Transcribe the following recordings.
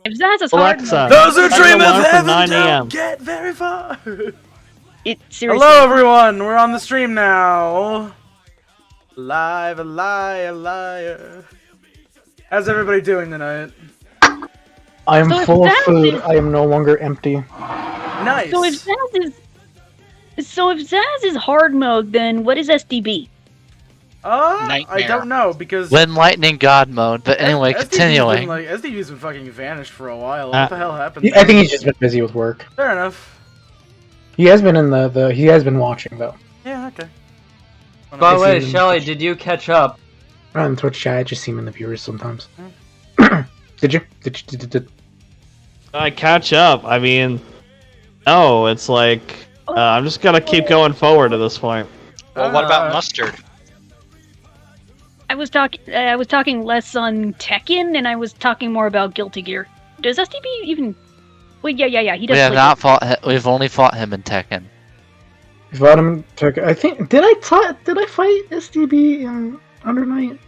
If Zaz is Alexa, hard, Those who dream of alarm for heaven 9 don't a.m. get very far. seriously. Hello, everyone. We're on the stream now. Live, a liar. How's everybody doing tonight? I am So full of if food. Zaz I am no longer empty. Nice. So if Zaz is hard mode, then what is SDB? I don't know because When lightning god mode, but anyway, continuing. SDB's been fucking vanished for a while. What the hell happened? I think he's just been busy with work. Fair enough. He has been in he has been watching though. Yeah. Okay. By the way, see him. Shelly, did you catch up? On Twitch chat, I just see him in the viewers sometimes. Did you? Did I catch up. I mean, no, it's like I'm just gonna keep going forward at this point. Well, what about mustard? I was talking less on Tekken, and I was talking more about Guilty Gear. Does SDB even? Wait, yeah. He does. We have play not fought. We've only fought him in Tekken. fought him. I think did I fight SDB in Under Night?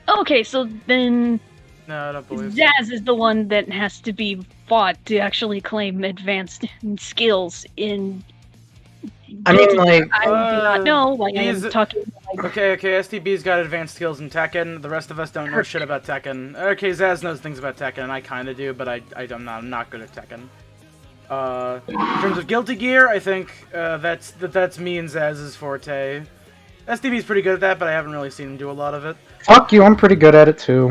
Okay, so then No, I don't believe so. Zaz is the one that has to be fought to actually claim advanced skills in. I mean, like, I do not know why I am he's- talking. Okay, SDB's got advanced skills in Tekken. The rest of us don't know shit about Tekken. Okay, Zaz knows things about Tekken, and I kind of do, but I'm not good at Tekken. In terms of Guilty Gear, I think that's me and Zaz's forte. SDB's pretty good at that, but I haven't really seen him do a lot of it. fuck you. I'm pretty good at it too.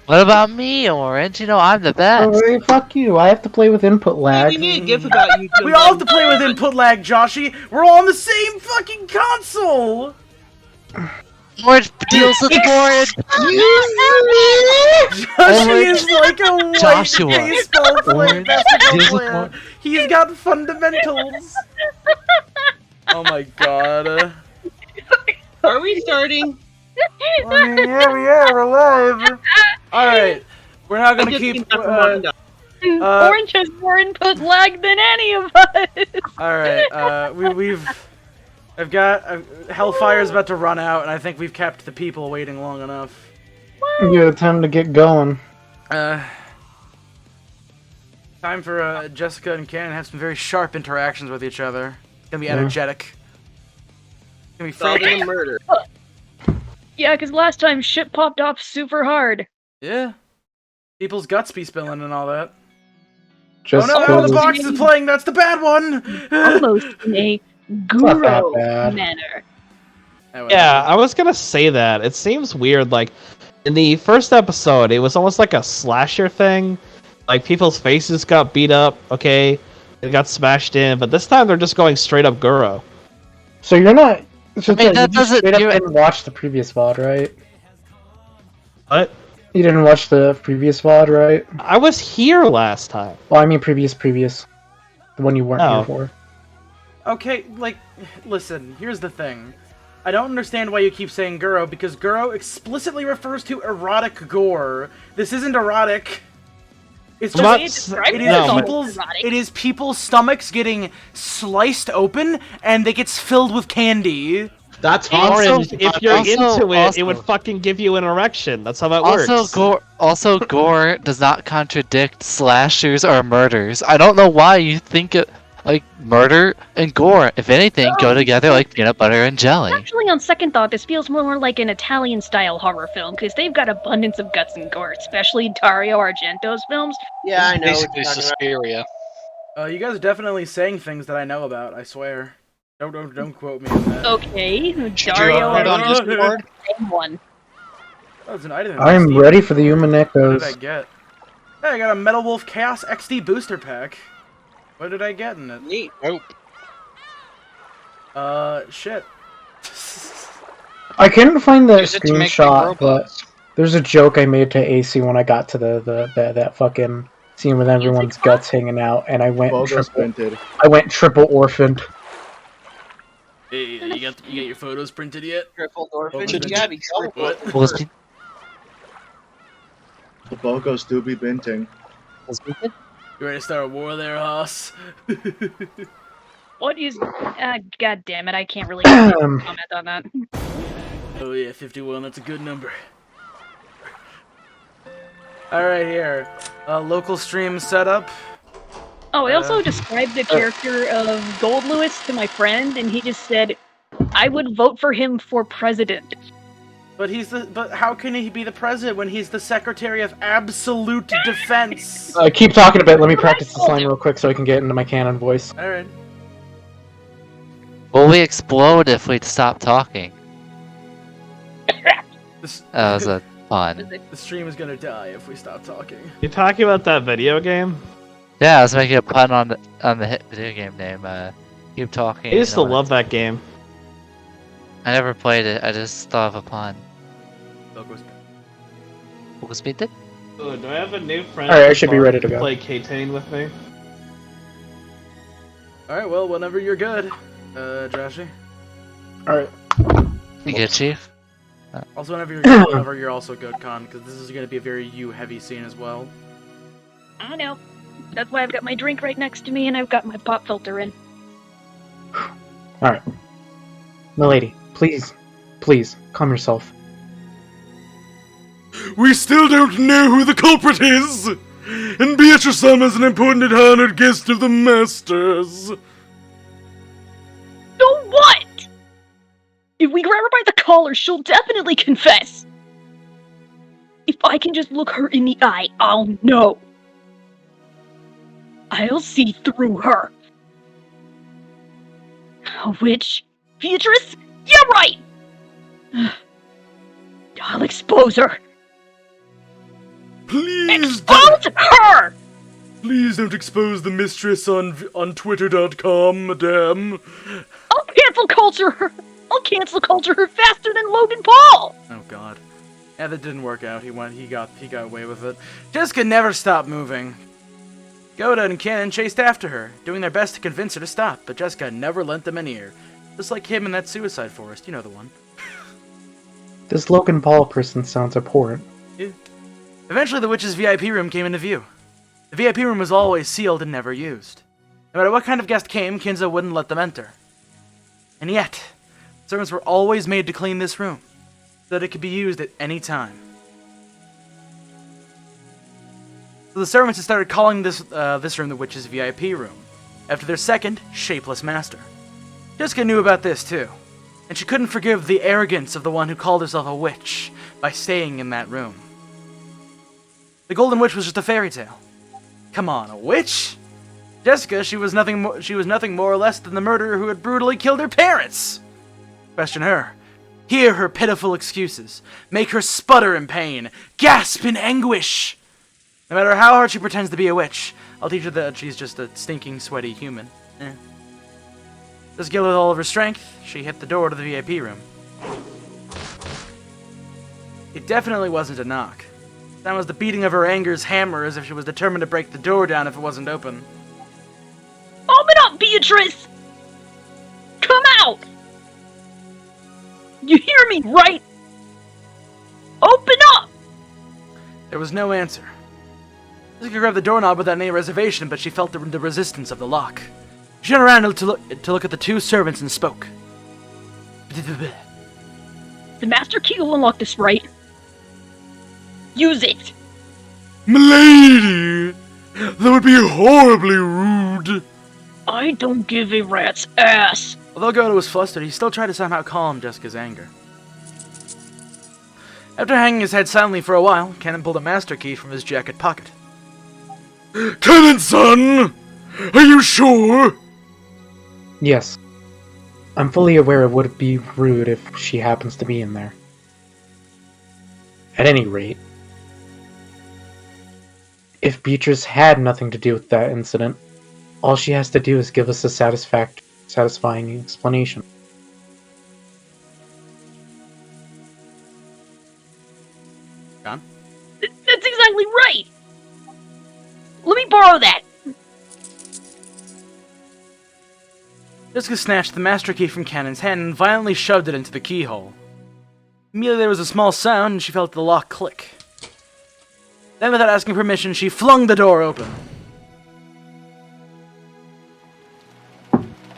What about me, Orange? You know I'm the best. Oh, hey, fuck you. I have to play with input lag. We made a gif about you. We all have to play with input lag, Joshy. We're all on the same fucking console. Orange deals with Orange. Joshy is like a white Joshua. baseball player, Orange basketball deals with player. Orange. He's got fundamentals. Oh my god. Are we starting? I mean, yeah, we are. We're live. All right, we're not gonna keep. Orange has more input lag than any of us. All right, I've got Hellfire's about to run out, and I think we've kept the people waiting long enough. Yeah, time to get going. Time for Jessica and Cannon to have some very sharp interactions with each other. It's gonna be energetic. It's gonna be Solving frantic. a murder. Yeah, because last time shit popped off super hard. Yeah. People's guts be spilling and all that. Just oh no, the box is playing. That's the bad one. Almost in a not that guru bad. manner. Yeah, I was gonna say that. It seems weird, like, in the first episode, it was almost like a slasher thing. Like, people's faces got beat up, okay? It got smashed in, but this time they're just going straight up Guro. So you're not. So I mean, that you just doesn't- straight up you're- didn't watch the previous VOD, right? What? You didn't watch the previous VOD, right? I was here last time. Well, I mean previous. The one you weren't Oh. here for. Okay, like, listen, here's the thing. I don't understand why you keep saying Guro, because Guro explicitly refers to erotic gore. This isn't erotic. It's I'm just not- it is No, but- people's people's stomachs getting sliced open and they gets filled with candy. That's Orange, if you're also- into it, also- it would fucking give you an erection. That's how that Also, works. gore does not contradict slashers or murders. I don't know why you think it like murder and gore. If anything, go together like peanut butter and jelly. Actually, on second thought, this feels more like an Italian-style horror film, because they've got abundance of guts and gore, especially Dario Argento's films. Yeah, I know. Basically Suspiria. You guys are definitely saying things that I know about. I swear. Don't quote me on that. Okay, Should Dario, you put it on I Discord? same one. Oh, it's an item. in I'm XD. ready for the What did I Uminekos. get? Hey, I got a Metal Wolf Chaos XD booster pack. What did I get in it? Neat. Nope. Shit. I couldn't find that Use it to make big screenshot, but robots. there's a joke I made to AC when I got to that fucking scene with everyone's guts hanging out, and I went triple orphaned. Hey, you got your photos printed yet? Triple orphan. What? You gotta be so What? Was The Bogos do be binting. You ready to start a war there, Haas? What is? God damn it! I can't really comment on that. Oh yeah, 51. That's a good number. All right, here. Local stream setup. Oh, I also described the character of Gold Lewis to my friend, and he just said, "I would vote for him for president." But how can he be the president when he's the Secretary of Absolute Defense? Keep talking a bit. Let me practice this line real quick so I can get into my canon voice. All right. Will we explode if we stop talking? This, That was a pun. the stream is gonna die if we stop talking. You talking about that video game? Yeah, I was making a pun on the hit video game name. Keep talking. I used to you know, love that game. I never played it. I just thought of a pun. What was it? Ooh, do I have a new friend? Alright, I should be ready to go. Play K-Tane with me. All right. Well, whenever you're good, Joshy. Alright. You good, Chief? Also, whenever you're good, whenever you're also good, Con, because this is gonna be a very you-heavy scene as well. I know. That's why I've got my drink right next to me, and I've got my pop filter in. Alright. Milady, please, calm yourself. We still don't know who the culprit is, and Beatrice is an important and honored guest of the Masters. So what? If we grab her by the collar, she'll definitely confess. If I can just look her in the eye, I'll know. I'll see through her. A witch? Beatrice? Yeah, right! I'll expose her. Please Expose her! Please don't expose the mistress on Twitter.com, madame. I'll cancel culture her. I'll cancel culture her faster than Logan Paul. Oh God. Yeah, that didn't work out. He got away with it. Jessica never stopped moving. Goda and Cannon chased after her, doing their best to convince her to stop, but Jessica never lent them an ear. Just like him in that suicide forest, you know the one. This Logan Paul person sounds abhorrent. Yeah. Eventually, the witch's VIP room came into view. The VIP room was always sealed and never used. No matter what kind of guest came, Kinza wouldn't let them enter. And yet, servants were always made to clean this room, so that it could be used at any time. So the servants had started calling this room the witch's VIP room, after their second, shapeless master. Jessica knew about this too, and she couldn't forgive the arrogance of the one who called herself a witch by staying in that room. The Golden Witch was just a fairy tale. Come on, a witch? Jessica, she was nothing more or less than the murderer who had brutally killed her parents. Question her. Hear her pitiful excuses. Make her sputter in pain. Gasp in anguish. No matter how hard she pretends to be a witch, I'll teach her that she's just a stinking, sweaty human. Just with all of her strength, she hit the door to the VIP room. It definitely wasn't a knock. That was the beating of her anger's hammer as if she was determined to break the door down if it wasn't open. Open up, Beatrice! Come out! You hear me, right? Open up! There was no answer. Jessica grabbed the doorknob without any reservation, but she felt the resistance of the lock. She turned around to look at the two servants and spoke. The master key will unlock this, right? Use it! Milady! That would be horribly rude! I don't give a rat's ass! Although Goda was flustered, he still tried to somehow calm Jessica's anger. After hanging his head silently for a while, Cannon pulled a master key from his jacket pocket. Cannon, son! Are you sure? Yes. I'm fully aware it would be rude if she happens to be in there. At any rate, if Beatrice had nothing to do with that incident, all she has to do is give us a satisfying explanation. John? That's exactly right! Let me borrow that! Jessica snatched the master key from Cannon's hand and violently shoved it into the keyhole. Immediately there was a small sound and she felt the lock click. Then, without asking permission, she flung the door open.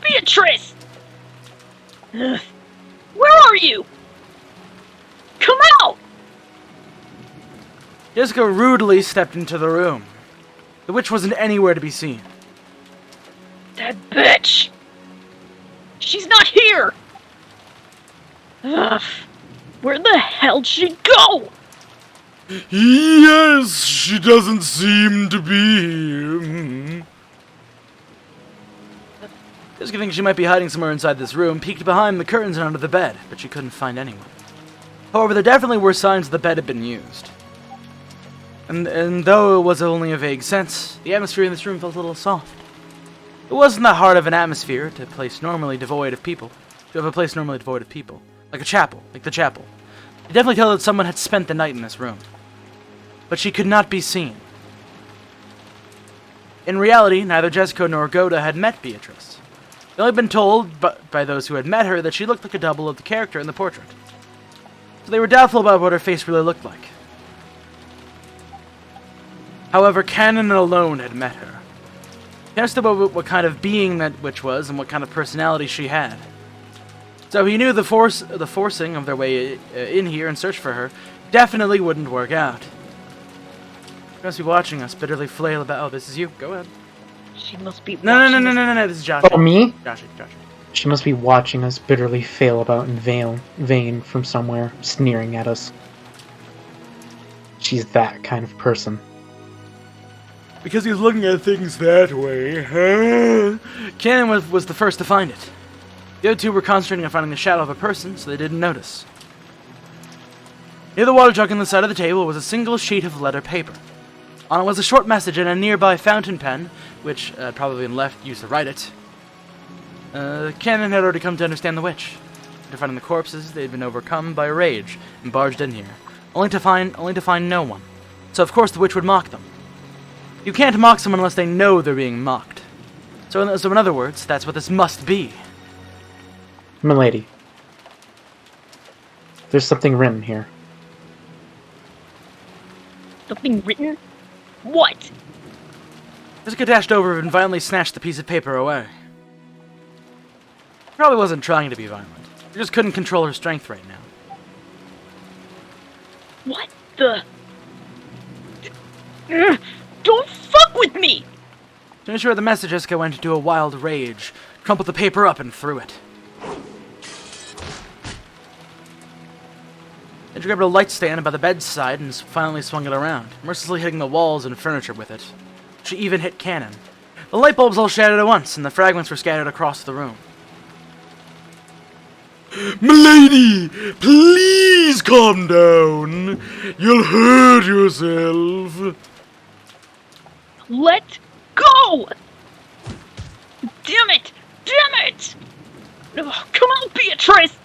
Beatrice! Ugh. Where are you? Come out! Jessica rudely stepped into the room. The witch wasn't anywhere to be seen. That bitch! She's not here! Ugh. Where the hell'd she go? Yes, she doesn't seem to be here. Jessica thinks she might be hiding somewhere inside this room, peeked behind the curtains and under the bed, but she couldn't find anyone. However, there definitely were signs the bed had been used. And though it was only a vague sense, the atmosphere in this room felt a little soft. It wasn't that hard of an atmosphere to have a place normally devoid of people. Like a chapel, like the chapel. You could definitely tell that someone had spent the night in this room. But she could not be seen. In reality, neither Jessica nor Goda had met Beatrice. They only been told by those who had met her that she looked like a double of the character in the portrait. So they were doubtful about what her face really looked like. However, Cannon alone had met her. He understood what kind of being that witch was and what kind of personality she had. So he knew the forcing of their way in here and search for her definitely wouldn't work out. She must be watching us bitterly flail about. Oh, this is you. Go ahead. She must be. No. This is Josh. Oh, me? Josh. She must be watching us bitterly fail about in vain from somewhere, sneering at us. She's that kind of person. Because he's looking at things that way, huh? Cannon was the first to find it. The other two were concentrating on finding the shadow of a person, so they didn't notice. Near the water jug on the side of the table was a single sheet of letter paper. On it was a short message and a nearby fountain pen, which had probably been left used to write it. Cannon had already come to understand the witch. After finding the corpses, they had been overcome by rage and barged in here, only to find no one. So of course the witch would mock them. You can't mock someone unless they know they're being mocked. So in other words, that's what this must be. Milady. There's something written here. Something written? What? Jessica dashed over and violently snatched the piece of paper away. She probably wasn't trying to be violent. She just couldn't control her strength right now. What the? Don't fuck with me! To ensure the message, Jessica went into a wild rage, crumpled the paper up and threw it. Then she grabbed a light stand by the bedside and finally swung it around, mercilessly hitting the walls and furniture with it. She even hit Cannon. The light bulbs all shattered at once, and the fragments were scattered across the room. Milady, please calm down. You'll hurt yourself. Let go! Damn it! Damn it! Oh, come on, Beatrice!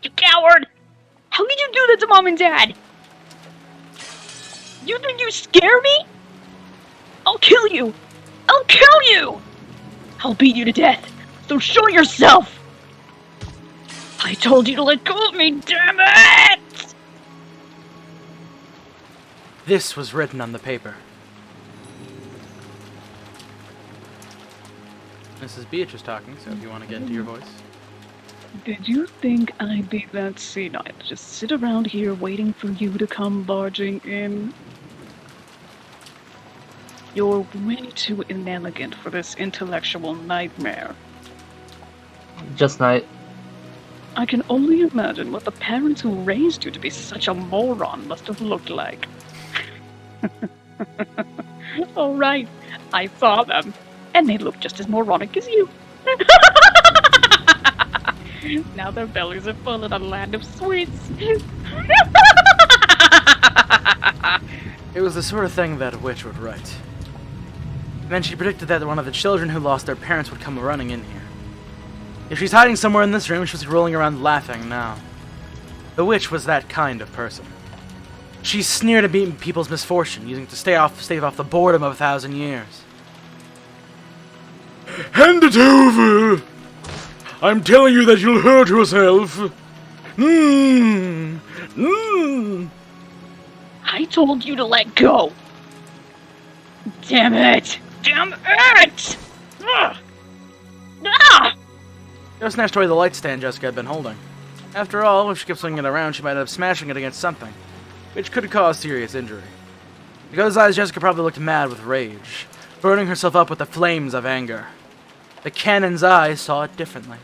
You coward! How could you do that to Mom and Dad? You think you scare me? I'll kill you! I'll kill you! I'll beat you to death, so show yourself! I told you to let go of me, damn it! This was written on the paper. This is Beatrice talking, so if you want to get into your voice. Did you think I'd be that senile to just sit around here waiting for you to come barging in? You're way too inelegant for this intellectual nightmare. Just night. I can only imagine what the parents who raised you to be such a moron must have looked like. Oh right, I saw them. and they look just as moronic as you. Now their bellies are full of a land of sweets. It was the sort of thing that a witch would write. And then she predicted that one of the children who lost their parents would come running in here. If she's hiding somewhere in this room, she was rolling around laughing now. The witch was that kind of person. She sneered at people's misfortune, using it to stave off the boredom of 1,000 years. Hand it over! I'm telling you that you'll hurt yourself. I told you to let go. Damn it! Damn it! Ugh. Ah! Go snatched away the light stand Jessica had been holding. After all, if she kept swinging it around, she might end up smashing it against something, which could cause serious injury. To Go's eyes, Jessica probably looked mad with rage, burning herself up with the flames of anger. The cannon's eyes saw it differently.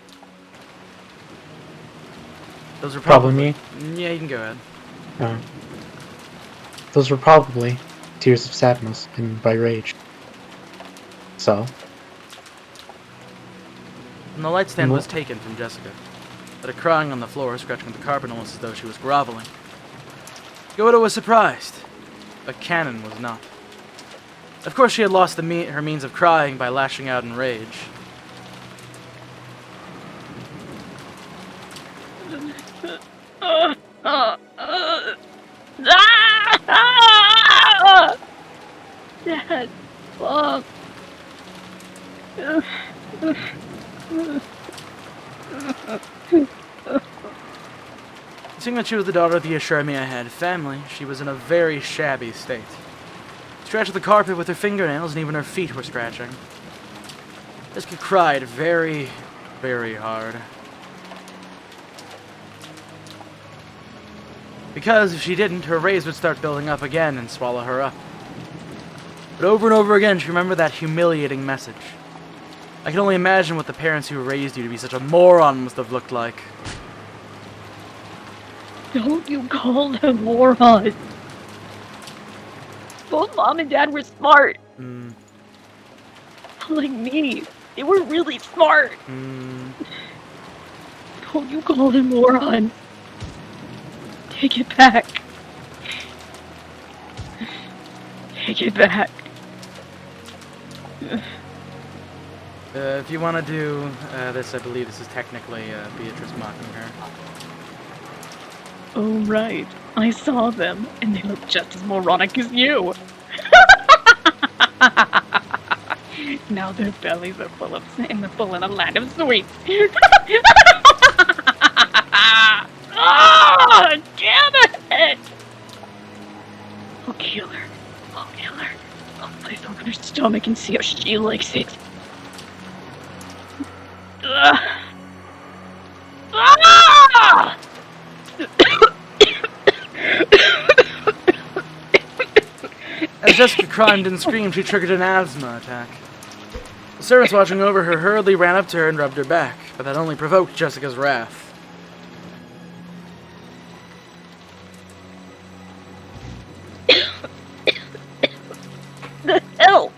Those were Probably me. Yeah, you can go ahead. Those were probably tears of sadness and by rage. So, And the light stand was taken from Jessica, started crying on the floor, scratching at the carpet almost as though she was groveling. Goda was surprised, but Cannon was not. Of course, she had lost her means of crying by lashing out in rage. Dad, Mom. Seeing that she was the daughter of the Ashurmia had family, she was in a very shabby state. Scratched the carpet with her fingernails, and even her feet were scratching. Jessica cried very, very hard. Because if she didn't, her rays would start building up again and swallow her up. But over and over again, she remembered that humiliating message. I can only imagine what the parents who raised you to be such a moron must have looked like. Don't you call them morons. Both Mom and Dad were smart. Like me. They were really smart. Don't you call them morons. Take it back. Take it back. If you want to do this, I believe this is technically Beatrice mocking her. Oh, right. I saw them, and they look just as moronic as you. Now their bellies are full of and they're full in a land of sweets. Oh, damn it! I'll kill her. I'll kill her. I'll slice open her stomach and see how she likes it. Ah! As Jessica cried and screamed, she triggered an asthma attack. The servants watching over her hurriedly ran up to her and rubbed her back, but that only provoked Jessica's wrath. The hell?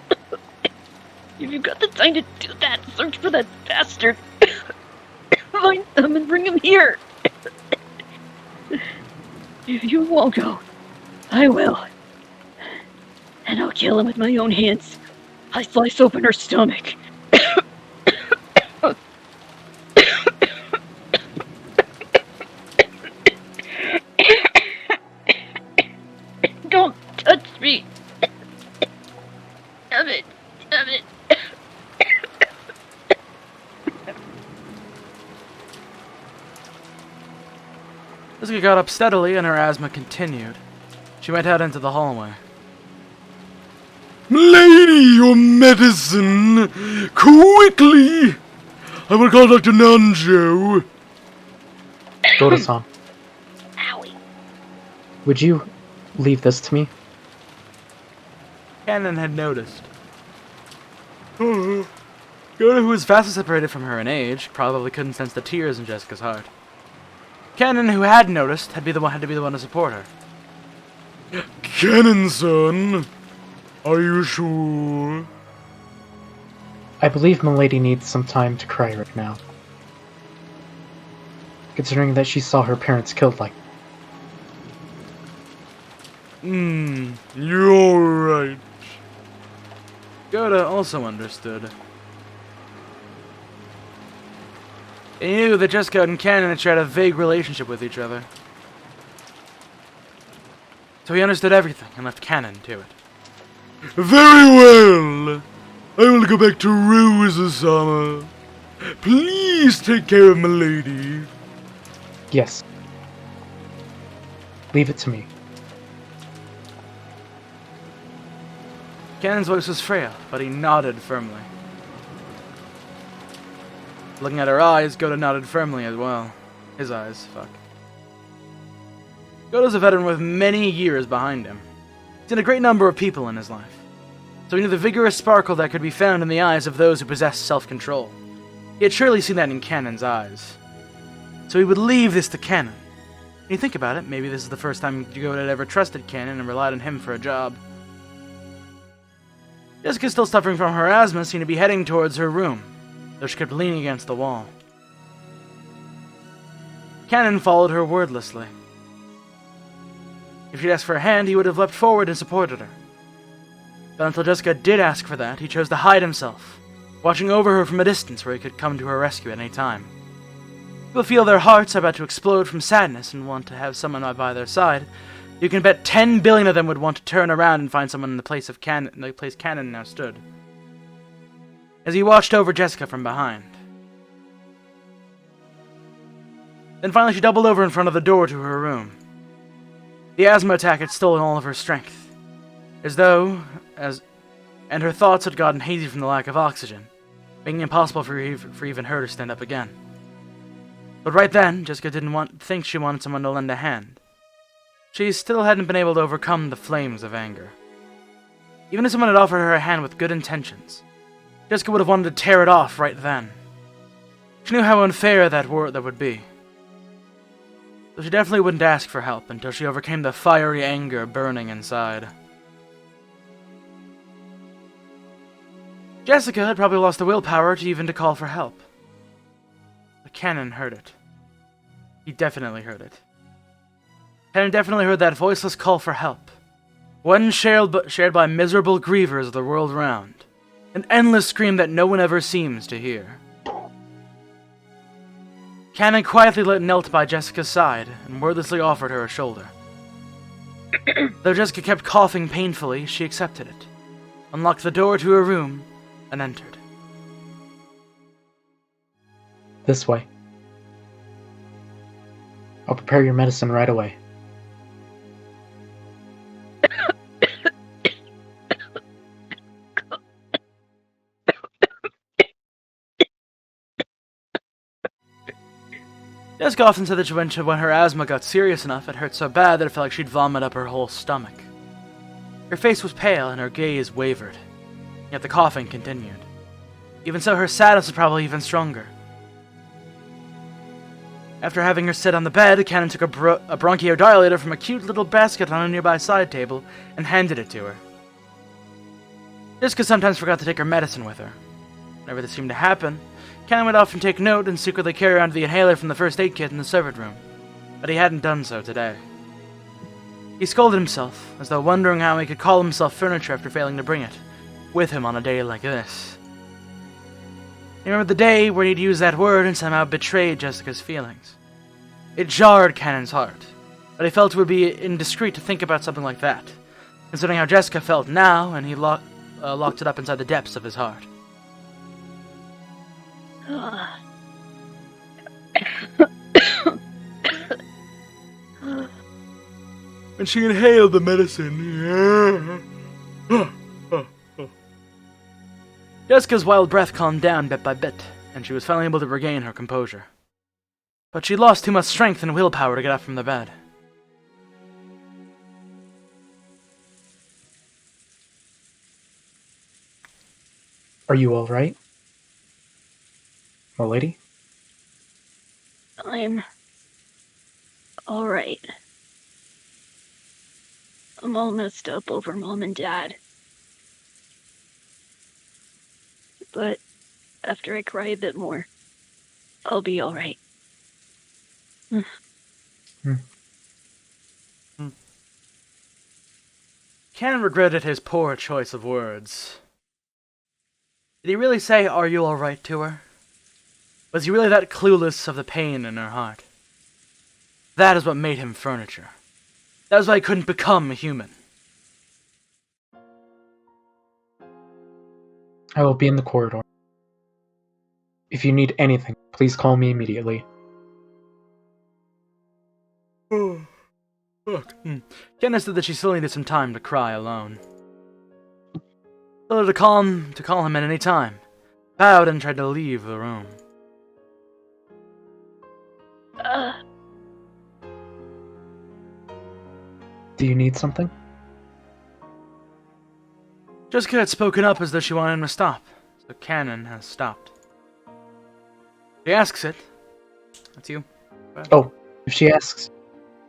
If you've got the time to do that, search for that bastard. Find them and bring him here. If you won't go, I will. And I'll kill him with my own hands. I slice open her stomach. Don't touch me. Damn it. Damn it. Jessica got up steadily and her asthma continued. She went out into the hallway. Lady, your medicine! Quickly! I will call Dr. Nanjo. Goda-san, Owie. would you leave this to me? Cannon had noticed. Goda, who was vastly separated from her in age, probably couldn't sense the tears in Jessica's heart. Cannon, who had noticed, had to be the one to support her. Cannon, son, are you sure? I believe Milady needs some time to cry right now. Considering that she saw her parents killed like. You're right. Goda also understood. He knew that Jessica and Cannon had shared a vague relationship with each other. So he understood everything and left Cannon to it. Very well! I will go back to Rose-sama. Please take care of my lady. Yes. Leave it to me. Cannon's voice was frail, but he nodded firmly. Looking at her eyes, Goda nodded firmly as well. His eyes, fuck. Goda's a veteran with many years behind him. He's seen a great number of people in his life, so he knew the vigorous sparkle that could be found in the eyes of those who possess self-control. He had surely seen that in Cannon's eyes. So he would leave this to Cannon. When you think about it, maybe this is the first time Goda had ever trusted Cannon and relied on him for a job. Jessica, still suffering from her asthma, seemed to be heading towards her room, though she kept leaning against the wall. Cannon followed her wordlessly. If she'd asked for a hand, he would have leapt forward and supported her. But until Jessica did ask for that, he chose to hide himself, watching over her from a distance where he could come to her rescue at any time. People feel their hearts are about to explode from sadness and want to have someone by their side. You can bet 10 billion of them would want to turn around and find someone in the place of Cannon now stood. As he watched over Jessica from behind. Then finally she doubled over in front of the door to her room. The asthma attack had stolen all of her strength. And her thoughts had gotten hazy from the lack of oxygen, making it impossible for even her to stand up again. But right then, Jessica didn't think she wanted someone to lend a hand. She still hadn't been able to overcome the flames of anger. Even if someone had offered her a hand with good intentions, Jessica would have wanted to tear it off right then. She knew how unfair that would be. So she definitely wouldn't ask for help until she overcame the fiery anger burning inside. Jessica had probably lost the willpower to call for help. But Cannon heard it. He definitely heard it. Cannon definitely heard that voiceless call for help. One shared by miserable grievers of the world round. An endless scream that no one ever seems to hear. Cannon quietly knelt by Jessica's side and wordlessly offered her a shoulder. Though Jessica kept coughing painfully, she accepted it, unlocked the door to her room, and entered. This way. I'll prepare your medicine right away. Jessica often said that when her asthma got serious enough, it hurt so bad that it felt like she'd vomit up her whole stomach. Her face was pale and her gaze wavered, yet the coughing continued. Even so, her sadness was probably even stronger. After having her sit on the bed, Cannon took a bronchodilator from a cute little basket on a nearby side table and handed it to her. Jessica sometimes forgot to take her medicine with her. Whenever this seemed to happen, Cannon would often take note and secretly carry around the inhaler from the first aid kit in the servant room, but he hadn't done so today. He scolded himself, as though wondering how he could call himself furniture after failing to bring it with him on a day like this. He remembered the day when he'd used that word and somehow betrayed Jessica's feelings. It jarred Cannon's heart, but he felt it would be indiscreet to think about something like that, considering how Jessica felt now, and he locked it up inside the depths of his heart. And she inhaled the medicine. Jessica's wild breath calmed down bit by bit, and she was finally able to regain her composure. But she lost too much strength and willpower to get up from the bed. Are you alright? Milady? I'm alright. I'm all messed up over Mom and Dad. But After I cry a bit more, I'll be alright. Cannon regretted his poor choice of words. Did he really say, "Are you alright" to her? Was he really that clueless of the pain in her heart? That is what made him furniture. That was why he couldn't become a human. I will be in the corridor. If you need anything, please call me immediately. Kenna said that she still needed some time to cry alone. Told her to call him at any time. Bowed and tried to leave the room. Do you need something? Jessica had spoken up as though she wanted him to stop, so Cannon has stopped. She asks it. That's you. Oh, if she asks,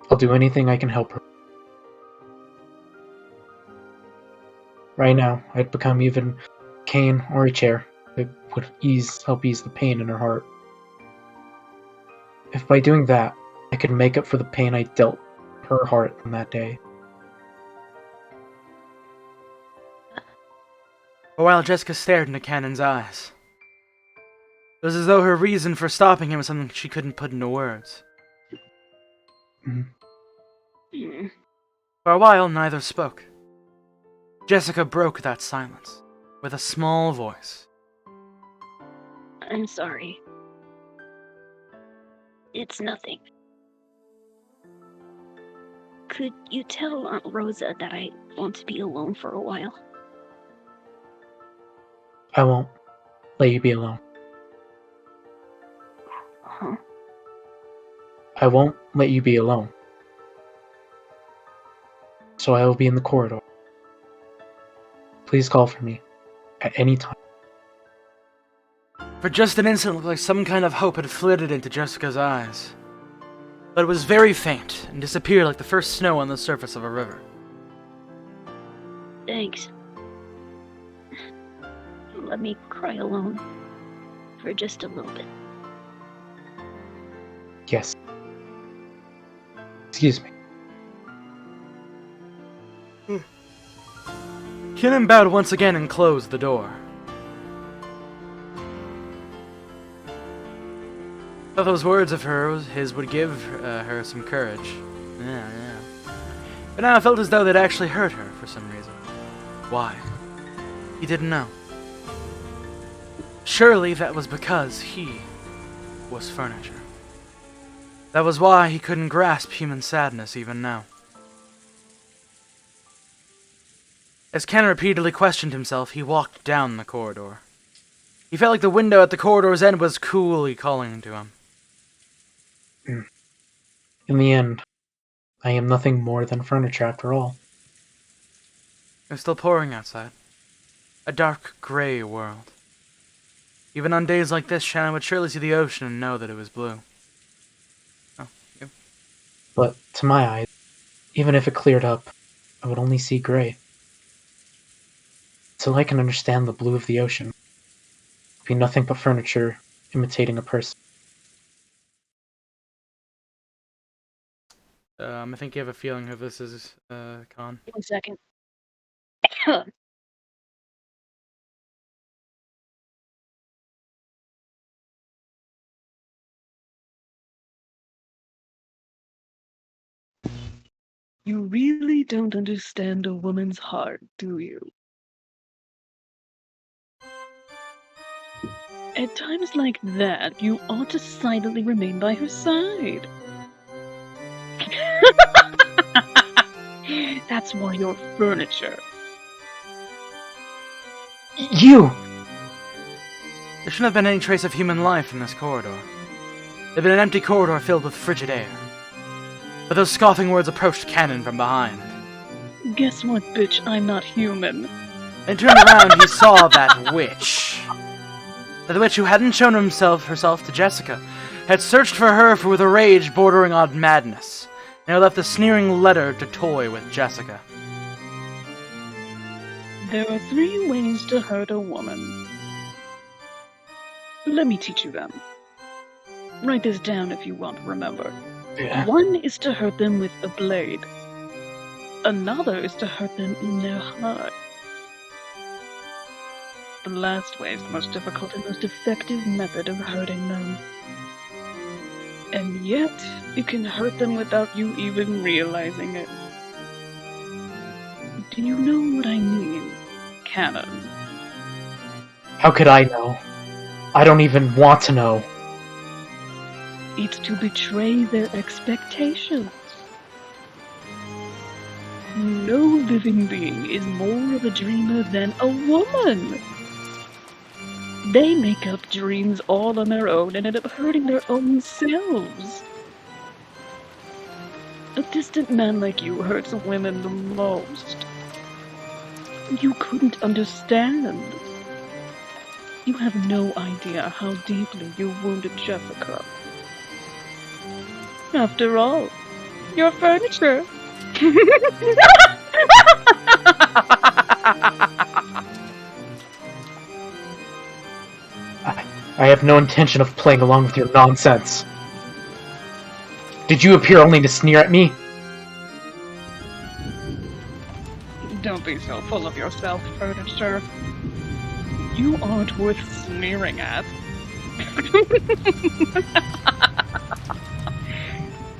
I'll do anything I can help her. Right now, I'd become even a cane or a chair that would help ease the pain in her heart. If by doing that, I could make up for the pain I dealt her heart on that day. For a while, Jessica stared into Cannon's eyes. It was as though her reason for stopping him was something she couldn't put into words. For a while, neither spoke. Jessica broke that silence with a small voice. I'm sorry. It's nothing. Could you tell Aunt Rosa that I want to be alone for a while? I won't let you be alone. Huh? I won't let you be alone. So I will be in the corridor. Please call for me at any time. For just an instant, it looked like some kind of hope had flitted into Jessica's eyes. But it was very faint and disappeared like the first snow on the surface of a river. Thanks. Let me cry alone for just a little bit. Yes. Excuse me. Kinnan bowed once again and closed the door. Thought those words of his would give her some courage. Yeah. But now it felt as though they'd actually hurt her for some reason. Why? He didn't know. Surely that was because he was furniture. That was why he couldn't grasp human sadness even now. As Ken repeatedly questioned himself, he walked down the corridor. He felt like the window at the corridor's end was coolly calling to him. In the end, I am nothing more than furniture after all. It was still pouring outside. A dark, gray world. Even on days like this, Shannon would surely see the ocean and know that it was blue. Oh, you. But to my eyes, even if it cleared up, I would only see gray. Till I can understand the blue of the ocean, it would be nothing but furniture imitating a person. I think you have a feeling of this is, Khan. 1 second. You really don't understand a woman's heart, do you? At times like that, you ought to silently remain by her side. That's why you're furniture. You! There shouldn't have been any trace of human life in this corridor. There'd been an empty corridor filled with frigid air. But those scoffing words approached Cannon from behind. Guess what, bitch? I'm not human. And turned around, he saw that witch. The witch who hadn't shown herself to Jessica, had searched for her with a rage bordering on madness, and had left a sneering letter to toy with Jessica. There are 3 ways to hurt a woman. Let me teach you them. Write this down if you want to remember. Yeah. One is to hurt them with a blade. Another is to hurt them in their heart. The last way is the most difficult and most effective method of hurting them. And yet, you can hurt them without you even realizing it. Do you know what I mean, Canon? How could I know? I don't even want to know. It's to betray their expectations. No living being is more of a dreamer than a woman. They make up dreams all on their own and end up hurting their own selves. A distant man like you hurts women the most. You couldn't understand. You have no idea how deeply you wounded Jessica. After all, your furniture. I have no intention of playing along with your nonsense. Did you appear only to sneer at me? Don't be so full of yourself, furniture. You aren't worth sneering at.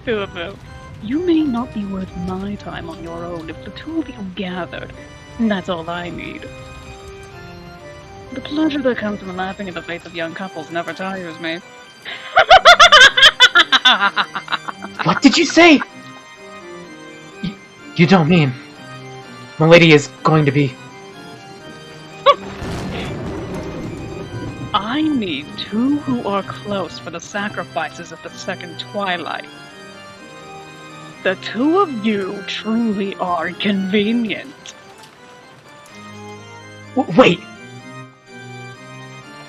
Philip, you may not be worth my time on your own if the two of you gathered. That's all I need. The pleasure that comes from laughing at the fates of young couples never tires me. What did you say? You don't mean... Milady is going to be... I need two who are close for the sacrifices of the second twilight. The two of you truly are convenient. Wait!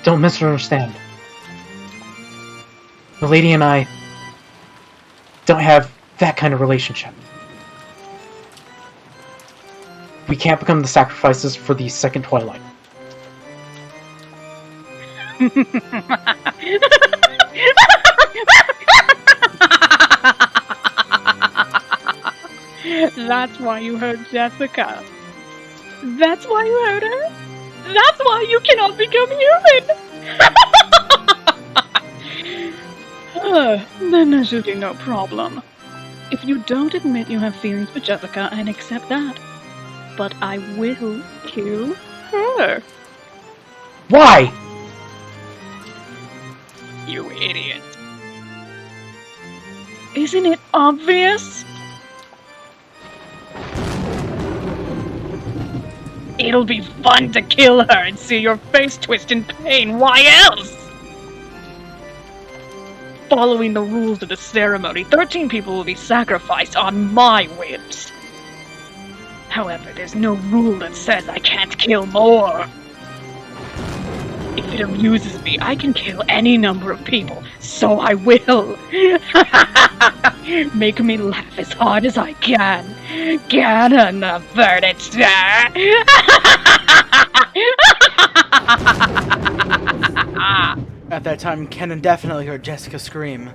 Don't misunderstand. Milady and I don't have that kind of relationship. We can't become the sacrifices for the second twilight. That's why you hurt Jessica. That's why you hurt her? That's why you cannot become human! Then there should be no problem. If you don't admit you have feelings for Jessica, I'd accept that. But I will kill her. Why? You idiot. Isn't it obvious? It'll be fun to kill her and see your face twist in pain. Why else? Following the rules of the ceremony, 13 people will be sacrificed on my whims. However, there's no rule that says I can't kill more. If it amuses me, I can kill any number of people, so I will. Make me laugh as hard as I can. Get on the furniture. At that time, Kenan definitely heard Jessica scream.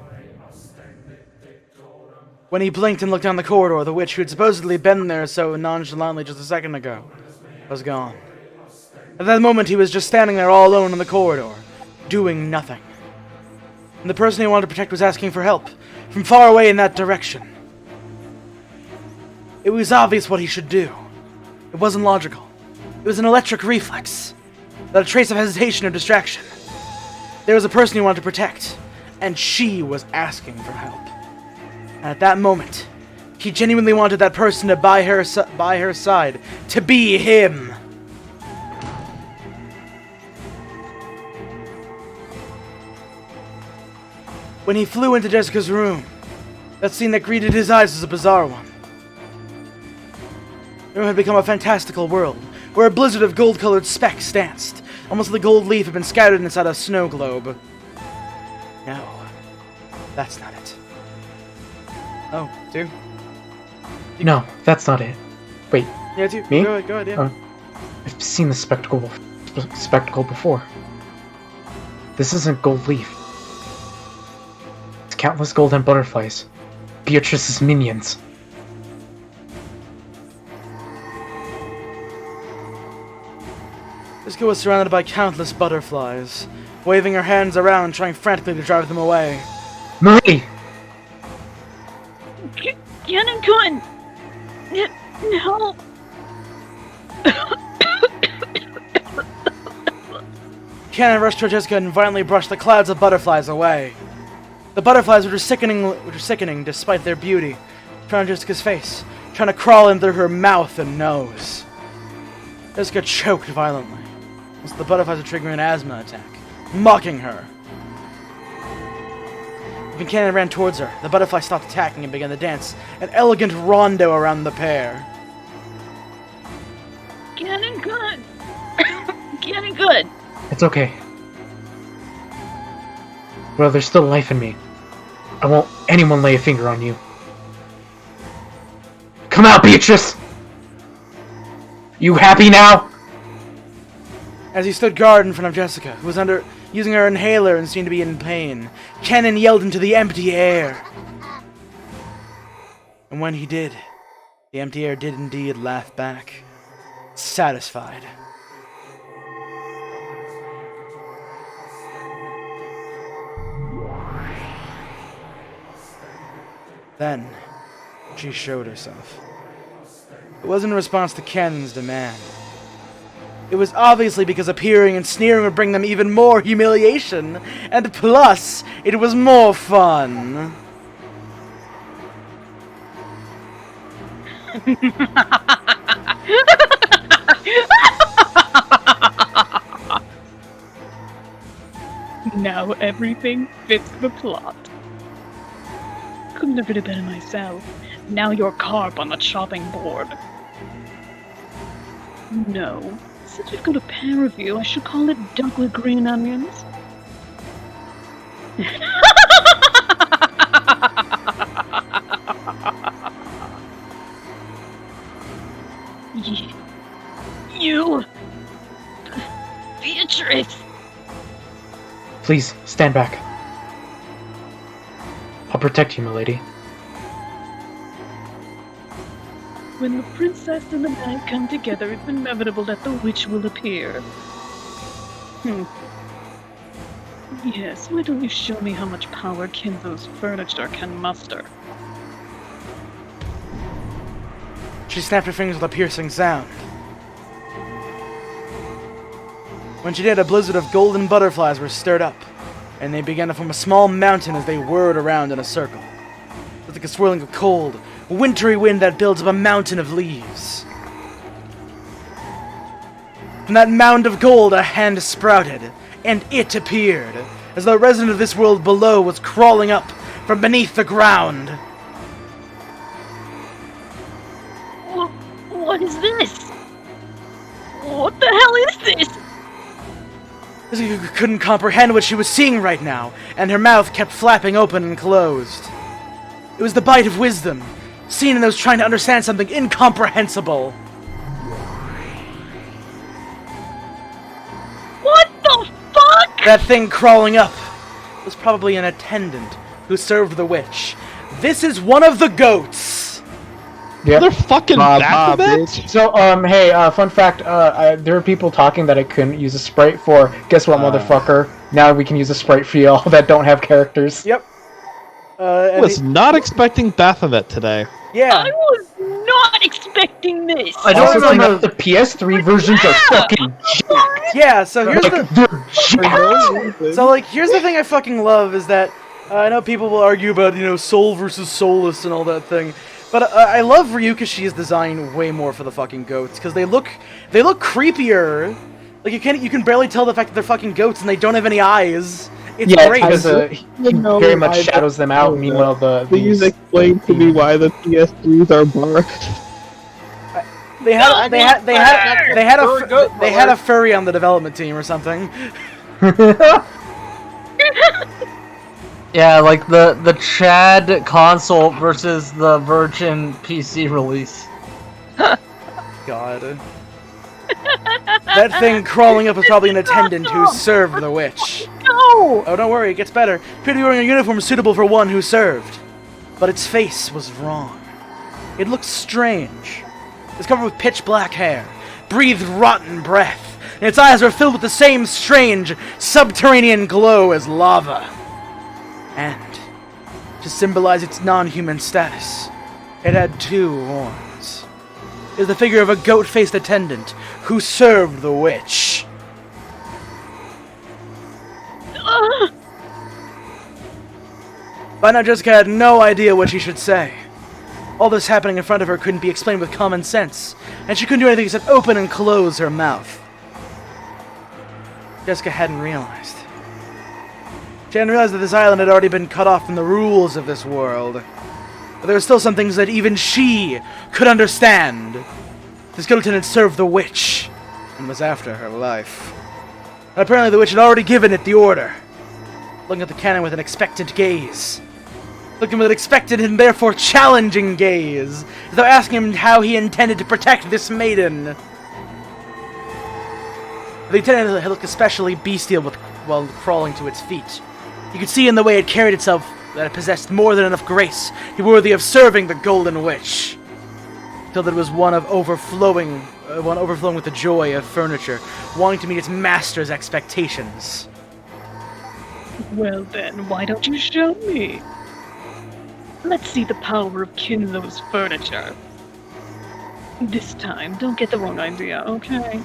When he blinked and looked down the corridor, the witch who had supposedly been there so nonchalantly just a second ago was gone. At that moment, he was just standing there all alone in the corridor, doing nothing. And the person he wanted to protect was asking for help, from far away in that direction. It was obvious what he should do. It wasn't logical. It was an electric reflex, not a trace of hesitation or distraction. There was a person he wanted to protect, and she was asking for help. And at that moment, he genuinely wanted that person to by her side, to be him. When he flew into Jessica's room, that scene that greeted his eyes was a bizarre one. The room had become a fantastical world, where a blizzard of gold-colored specks danced, almost like a gold leaf had been scattered inside a snow globe. No, that's not it. Oh, two? No, that's not it. Wait, Yeah, two. Me? Go ahead, yeah. I've seen the spectacle before. This isn't gold leaf. It's countless golden butterflies. Beatrice's minions. Jessica was surrounded by countless butterflies, waving her hands around, trying frantically to drive them away. Marie! Ken-kun! No! Cannon rushed toward Jessica and violently brushed the clouds of butterflies away. The butterflies were sickening despite their beauty, trying to Jessica's face, trying to crawl in through her mouth and nose. Jessica choked violently, as the butterflies were triggering an asthma attack, mocking her. When Cannon ran towards her, the butterfly stopped attacking and began to dance, an elegant rondo around the pair. Ken-kun! Ken-kun! It's okay. Well, there's still life in me. I won't anyone lay a finger on you. Come out, Beatrice! You happy now? As he stood guard in front of Jessica, who was using her inhaler and seemed to be in pain, Cannon yelled into the empty air. And when he did, the empty air did indeed laugh back, satisfied. Then, she showed herself. It wasn't in response to Cannon's demand. It was obviously because appearing and sneering would bring them even more humiliation, and plus, it was more fun. Now everything fits the plot. Couldn't have written it better myself. Now you're carp on the chopping board. No. Since we've got a pair of you, I should call it duck with green onions. You... Beatrice! Please, stand back. I'll protect you, milady. When the princess and the knight come together, it's inevitable that the witch will appear. Yes, why don't you show me how much power Kinzo's furniture can muster? She snapped her fingers with a piercing sound. When she did, a blizzard of golden butterflies were stirred up, and they began to form a small mountain as they whirred around in a circle. It was like a swirling of cold, wintry wind that builds up a mountain of leaves. From that mound of gold, a hand sprouted, and it appeared, as the resident of this world below was crawling up from beneath the ground. What is this? What the hell is this? Jessica couldn't comprehend what she was seeing right now, and her mouth kept flapping open and closed. It was the bite of wisdom, seen in those trying to understand something incomprehensible. What the fuck? That thing crawling up was probably an attendant who served the witch. This is one of the goats! Yep. They're fucking Baphomet? So, hey, fun fact, there are people talking that I couldn't use a sprite for. Guess what, motherfucker? Now we can use a sprite for y'all that don't have characters. Yep. I was not expecting Baphomet today. Yeah. I was not expecting this! I don't remember the PS3 versions are fucking jacked. Yeah, so here's They're jacked. So, here's the thing I fucking love is that I know people will argue about, soul versus soulless and all that thing. But I love Ryuka Shia's design way more for the fucking goats, because they look creepier. Like, you can barely tell the fact that they're fucking goats and they don't have any eyes. It's great. Because he very much shadows them out. Meanwhile, Please explain to me why the PS3s are barked. They had a furry on the development team or something. Yeah, like the Chad console versus the Virgin PC release. God. That thing crawling up was probably an attendant who served the witch. No! Oh, don't worry, it gets better. Appeared to be wearing a uniform suitable for one who served. But its face was wrong. It looked strange. It was covered with pitch black hair, breathed rotten breath, and its eyes were filled with the same strange, subterranean glow as lava. And, to symbolize its non-human status, it had 2 horns. It was the figure of a goat-faced attendant who served the witch. By now, Jessica had no idea what she should say. All this happening in front of her couldn't be explained with common sense, and she couldn't do anything except open and close her mouth. Jessica hadn't realized. She hadn't realized that this island had already been cut off from the rules of this world. But there were still some things that even she could understand. The skeleton had served the witch, and was after her life. And apparently the witch had already given it the order. Looking at the cannon with an expectant gaze. Looking with an expectant and therefore challenging gaze, as though asking him how he intended to protect this maiden. The lieutenant had looked especially bestial while crawling to its feet. You could see in the way it carried itself that it possessed more than enough grace to be worthy of serving the Golden Witch. Till that it was one overflowing with the joy of furniture, wanting to meet its master's expectations. Well then, why don't you show me? Let's see the power of Kinlo's furniture. This time, don't get the wrong idea, okay?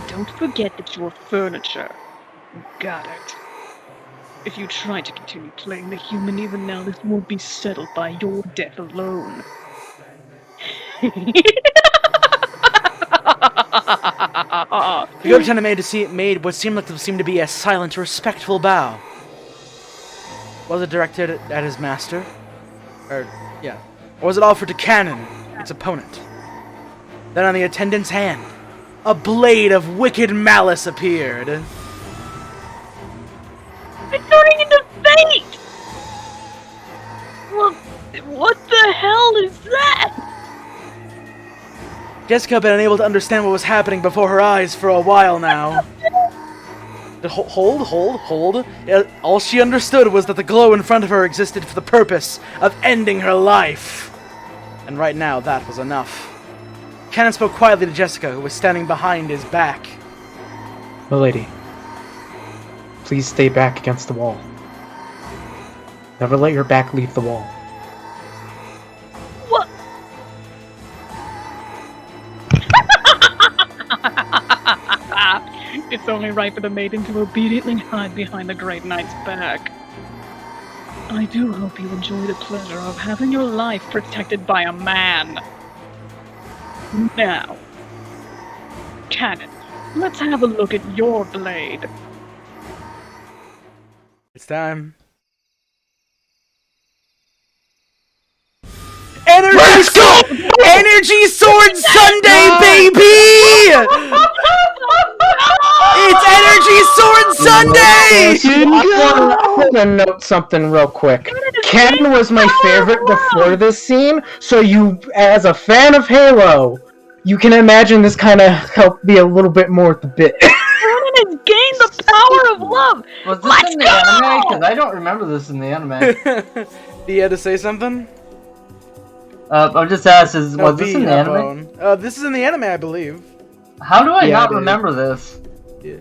Don't forget that you're furniture. Got it. If you try to continue playing the human even now, this won't be settled by your death alone. The good lieutenant made what seemed to be a silent, respectful bow. Was it directed at his master? Or was it offered to Cannon, its opponent? Then on the attendant's hand, a blade of wicked malice appeared. It's turning into fate! Well, what the hell is that? Jessica had been unable to understand what was happening before her eyes for a while now. Hold. All she understood was that the glow in front of her existed for the purpose of ending her life. And right now, that was enough. Cannon spoke quietly to Jessica, who was standing behind his back. Milady, please stay back against the wall. Never let your back leave the wall. What? It's only right for the maiden to obediently hide behind the great knight's back. I do hope you enjoy the pleasure of having your life protected by a man. Now, Cannon, let's have a look at your blade. It's time. Let's go! Energy Sword Sunday, baby! It's Energy Sword Sunday! I want to note something real quick. Ken was my favorite before this scene, so you, as a fan of Halo, you can imagine this kind of helped me a little bit more at the bit. Cannon has gained the power of love! Was this in the anime? Because I don't remember this in the anime. You had to say something? I'm just asking, was this in the anime? This is in the anime, I believe. How do I not remember this? Yeah.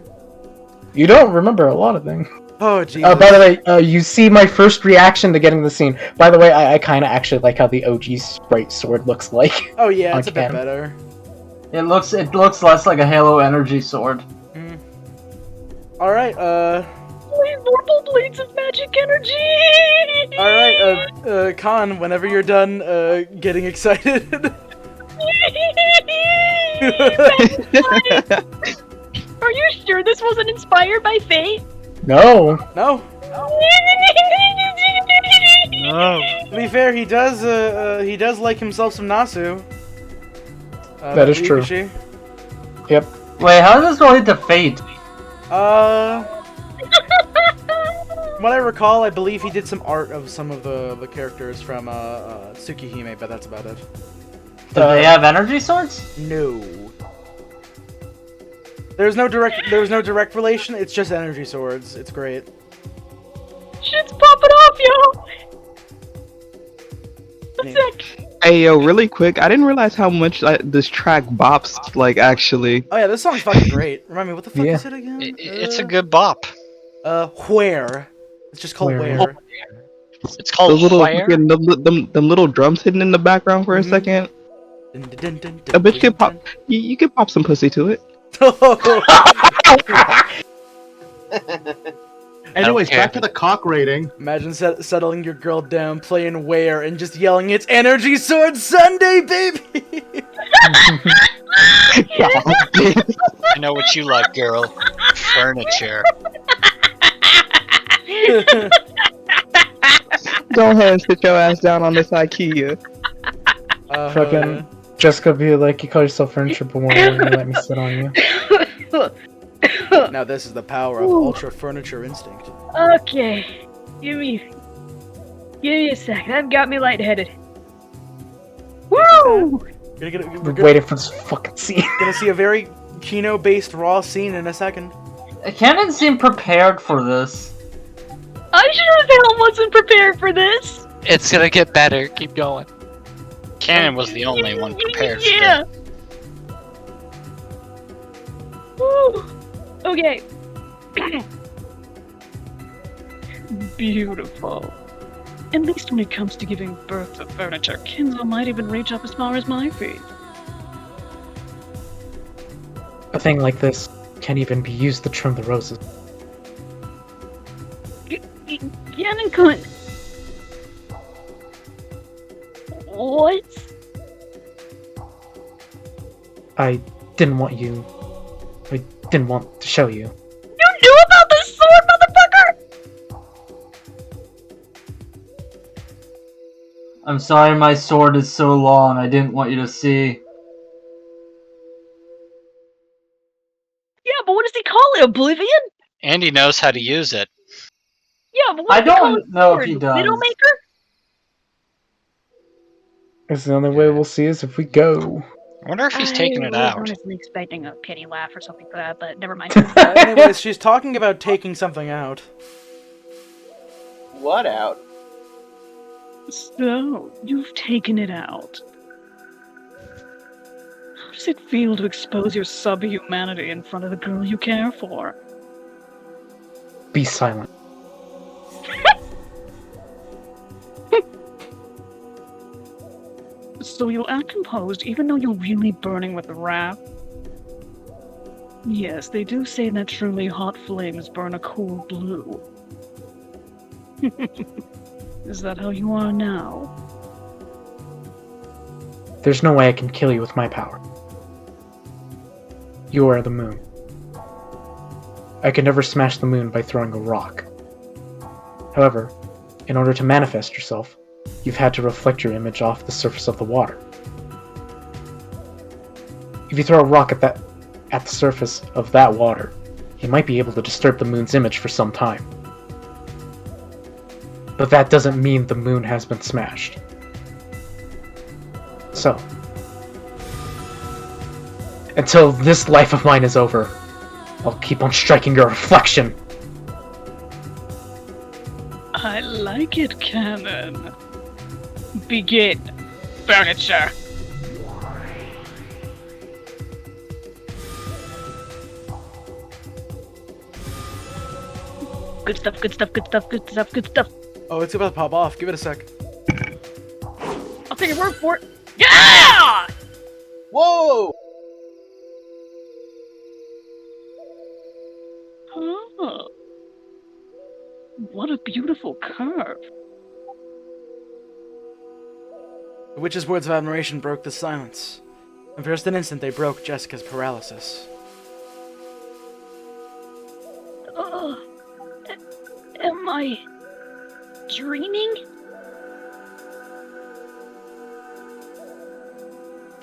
You don't remember a lot of things. Oh, Jesus. By the way, you see my first reaction to getting the scene. By the way, I kind of actually like how the OG Sprite sword looks like. Oh yeah, it's a bit better. It looks less like a Halo energy sword. Mm. Alright, Normal blades of magic energy! Alright, Khan, whenever you're done, getting excited. Are you sure this wasn't inspired by fate? No. No. To be fair, he does like himself some Nasu. That is true. Yep. Wait, how does this relate to fate? What I recall, I believe he did some art of some of the characters from Tsukihime, but that's about it. Do they have energy swords? No. There's no direct relation. It's just energy swords. It's great. Shit's popping off, yo! What's that? Hey yo, really quick, I didn't realize how much this track bops, like, actually. Oh yeah, this song's fucking great. Remind me, what the fuck Yeah. is it again? It's a good bop. Where? It's just called Where? Where. It's called Those little, Where? freaking- them little drums hidden in the background for a second. A bitch can pop. You can pop some pussy to it. Anyways, care. back to the cock rating. Imagine settling your girl down, playing Where, and just yelling, "It's Energy Sword Sunday, baby!" I know what you like, girl. Furniture. Go ahead and sit your ass down on this IKEA. Fucking Jessica be like, you call yourself furniture, but won't let me sit on you. Now this is the power of Ultra Furniture Instinct. Okay. Give me a sec. That got me lightheaded. Woo! We're waiting for this fucking scene. Gonna see a very Kino-based raw scene in a second. Canon seemed prepared for this. I sure as hell wasn't prepared for this. It's gonna get better. Keep going. Cannon was the only one prepared for Yeah. that. Woo. Okay. Beautiful. At least when it comes to giving birth to furniture, Kinzo might even reach up as far as my feet. A thing like this can't even be used to trim the roses. Cannon couldn't. What? I didn't want you. I didn't want to show you. You knew about this sword, motherfucker! I'm sorry my sword is so long, I didn't want you to see. Yeah, but what does he call it? Oblivion? Andy knows how to use it. Yeah, but what I does he call don't it? know if Sword? he does. Widowmaker? It's the only way we'll see is if we go. I wonder if he's taking it I out. was honestly expecting a pity laugh or something for that, but never mind. Anyways, she's talking about taking something out. What out? So, you've taken it out. How does it feel to expose your subhumanity in front of the girl you care for? Be silent. So you'll act composed even though you're really burning with wrath? Yes, they do say that truly hot flames burn a cool blue. Is that how you are now? There's no way I can kill you with my power. You are the moon. I could never smash the moon by throwing a rock. However, in order to manifest yourself, you've had to reflect your image off the surface of the water. If you throw a rock at the surface of that water, you might be able to disturb the moon's image for some time. But that doesn't mean the moon has been smashed. So, until this life of mine is over, I'll keep on striking your reflection. I like it, Cannon. Begin. Furniture. Good stuff, good stuff, good stuff, good stuff, good stuff. Oh, it's about to pop off. Give it a sec. I'll take your word for it. Yeah! Whoa! Oh. What a beautiful curve. The witch's words of admiration broke the silence. And for just an instant, they broke Jessica's paralysis. Am I dreaming?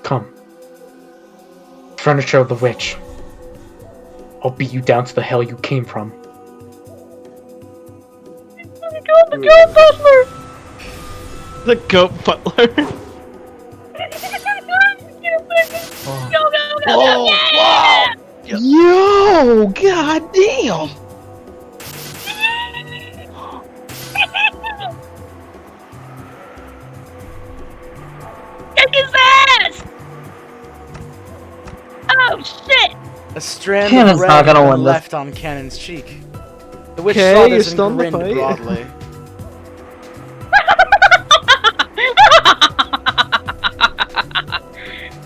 Come. Furniture of the witch. I'll beat you down to the hell you came from. The goat butler! The goat butler. Go, go, go, go, yeah! Yo, goddamn. Kick his ass! Oh shit! A strand Cannon's of red not gonna had win this. left on Cannon's cheek. The witch Okay, saw you're this still in and the grinned fight. broadly.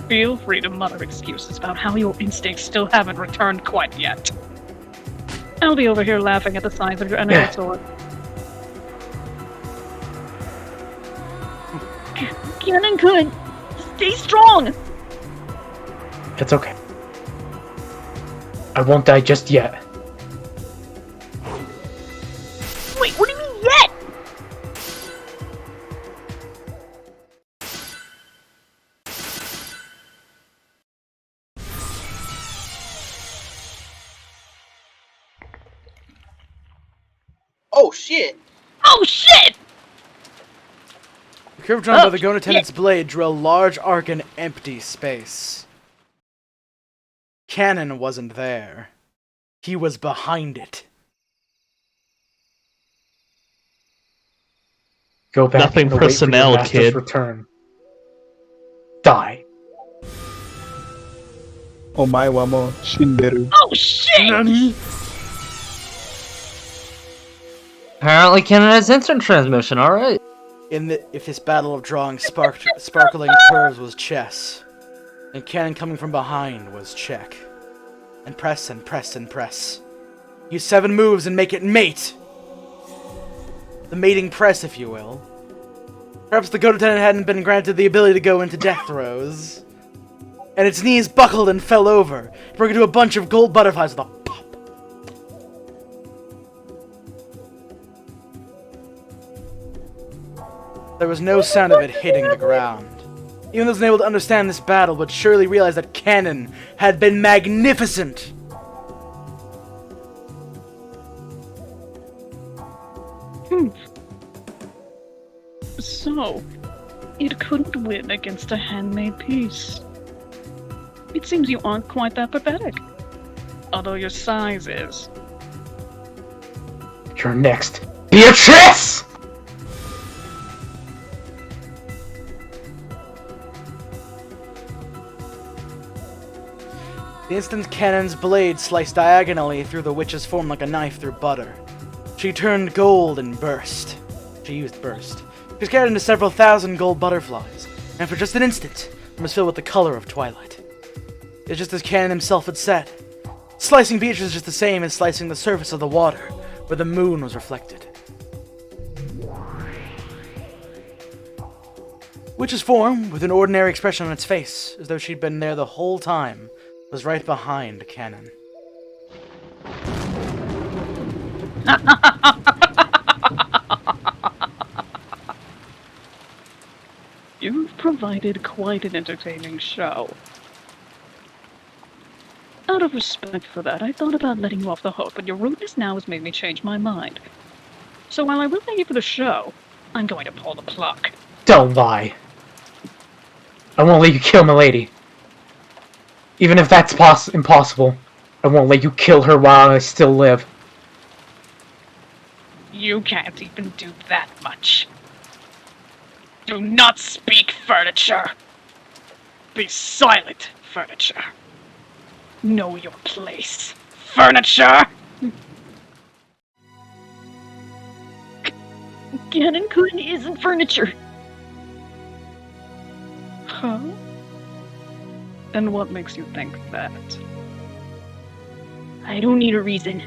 Feel free to mutter excuses about how your instincts still haven't returned quite yet. I'll be over here laughing at the size of your energy sword. Cannon could. Stay strong! It's okay. I won't die just yet. Wait, what do you mean yet? Oh shit. Oh shit! The curve drawn by Oh, the Go Lieutenant's blade drew a large arc in empty space. Cannon wasn't there. He was behind it. Go back Nothing and wait for your personnel, master's kid. return. Die. Omae wa mo shinderu. Oh shit! Nani? Apparently, Cannon has instant transmission. All right. If this battle of drawing sparkling curves was chess, and Cannon coming from behind was check. And press and press and press. Use 7 moves and make it mate! The mating press, if you will. Perhaps the Go Lieutenant hadn't been granted the ability to go into death throes. And its knees buckled and fell over, broke into a bunch of gold butterflies with a pop. There was no sound of it hitting the ground. Even those unable to understand this battle would surely realize that Cannon had been magnificent. So, it couldn't win against a handmade piece. It seems you aren't quite that pathetic. Although your size is. You're next. Beatrice! The instant Cannon's blade sliced diagonally through the witch's form like a knife through butter. She turned gold and burst. She used burst. She was carried into several thousand gold butterflies, and for just an instant, it was filled with the color of twilight. It's just as Cannon himself had said. Slicing Beatrice is just the same as slicing the surface of the water, where the moon was reflected. Witch's form, with an ordinary expression on its face, as though she'd been there the whole time, was right behind Cannon. You've provided quite an entertaining show. Out of respect for that, I thought about letting you off the hook, but your rudeness now has made me change my mind. So while I will thank you for the show, I'm going to pull the plug. Don't lie. I won't let you kill my lady. Even if that's impossible, I won't let you kill her while I still live. You can't even do that much. Do not speak, furniture. Be silent, furniture. Know your place, furniture! Cannon-kun isn't furniture. Huh? And what makes you think that? I don't need a reason.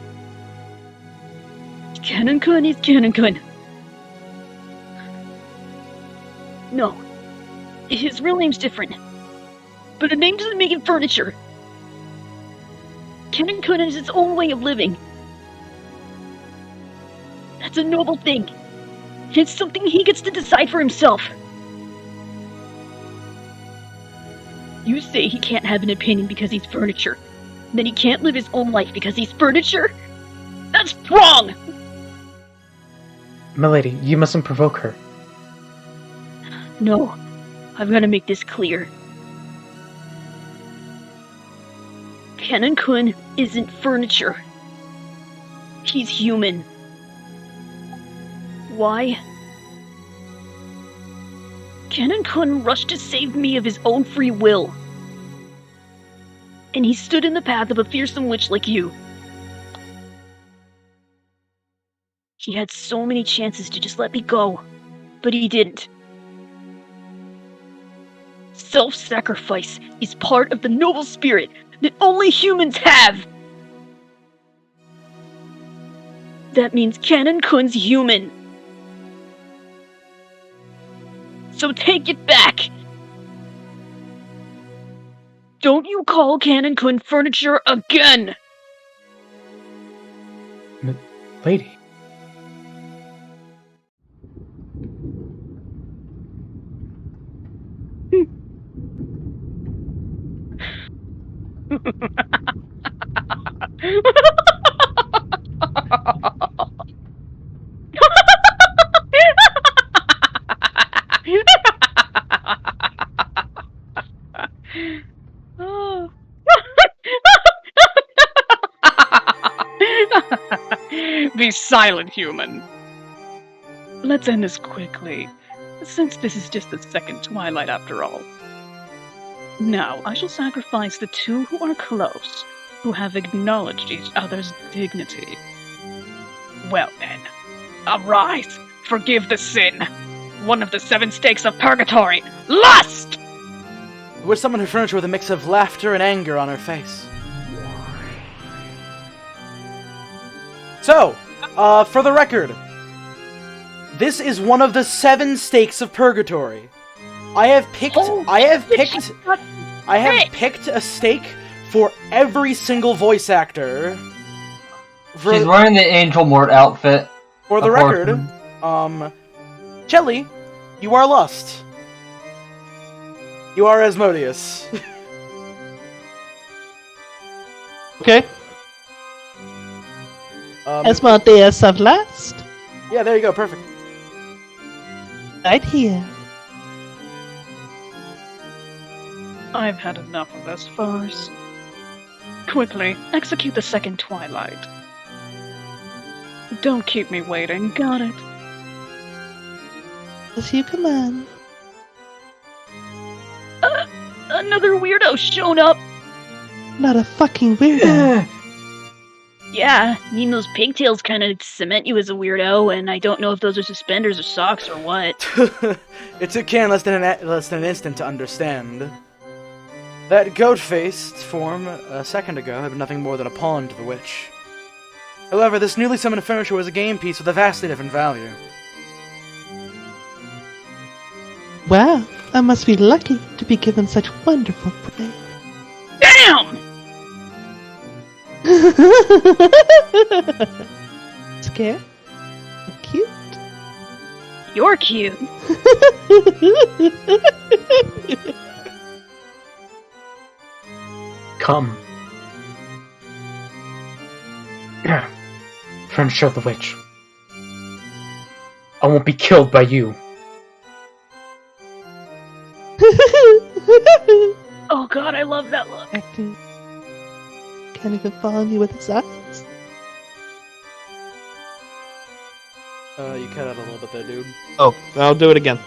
Cannon-kun is Cannon-kun. No. His real name's different. But a name doesn't make it furniture. Cannon-kun is its own way of living. That's a noble thing. It's something he gets to decide for himself. You say he can't have an opinion because he's furniture. Then he can't live his own life because he's furniture? That's wrong! Milady, you mustn't provoke her. No, I've got to make this clear. Kennen-kun isn't furniture. He's human. Why? Kennen-kun rushed to save me of his own free will. And he stood in the path of a fearsome witch like you. He had so many chances to just let me go, but he didn't. Self-sacrifice is part of the noble spirit that only humans have. That means Kennen-kun's human. So take it back! Don't you call Kennen-kun furniture again! Lady. Be silent, human. Let's end this quickly, since this is just the second twilight after all. Now, I shall sacrifice the two who are close, who have acknowledged each other's dignity. Well then, arise, forgive the sin. One of the 7 stakes of purgatory, lust! We're summoning her furniture with a mix of laughter and anger on her face. So, for the record, this is one of the 7 stakes of purgatory. I have picked a stake for every single voice actor. She's wearing the Angel Mort outfit. For the record, Chelly, you are Lust. You are Asmodeus. Okay. Asmodeus of Lust. Yeah, there you go, perfect. Right here. I've had enough of this farce. Quickly, execute the second twilight. Don't keep me waiting, got it? As you command. Another weirdo shown up! Not a fucking weirdo. Yeah, I mean those pigtails kind of cement you as a weirdo, and I don't know if those are suspenders or socks or what. It took Can less than an instant to understand. That goat-faced form a second ago had been nothing more than a pawn to the witch. However, this newly summoned furniture was a game piece with a vastly different value. Wow, I must be lucky to be given such wonderful praise. Damn! Scared? Cute? You're cute. Come. Furniture of the Witch. I won't be killed by you. Oh god, I love that look. Acting. Can't even follow me with his eyes. You cut out a little bit there, dude. Oh, I'll do it again.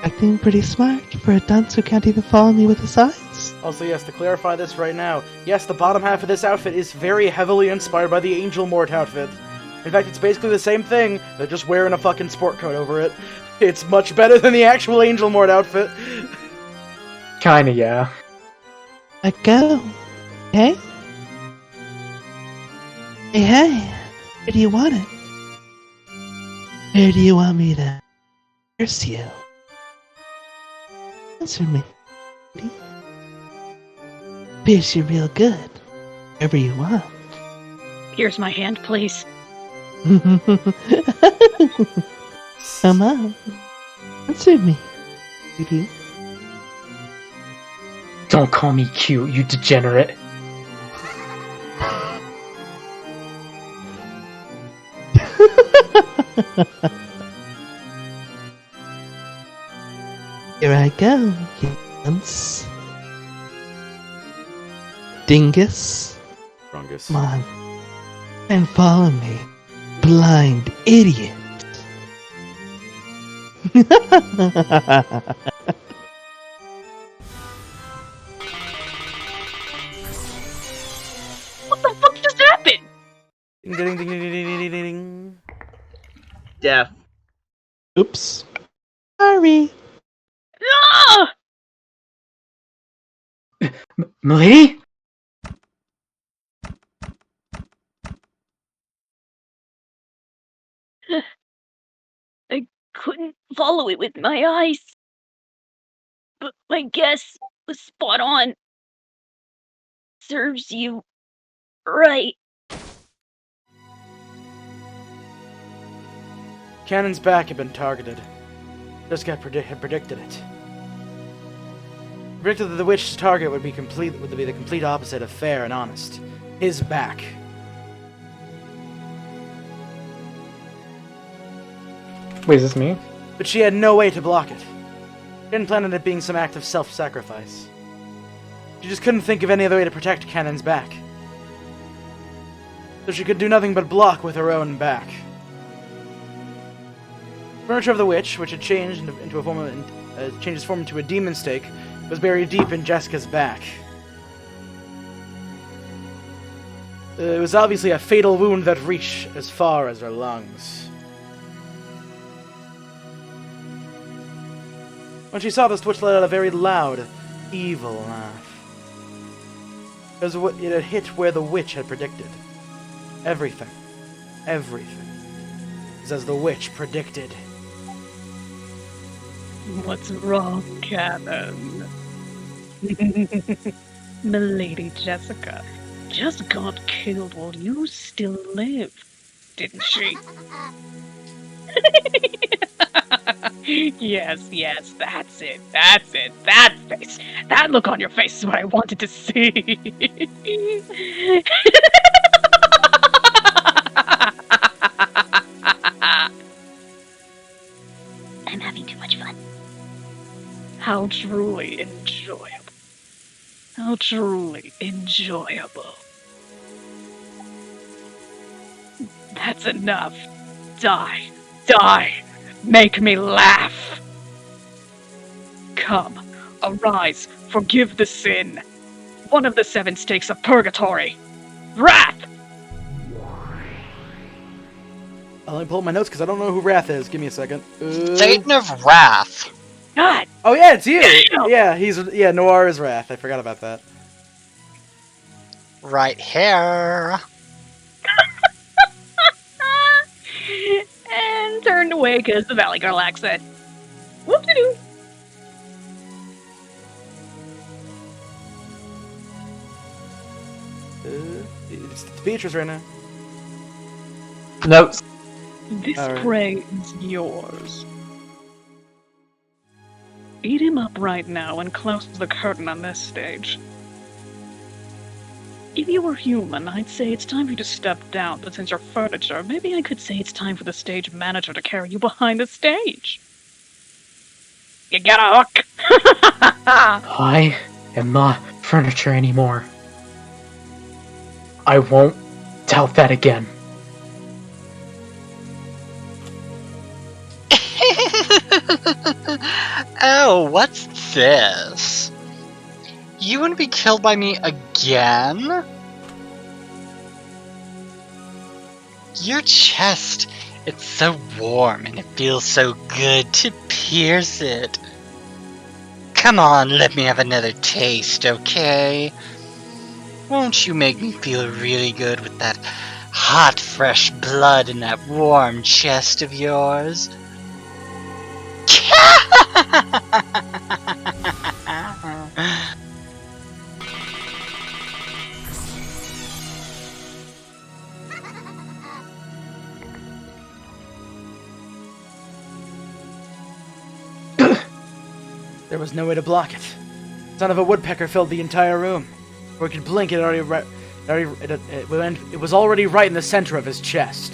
Acting pretty smart for a dunce who can't even follow me with his eyes. Also, yes, to clarify this right now, yes, the bottom half of this outfit is very heavily inspired by the Angel Mort outfit. In fact, it's basically the same thing, they're just wearing a fucking sport coat over it. It's much better than the actual Angel Mort outfit. Kinda, yeah. I go. Hey? Hey, where do you want it? Where do you want me to curse you? Answer me. Pierce you real good. Wherever you want. Here's my hand, please. Come on. Answer me. Baby. Don't call me cute, you degenerate. Here I go, you dunce. dingus. Rungus. Come on. And follow me, blind idiot. What the fuck just happened? Ding ding ding ding ding ding ding ding. Death. Oops. Sorry. Ah! Milady? I couldn't follow it with my eyes. But my guess was spot on. Serves you right. Cannon's back had been targeted. Jessica had predicted it. Predicted that the witch's target would be the complete opposite of fair and honest. His back. Wait, is this me? But she had no way to block it. She didn't plan on it being some act of self-sacrifice. She just couldn't think of any other way to protect Cannon's back. So she could do nothing but block with her own back. The furniture of the witch, which had changed into a form of, changed its form into a demon stake, was buried deep in Jessica's back. It was obviously a fatal wound that reached as far as her lungs. When she saw this, Twitch let out a very loud, evil laugh. Because it had hit where the witch had predicted. Everything. Everything. Is as the witch predicted. What's wrong, Cannon? Milady Jessica just got killed while you still lived, didn't she? Yes, that's it. That face. That look on your face is what I wanted to see. I'm having too much fun. How truly enjoyable. How truly enjoyable. That's enough. Die. Make me laugh. Come, arise, forgive the sin. One of the 7 stakes of purgatory. Wrath! Let me pull up my notes because I don't know who Wrath is. Give me a second. Satan of Wrath. God! Oh yeah, it's you! Damn! Yeah, Noir is Wrath. I forgot about that. Right here. And turned away because the Valley Girl accent. Whoop-de-doo! It's Beatrice right now. Notes. This Alright. prey is yours. Eat him up right now and close the curtain on this stage. If you were human, I'd say it's time for you to step down, but since you're furniture, maybe I could say it's time for the stage manager to carry you behind the stage. You got a hook? I am not furniture anymore. I won't doubt that again. Oh, what's this? You want to be killed by me again? Your chest, it's so warm and it feels so good to pierce it. Come on, let me have another taste, okay? Won't you make me feel really good with that hot, fresh blood in that warm chest of yours? There was no way to block it. The son of a woodpecker filled the entire room. Before we could blink, it was already right in the center of his chest.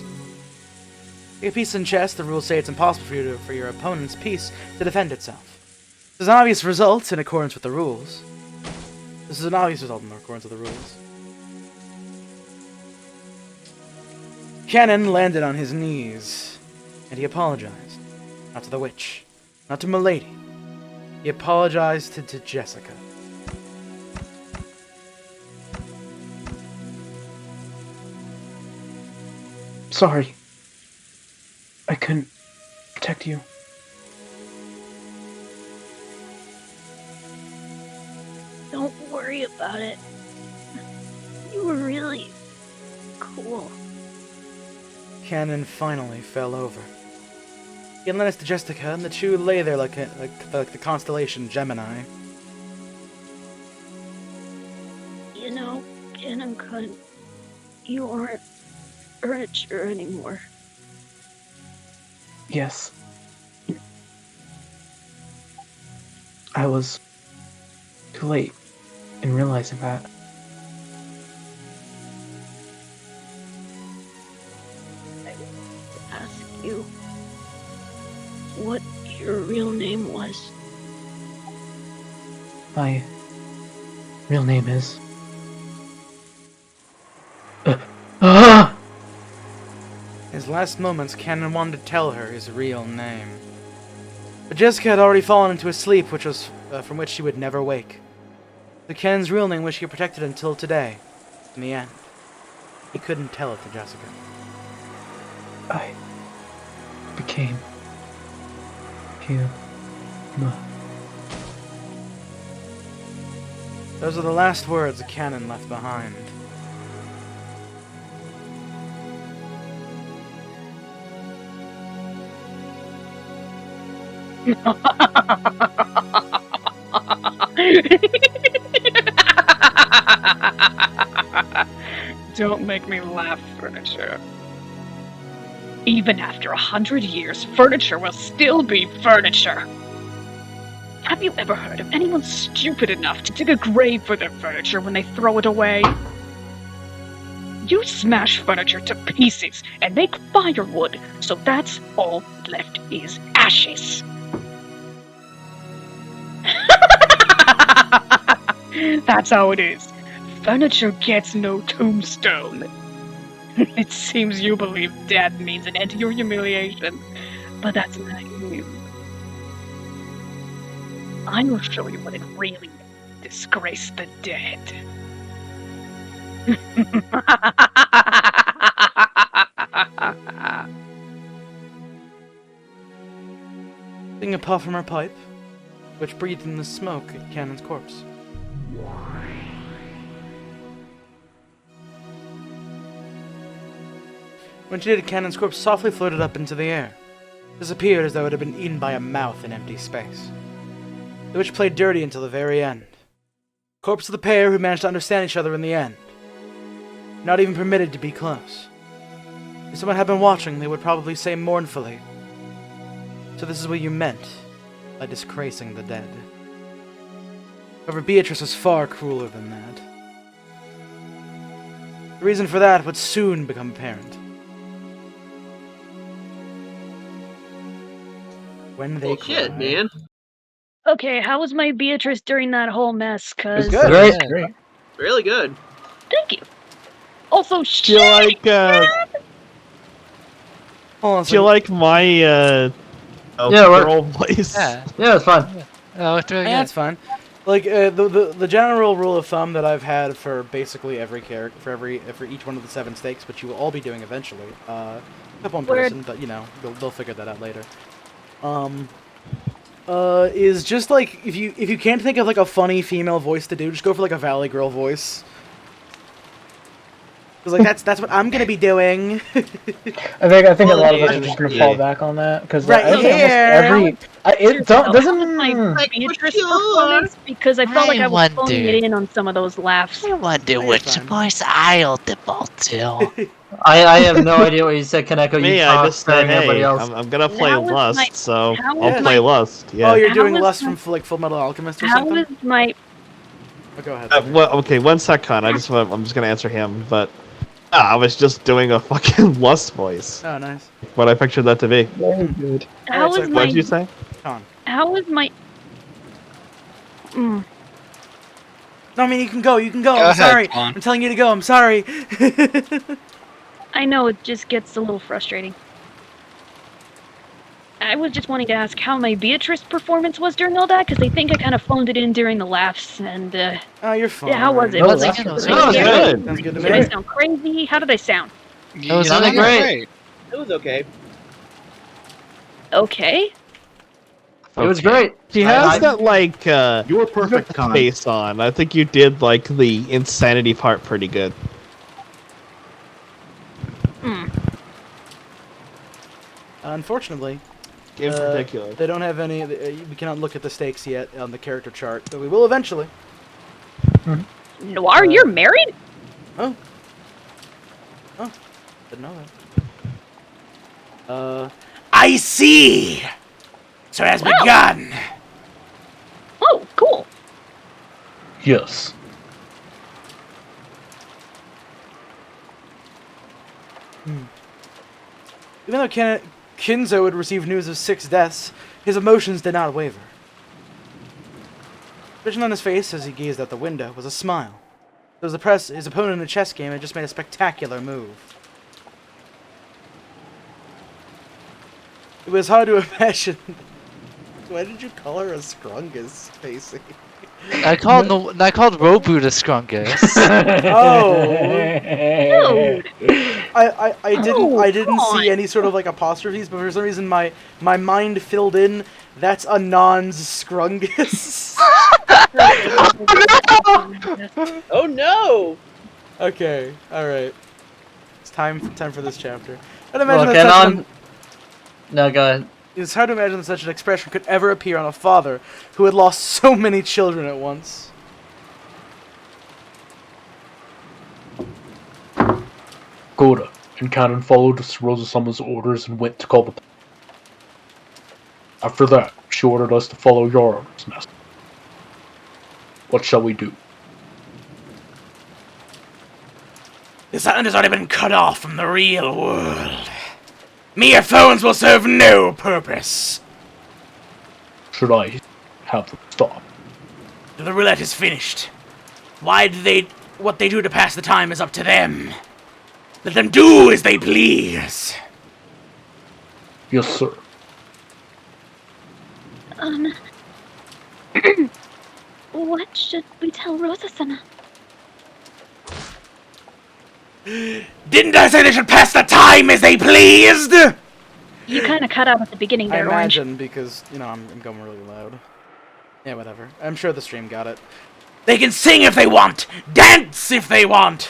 Take a piece in chess, the rules say it's impossible for your opponent's piece to defend itself. There's an obvious result in accordance with the rules. This is an obvious result in accordance with the rules. Canon landed on his knees, and he apologized. Not to the witch, not to Milady. He apologized to Jessica. Sorry. I couldn't protect you. Don't worry about it. You were really cool. Canon finally fell over. He led us to Jessica, and the two lay there like the constellation Gemini. You know, Ken, you aren't furniture anymore. Yes. I was too late in realizing that. Ask you what your real name was. My real name is... His last moments, Canon wanted to tell her his real name. But Jessica had already fallen into a sleep from which she would never wake. The Ken's real name which he protected until today. In the end, he couldn't tell it to Jessica. I became human. Those are the last words Canon left behind. Don't make me laugh, furniture. Even after 100 years, furniture will still be furniture. Have you ever heard of anyone stupid enough to dig a grave for their furniture when they throw it away? You smash furniture to pieces and make firewood, so that's all left is ashes. That's how it is. Furniture gets no tombstone. It seems you believe death means an end to your humiliation, but that's naive. I will show you what it really means to disgrace the dead. Taking a puff from her pipe, which breathed in the smoke at Canon's corpse. When she did, Canon's corpse softly floated up into the air, disappeared as though it had been eaten by a mouth in empty space. The witch played dirty until the very end. Corpse of the pair who managed to understand each other in the end. Not even permitted to be close. If someone had been watching, they would probably say mournfully, "So this is what you meant by disgracing the dead." However, Beatrice was far crueler than that. The reason for that would soon become apparent. When they Shit, cry. man. Okay, how was my Beatrice during that whole mess? Cause Good. Great, Yeah. great. Really good. thank you. Also, Do shit. you like Hold on a do you second. like my Yeah, we're- girl voice? Yeah. Yeah, it's fun. Oh, it's really Yeah, good. it's fine. Like the general rule of thumb that I've had for basically every character, for each one of the 7 stakes, which you will all be doing eventually. Except one Word. person, but you know they'll figure that out later. Is just like if you can't think of like a funny female voice to do, just go for like a Valley Girl voice. Because like that's what I'm gonna be doing. I think a lot of us Yeah, are just gonna yeah. fall back on that because Right I think almost here. every it How doesn't. was my Like, Beatrice for sure. performance? Because I felt like I was I phoning wonder. it in on some of those laughs. I wonder You're which fine. voice I'll default to. I have no idea what you said, Kaneko. Me, You I talk just said, during everybody hey, else. I'm gonna play How was Lust, my- so how I'll was play my- Lust. Yeah. Oh, you're How doing was Lust my- from like Full Metal Alchemist or How something? was my... Oh, go ahead. Well, okay, one second. I'm just gonna answer him, but I was just doing a fucking Lust voice. Oh, nice. What I pictured that to be. Very good. How Alright, was so What my... did you say? Con. How was my... No, I mean, you can go. You can go. Go I'm ahead, sorry. Swan. I'm telling you to go. I'm sorry. I know it just gets a little frustrating. I was just wanting to ask how my Beatrice performance was during all that, because I think I kind of phoned it in during the laughs, and, Oh, you're fine. yeah, how was it? No, Was that's I, good. was No, I it's scary? good. Sounds good to Did I me. sound crazy? How did I sound? That was You really sounded great. It was okay. Okay. It was Okay. great. She I- has I- that like You were perfect, Con. face on. I think you did like the insanity part pretty good. Hmm. Unfortunately, In particular. they don't have any. We cannot look at the stakes yet on the character chart, but we will eventually. Noir, you're married? Oh. Didn't know that. I see! So it has Wow. begun! Oh, cool. Yes. Even though Kinzo had received news of 6 deaths, his emotions did not waver. The vision on his face as he gazed out the window was a smile. It was his opponent in a chess game had just made a spectacular move. It was hard to imagine. Why did you call her a scrungus, Spacey? I called Robu the Scrungus. Oh. Dude. I didn't come see on. any sort of like apostrophes, but for some reason my mind filled in. That's a non-scrungus. Oh no! Okay, all right. It's time for this chapter. I'd imagine Look, that and such on. No, go ahead. it's hard to imagine that such an expression could ever appear on a father who had lost so many children at once. Gora and Cannon followed Rosa-sama's orders and went to call the... After that, she ordered us to follow your orders, Master. What shall we do? This island has already been cut off from the real world. Mere phones will serve no purpose. Should I have them stop? The roulette is finished. What they do to pass the time is up to them. Let them do as they please. Yes, sir. What should we tell Rosa-sama? Didn't I say they should pass the time as they pleased? You kind of cut out at the beginning I there, Orange. imagine, because, you know, I'm going really loud. Yeah, whatever. I'm sure the stream got it. They can sing if they want! Dance if they want!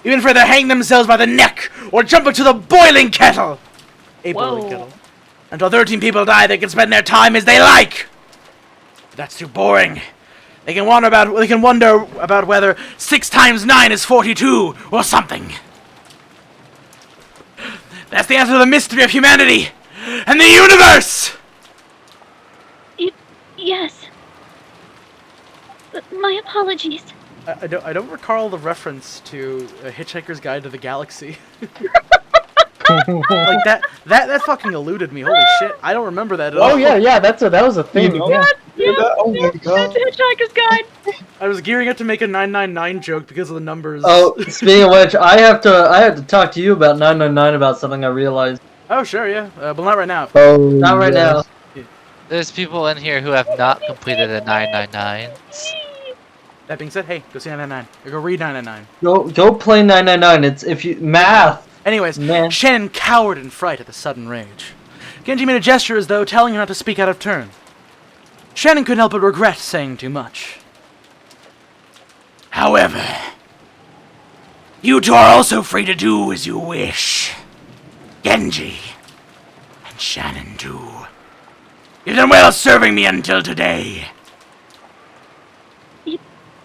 Even further, hang themselves by the neck, or jump into the boiling kettle! A boiling Whoa. kettle. Until 13 people die, they can spend their time as they like! But that's too boring. They can wonder about whether 6 times 9 is 42, or something. That's the answer to the mystery of humanity and the universe! Yes. My apologies. I don't recall the reference to A Hitchhiker's Guide to the Galaxy. Like that fucking eluded me. Holy shit! I don't remember that at all. Oh yeah, that was a thing. Yeah. Oh my god. That's Hitchhiker's Guide. I was gearing up to make a 999 joke because of the numbers. Oh, speaking of which, I have to talk to you about 999 about something I realized. Oh sure, yeah, but not right now. Oh, Not right now. There's people in here who have not completed the 999s. That being said, hey, go see 999. Or go read 999. Go play 999. It's if you math. Anyways, Man. Shannon cowered in fright at the sudden rage. Genji made a gesture as though telling her not to speak out of turn. Shannon couldn't help but regret saying too much. However, you two are also free to do as you wish. Genji. And Shannon too. You've done well serving me until today.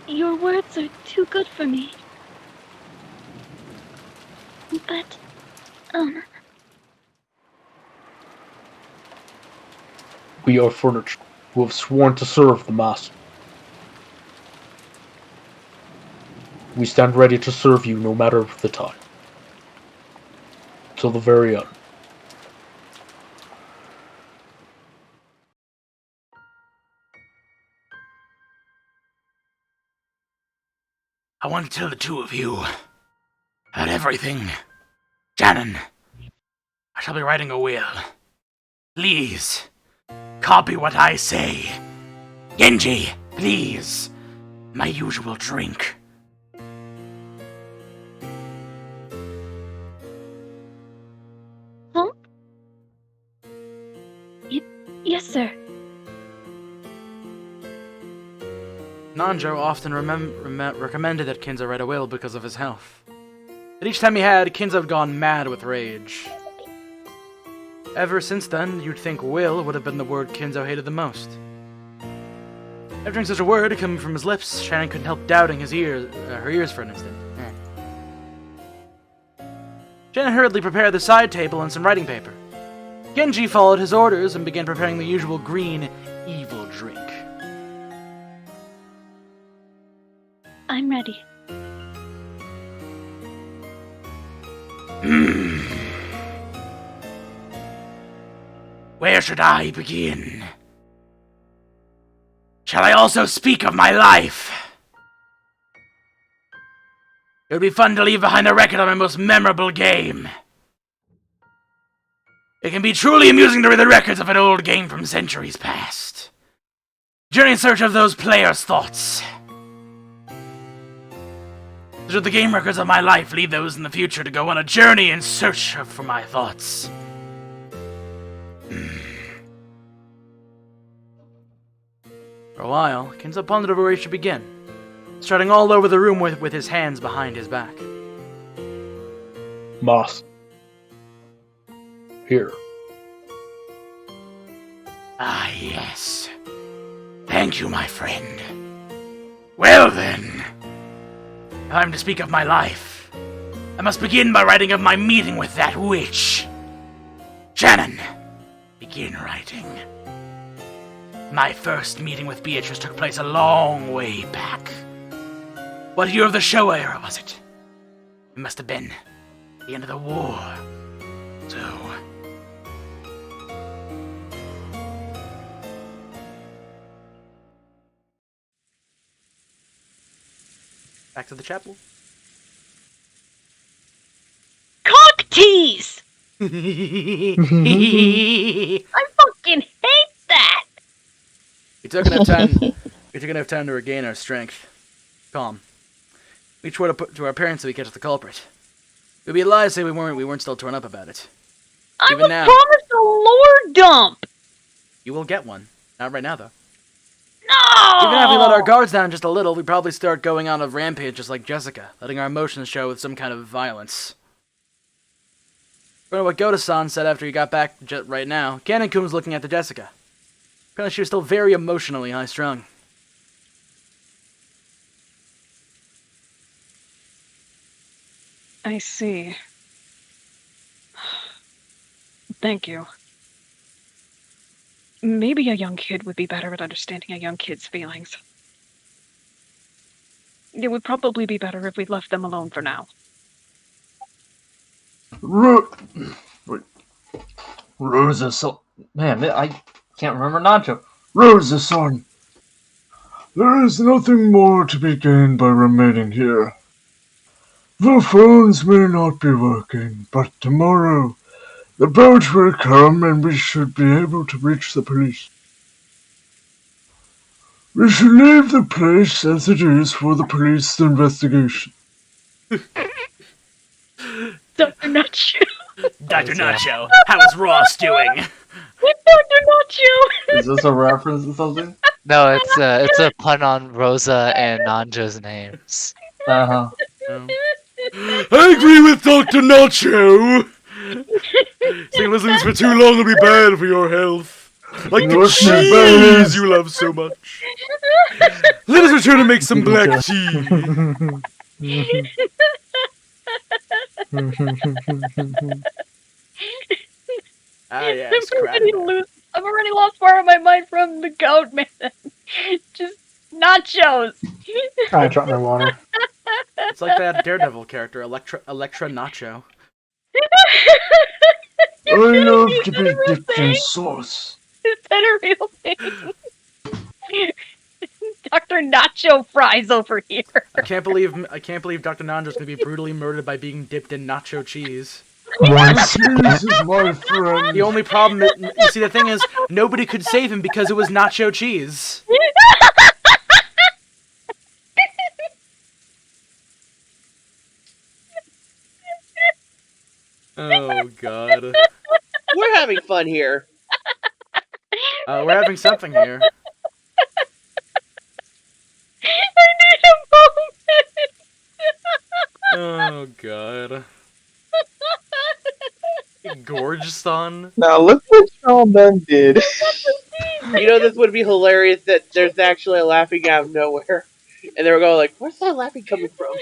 Your words are too good for me. But, We are furniture who have sworn to serve the Master. We stand ready to serve you no matter the time. Till the very end. I want to tell the two of you about everything. Shannon, I shall be writing a will. Please, copy what I say. Genji, please, my usual drink. Huh? Yes, sir. Nanjo often recommended that Kinzo write a will because of his health. But each time he had, Kinzo had gone mad with rage. Ever since then, you'd think will would have been the word Kinzo hated the most. After hearing such a word coming from his lips, Shannon couldn't help doubting her ears for an instant. Shannon hurriedly prepared the side table and some writing paper. Genji followed his orders and began preparing the usual green, evil drink. I'm ready. Where should I begin? Shall I also speak of my life? It would be fun to leave behind a record of my most memorable game. It can be truly amusing to read the records of an old game from centuries past. Journey in search of those players' thoughts. Should the game records of my life lead those in the future to go on a journey in search for my thoughts? For a while, Kinzo pondered over where he should begin, starting all over the room with his hands behind his back. Moss. Here. Ah, yes. Thank you, my friend. Well then, time to speak of my life. I must begin by writing of my meeting with that witch. Shannon, begin writing. My first meeting with Beatrice took place a long way back. What year of the Showa era was it? It must have been the end of the war. So... back to the chapel. Cock tease! I fucking hate that! We took enough time. We took enough time to regain our strength. Calm. We swore to our parents that we catch the culprit. It would be a lie to say we weren't still torn up about it. I Even was now. promised a lore dump! You will get one. Not right now, though. No! Even if we let our guards down just a little, we'd probably start going on a rampage just like Jessica, letting our emotions show with some kind of violence. Remember what Goda-san said after he got back right now. Canon-kun was looking at the Jessica. Apparently she was still very emotionally high-strung. I see. Thank you. Maybe a young kid would be better at understanding a young kid's feelings. It would probably be better if we left them alone for now. Rosa, so man, I can't remember Nacho. Rosa, son. There is nothing more to be gained by remaining here. The phones may not be working, but tomorrow the boat will come and we should be able to reach the police. We should leave the place as it is for the police investigation. Dr. Nacho! Dr. Nacho, how is Ross doing? Dr. Nacho! Is this a reference to something? No, it's a pun on Rosa and Nanjo's names. Uh-huh. I agree with Dr. Nacho! Staying listening for too long will be bad for your health. Like the What's my cheese bad? you love so much. Let us return and make some black tea. Ah, yes, crap. I've already lost part of my mind from the goat, man. Just nachos. I dropped my water. It's like that Daredevil character, Electra Nacho. I love to be dipped in sauce. Is that a real thing? Dr. nacho fries over here. I can't believe Dr. Nandra's gonna be brutally murdered by being dipped in nacho cheese. Once Jesus, my friend. The only problem, you see, the thing is, nobody could save him because it was nacho cheese. Oh god. We're having fun here. We're having something here. I need a Oh moment. god. Gorge son. Now look what Sean Dunn did. You know, this would be hilarious that there's actually a laughing out of nowhere. And they were going like, where's that laughing coming from?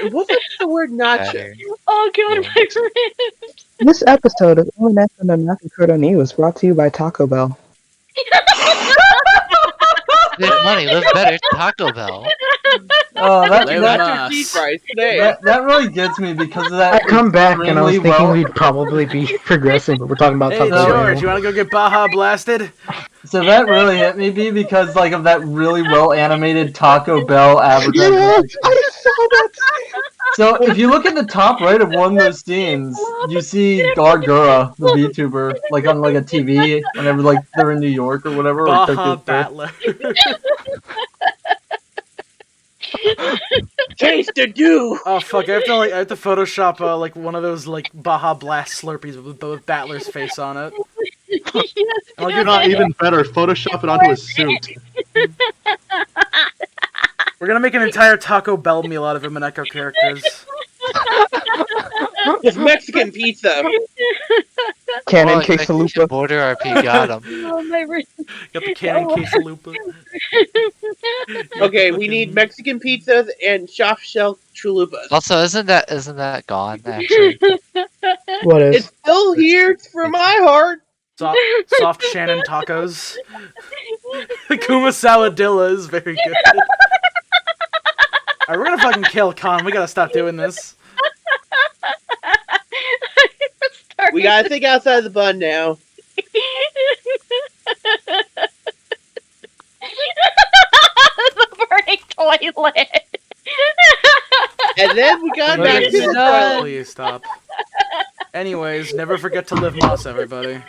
It wasn't the word nacho. Oh god, my ribs. This episode of Umineko no Nakakuro ni was brought to you by Taco Bell. Save money, live better, Taco Bell. Oh, Nacho cheese fries today. that really gets me because of that. I come back and I was extremely thinking well- we'd probably be progressing, but we're talking about Hey Taco George, Bell. you wanna go get Baja blasted? So that really hit me, B, because like of that really well animated Taco Bell advertisement. I saw that. So if you look at the top right of one of those scenes, you see Gargura, the VTuber, like on like a TV whenever like they're in New York or whatever. or Baja Tokyo Square. Battler. Taste the dew. Oh fuck! I have to Photoshop like one of those like Baja Blast Slurpees with Battler's face on it. Yes, I'll do not even better. Photoshop it onto a suit. We're gonna make an entire Taco Bell meal out of Umineko characters. It's Mexican pizza. Cannon Well, quesalupa. Border RP got him. Oh, my ribs. Got the cannon quesalupa. Okay, we need Mexican pizzas and soft shell chalupas. Also, isn't that gone actually? What is? It's still here for my heart. Soft Shannon tacos. The Kuma Saladilla is very good. Alright, we're gonna fucking kill Khan. We gotta stop doing this. We gotta think outside the bun now. The burning toilet. And then we got back to the toilet. Please stop. Anyways, never forget to live moss, everybody.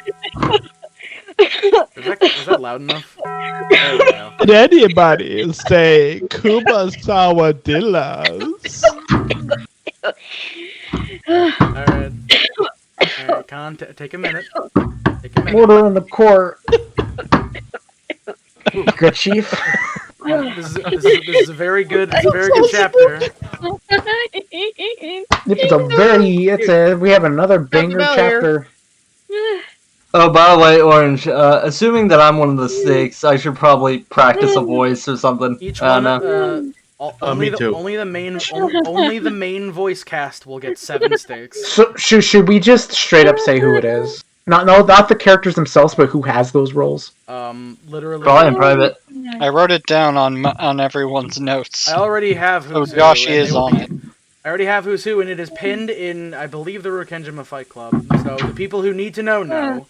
Is that loud enough? There we go. Did anybody say Kuma Sawadillas? Alright. Alright, Khan, take a minute. Take a minute. Order in the court. Good chief. This is a very good chapter. We have another banger Bell here. chapter. Oh, by the way, Orange, assuming that I'm one of the snakes, I should probably practice a voice or something. Each I one, don't know. only me too. only the main voice cast will get 7 stakes. So should we just straight up say who it is? Not the characters themselves, but who has those roles. Literally. Probably in private. I wrote it down on everyone's notes. I already have Oh, who's who. Josh and is they will on be- it. I already have who's who, and it is pinned in, I believe, the Rukenjima Fight Club. So the people who need to know.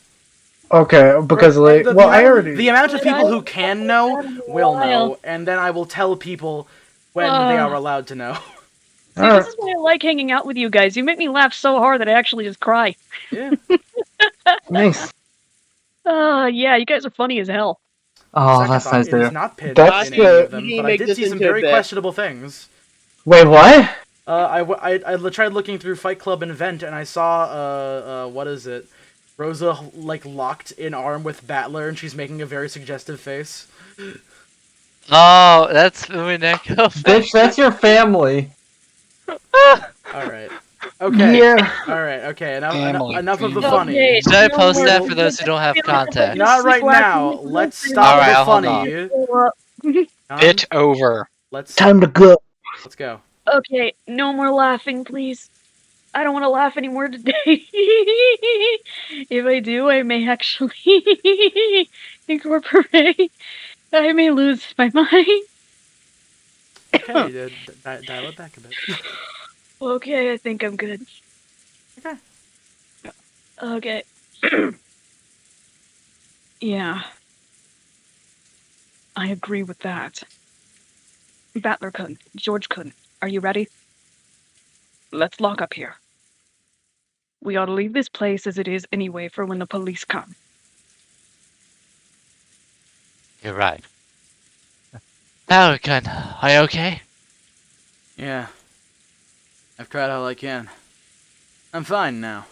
Okay, because like, The well, I amount- already. The amount of people who can know will know, and then I will tell people when they are allowed to know. See, this is why I like hanging out with you guys. You make me laugh so hard that I actually just cry. Yeah. Nice. Yeah, you guys are funny as hell. Oh, Second that's thought, nice it to is hear. not pinned That's in any the- of them, You but I make did this see some into a very bit. questionable things. Wait, what? I tried looking through Fight Club and Vent, and I saw what is it? Rosa like locked in arm with Battler, and she's making a very suggestive face. Oh, that's Umineko. Bitch, that's your family. All right. Okay. Yeah. All right. Okay. Family Enough of the feud. funny. Okay, Should I no post more- that for those who don't have context? Not right now. Let's stop Alright, the I'll hold funny. Bit over. Let's Time to go. let's go. Okay, no more laughing, please. I don't want to laugh anymore today. If I do, I may actually incorporate. I may lose my mind. Okay, dial it back a bit. Okay, I think I'm good. Okay. Okay. Yeah. I agree with that. Battler-kun, George-kun, are you ready? Let's lock up here. We ought to leave this place as it is anyway for when the police come. You're right. Battler-kun, are you okay? Yeah. I've tried all I can. I'm fine now.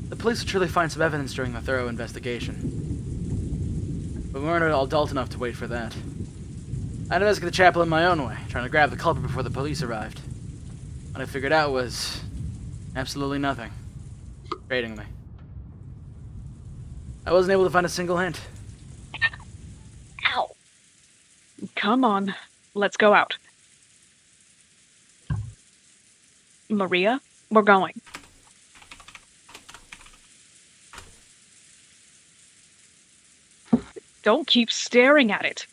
The police will truly find some evidence during the thorough investigation. But we weren't all adult enough to wait for that. I investigated the chapel in my own way, trying to grab the culprit before the police arrived. What I figured out was absolutely nothing. Frustratingly. I wasn't able to find a single hint. Ow! Come on, let's go out. Maria, we're going. Don't keep staring at it.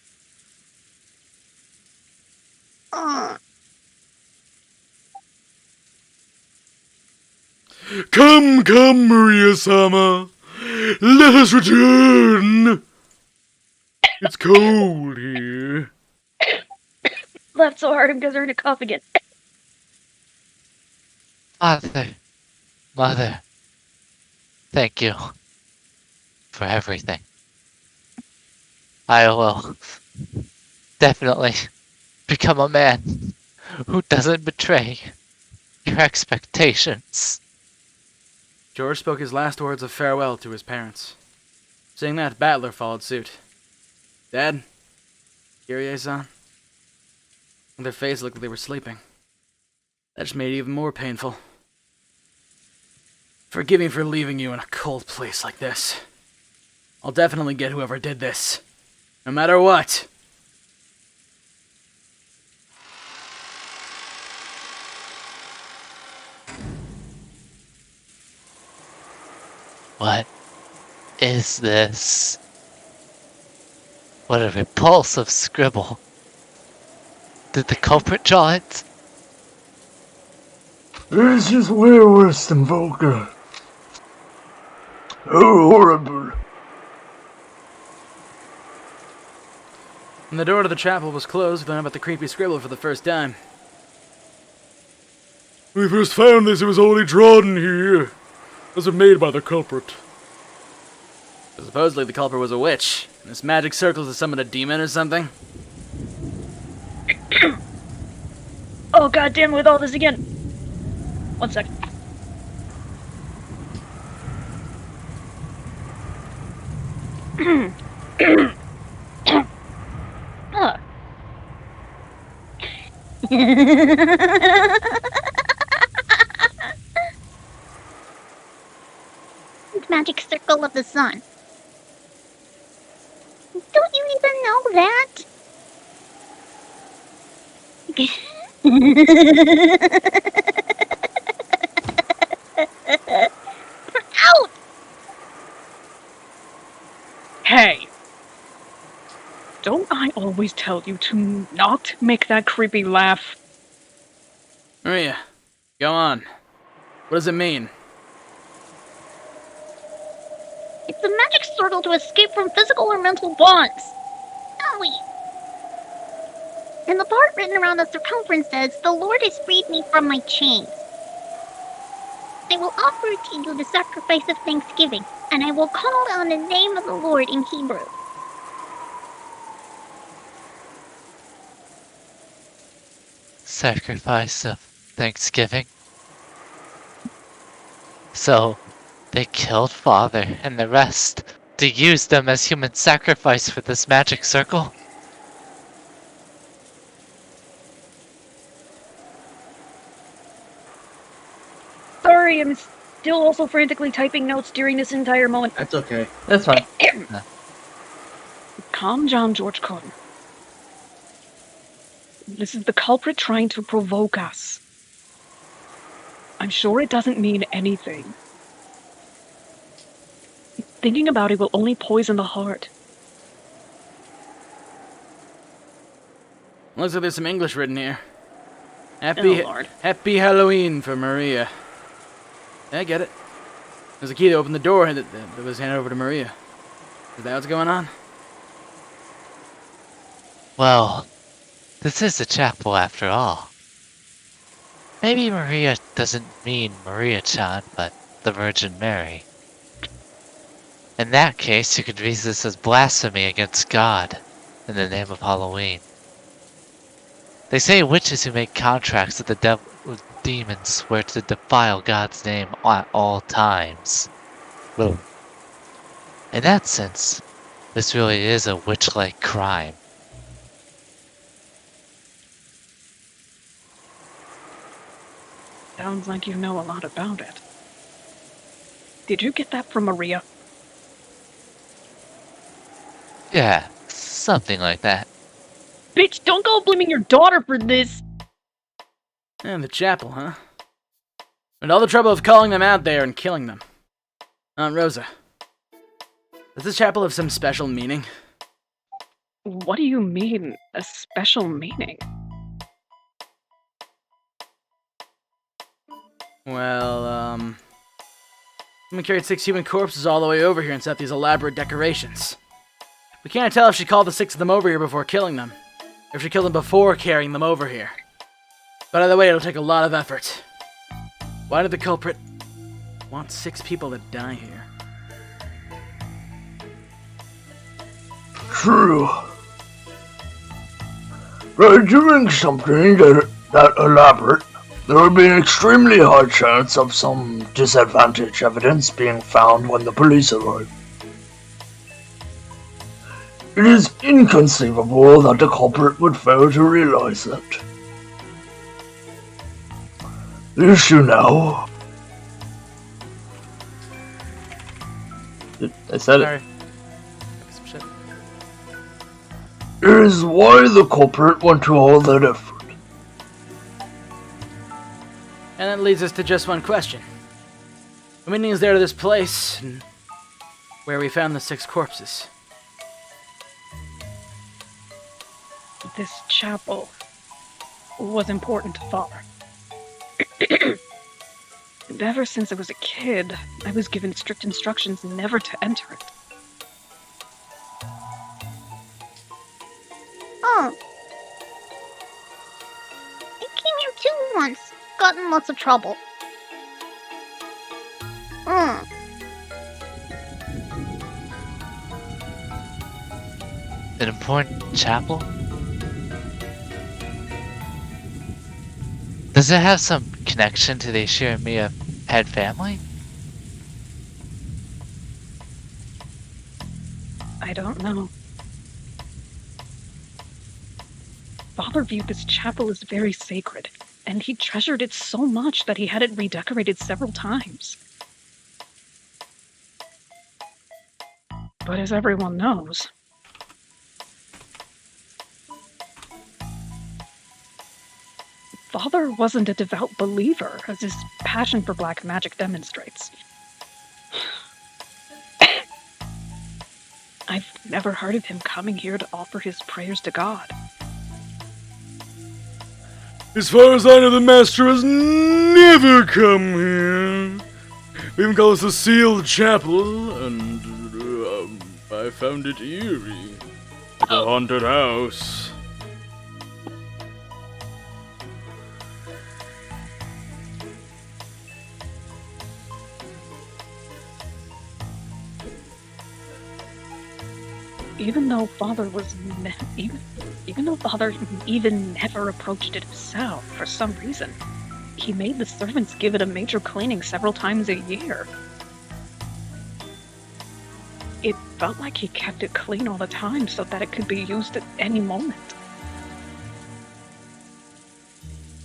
Come, Maria-sama. Let us return. It's cold here. Laughed so hard I'm gonna start to cough again. Mother, thank you for everything. I will definitely become a man who doesn't betray your expectations. George spoke his last words of farewell to his parents. Seeing that, Battler followed suit. Dad? Kirie-san? Their faces looked like they were sleeping. That just made it even more painful. Forgive me for leaving you in a cold place like this. I'll definitely get whoever did this. No matter what. What is this? What a repulsive scribble. Did the culprit draw it? This is way worse than vulgar. Oh, horrible. When the door to the chapel was closed, we learned about the creepy scribble for the first time. When we first found this, it was already drawn here. Was it made by the culprit? Supposedly the culprit was a witch. And this magic circle to summon a demon or something? Oh goddamn! With all this again. 1 second. Magic circle of the sun. Don't you even know that? Out! Hey! Don't I always tell you to not make that creepy laugh? Maria, go on. What does it mean? It's a magic circle to escape from physical or mental bonds. Owie! And the part written around the circumference says, "The Lord has freed me from my chains. I will offer to you the sacrifice of thanksgiving, and I will call on the name of the Lord in Hebrew." Sacrifice of Thanksgiving. So, they killed Father and the rest to use them as human sacrifice for this magic circle? Sorry, I'm still also frantically typing notes during this entire moment. That's okay. That's fine. Calm down, George Cotton. This is the culprit trying to provoke us. I'm sure it doesn't mean anything. Thinking about it will only poison the heart. Looks like there's some English written here. Oh, Lord. Happy Halloween for Maria. I get it. There's a key to open the door that was handed over to Maria. Is that what's going on? Well, this is a chapel after all. Maybe Maria doesn't mean Maria-chan, but the Virgin Mary. In that case, you could read this as blasphemy against God in the name of Halloween. They say witches who make contracts with the devil with demons swear to defile God's name at all times. Well, in that sense, this really is a witch-like crime. Sounds like you know a lot about it. Did you get that from Maria? Yeah, something like that. Bitch, don't go blaming your daughter for this! And the chapel, huh? And all the trouble of calling them out there and killing them. Aunt Rosa, does this chapel have some special meaning? What do you mean, a special meaning? Well, someone carried 6 human corpses all the way over here and set up these elaborate decorations. We can't tell if she called the 6 of them over here before killing them, or if she killed them before carrying them over here. But either way, it'll take a lot of effort. Why did the culprit want 6 people to die here? True. By doing something that elaborate, there would be an extremely high chance of some disadvantage evidence being found when the police arrive. It is inconceivable that the culprit would fail to realize that. The issue now... I said it. Sorry. Some shit. is why the culprit went to all that effort. And that leads us to just one question. What meaning is there to this place, and where we found the 6 corpses? This chapel was important to Father. And ever since I was a kid, I was given strict instructions never to enter it. Oh. I came here too once. Got in lots of trouble. An important chapel? Does it have some connection to the Shiramiya head family? I don't know. Father viewed this chapel as very sacred, and he treasured it so much that he had it redecorated several times. But as everyone knows, Father wasn't a devout believer, as his passion for black magic demonstrates. I've never heard of him coming here to offer his prayers to God. As far as I know, the Master has never come here. We even call this a sealed chapel, and I found it eerie. Like a haunted house. Even though Father was even though Father even never approached it himself for some reason, he made the servants give it a major cleaning several times a year. It felt like he kept it clean all the time so that it could be used at any moment.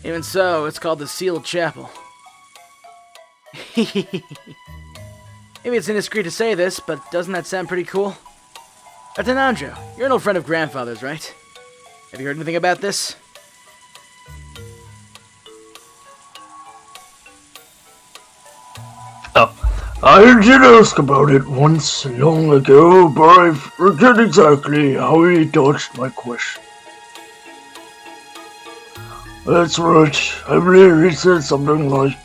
Even so, it's called the sealed chapel. Maybe it's indiscreet to say this, but doesn't that sound pretty cool? Atanandro, you're an old friend of Grandfather's, right? Have you heard anything about this? I did ask about it once long ago, but I forget exactly how he dodged my question. That's right, I believe he said something like,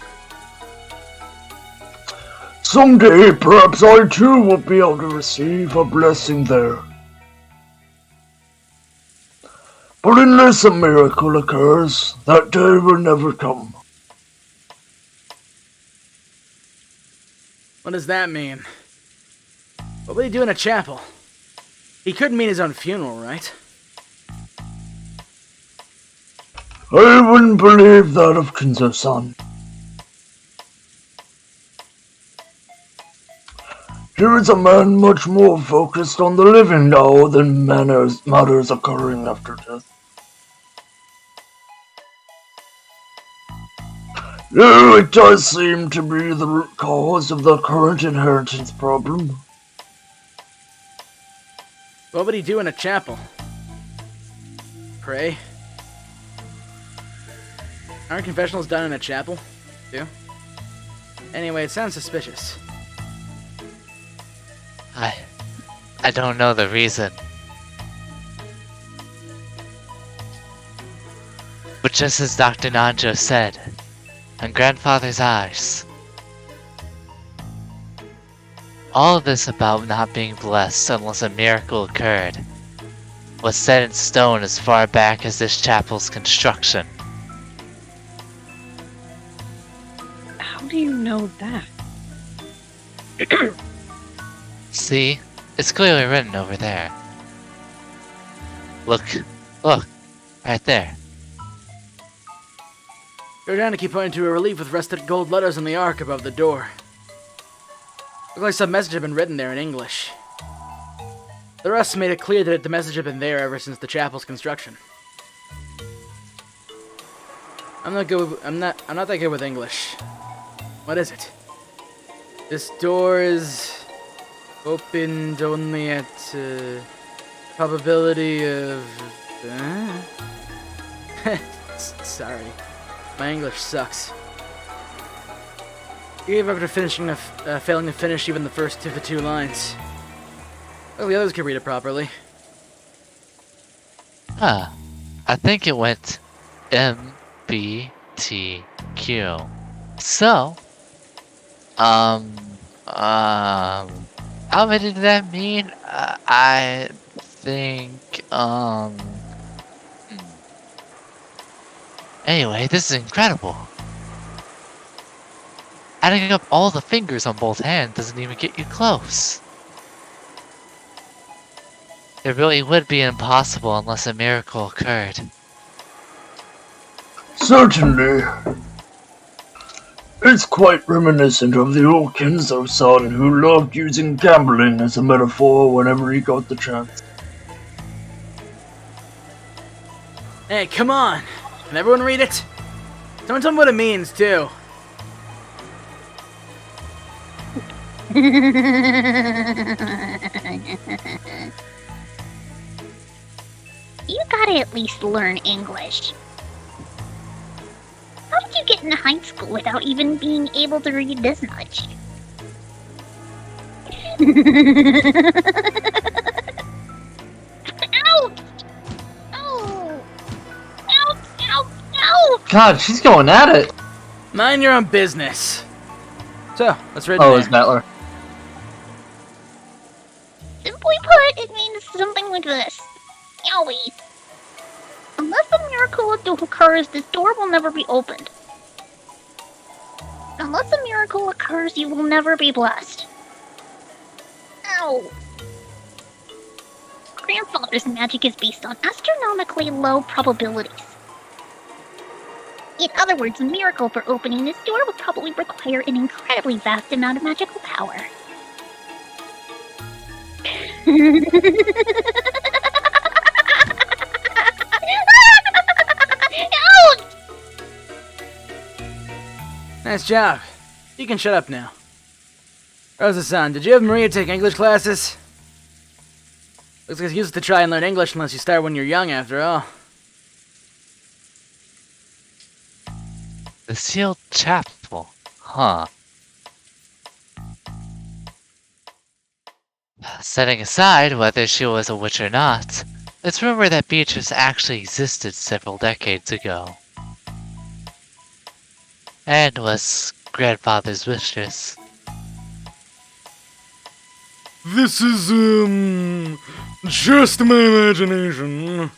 Someday, perhaps I too will be able to receive a blessing there. But unless a miracle occurs, that day will never come. What does that mean? What would he do in a chapel? He couldn't mean his own funeral, right? I wouldn't believe that of Kinzo-san. Here is a man much more focused on the living now than matters occurring after death. No, it does seem to be the root cause of the current inheritance problem. What would he do in a chapel? Pray? Aren't confessionals done in a chapel, too? Anyway, it sounds suspicious. I don't know the reason. But just as Dr. Nanjo said, in Grandfather's eyes, all of this about not being blessed unless a miracle occurred was set in stone as far back as this chapel's construction. How do you know that? See? It's clearly written over there. Look, right there. Giordano pointed to a relief with rusted gold letters on the arc above the door. Looked like some message had been written there in English. The rest made it clear that the message had been there ever since the chapel's construction. I'm not that good with English. What is it? This door is opened only at probability of. Sorry, my English sucks. He gave up after failing to finish even the first of the 2 lines. Well, the others could read it properly. I think it went MBTQ. So, how many did that mean? I think, Anyway, this is incredible. Adding up all the fingers on both hands doesn't even get you close. It really would be impossible unless a miracle occurred. Certainly. It's quite reminiscent of the old Kenzo-san who loved using gambling as a metaphor whenever he got the chance. Hey, come on! Can everyone read it? Someone tell me what it means, too. You gotta at least learn English. How did you get into high school without even being able to read this much? Ow! Oh! Ow! Ow! Ow! God, she's going at it. Mind your own business. So, let's read Oh, it's Battler. Simply put, it means something like this. Yowie. Unless a miracle occurs, this door will never be opened. Unless a miracle occurs, you will never be blessed. Ow. Grandfather's magic is based on astronomically low probabilities. In other words, a miracle for opening this door would probably require an incredibly vast amount of magical power. Nice job. You can shut up now. Rosa-san, did you have Maria take English classes? Looks like it's useless to try and learn English unless you start when you're young, after all. The sealed chapel, huh? Setting aside whether she was a witch or not, it's rumored that Beatrice actually existed several decades ago. And was Grandfather's mistress. This is, just my imagination.